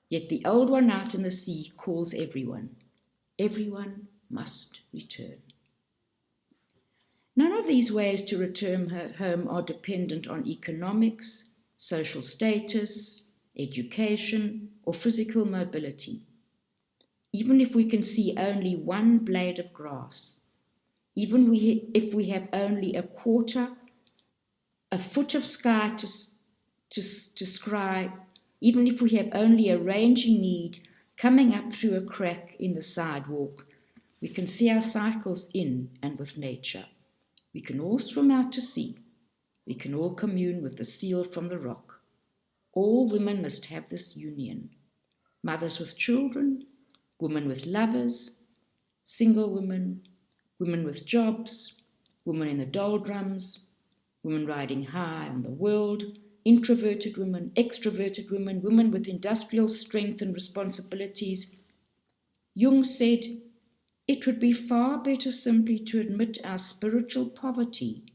Yet the old one out in the sea calls everyone. Everyone must return. None of these ways to return home are dependent on economics, social status, education, or physical mobility. Even if we can see only one blade of grass, even if we have only a foot of sky to scry, even if we have only a rangy need coming up through a crack in the sidewalk, we can see our cycles in and with nature. We can all swim out to sea. We can all commune with the seal from the rock. All women must have this union. Mothers with children, women with lovers, single women, women with jobs, women in the doldrums, women riding high on the world, introverted women, extroverted women, women with industrial strength and responsibilities. Jung said, it would be far better simply to admit our spiritual poverty.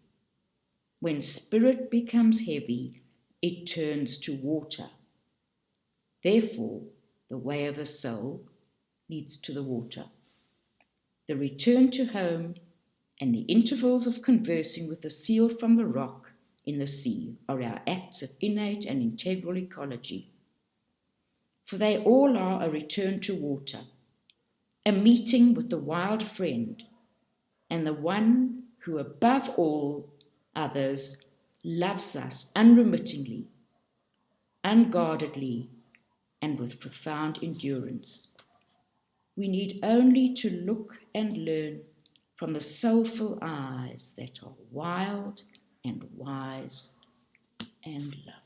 When spirit becomes heavy, it turns to water. Therefore, the way of the soul leads to the water. The return to home and the intervals of conversing with the seal from the rock in the sea are our acts of innate and integral ecology. For they all are a return to water, a meeting with the wild friend, and the one who above all others loves us unremittingly, unguardedly, and with profound endurance. We need only to look and learn from the soulful eyes that are wild and wise and loving.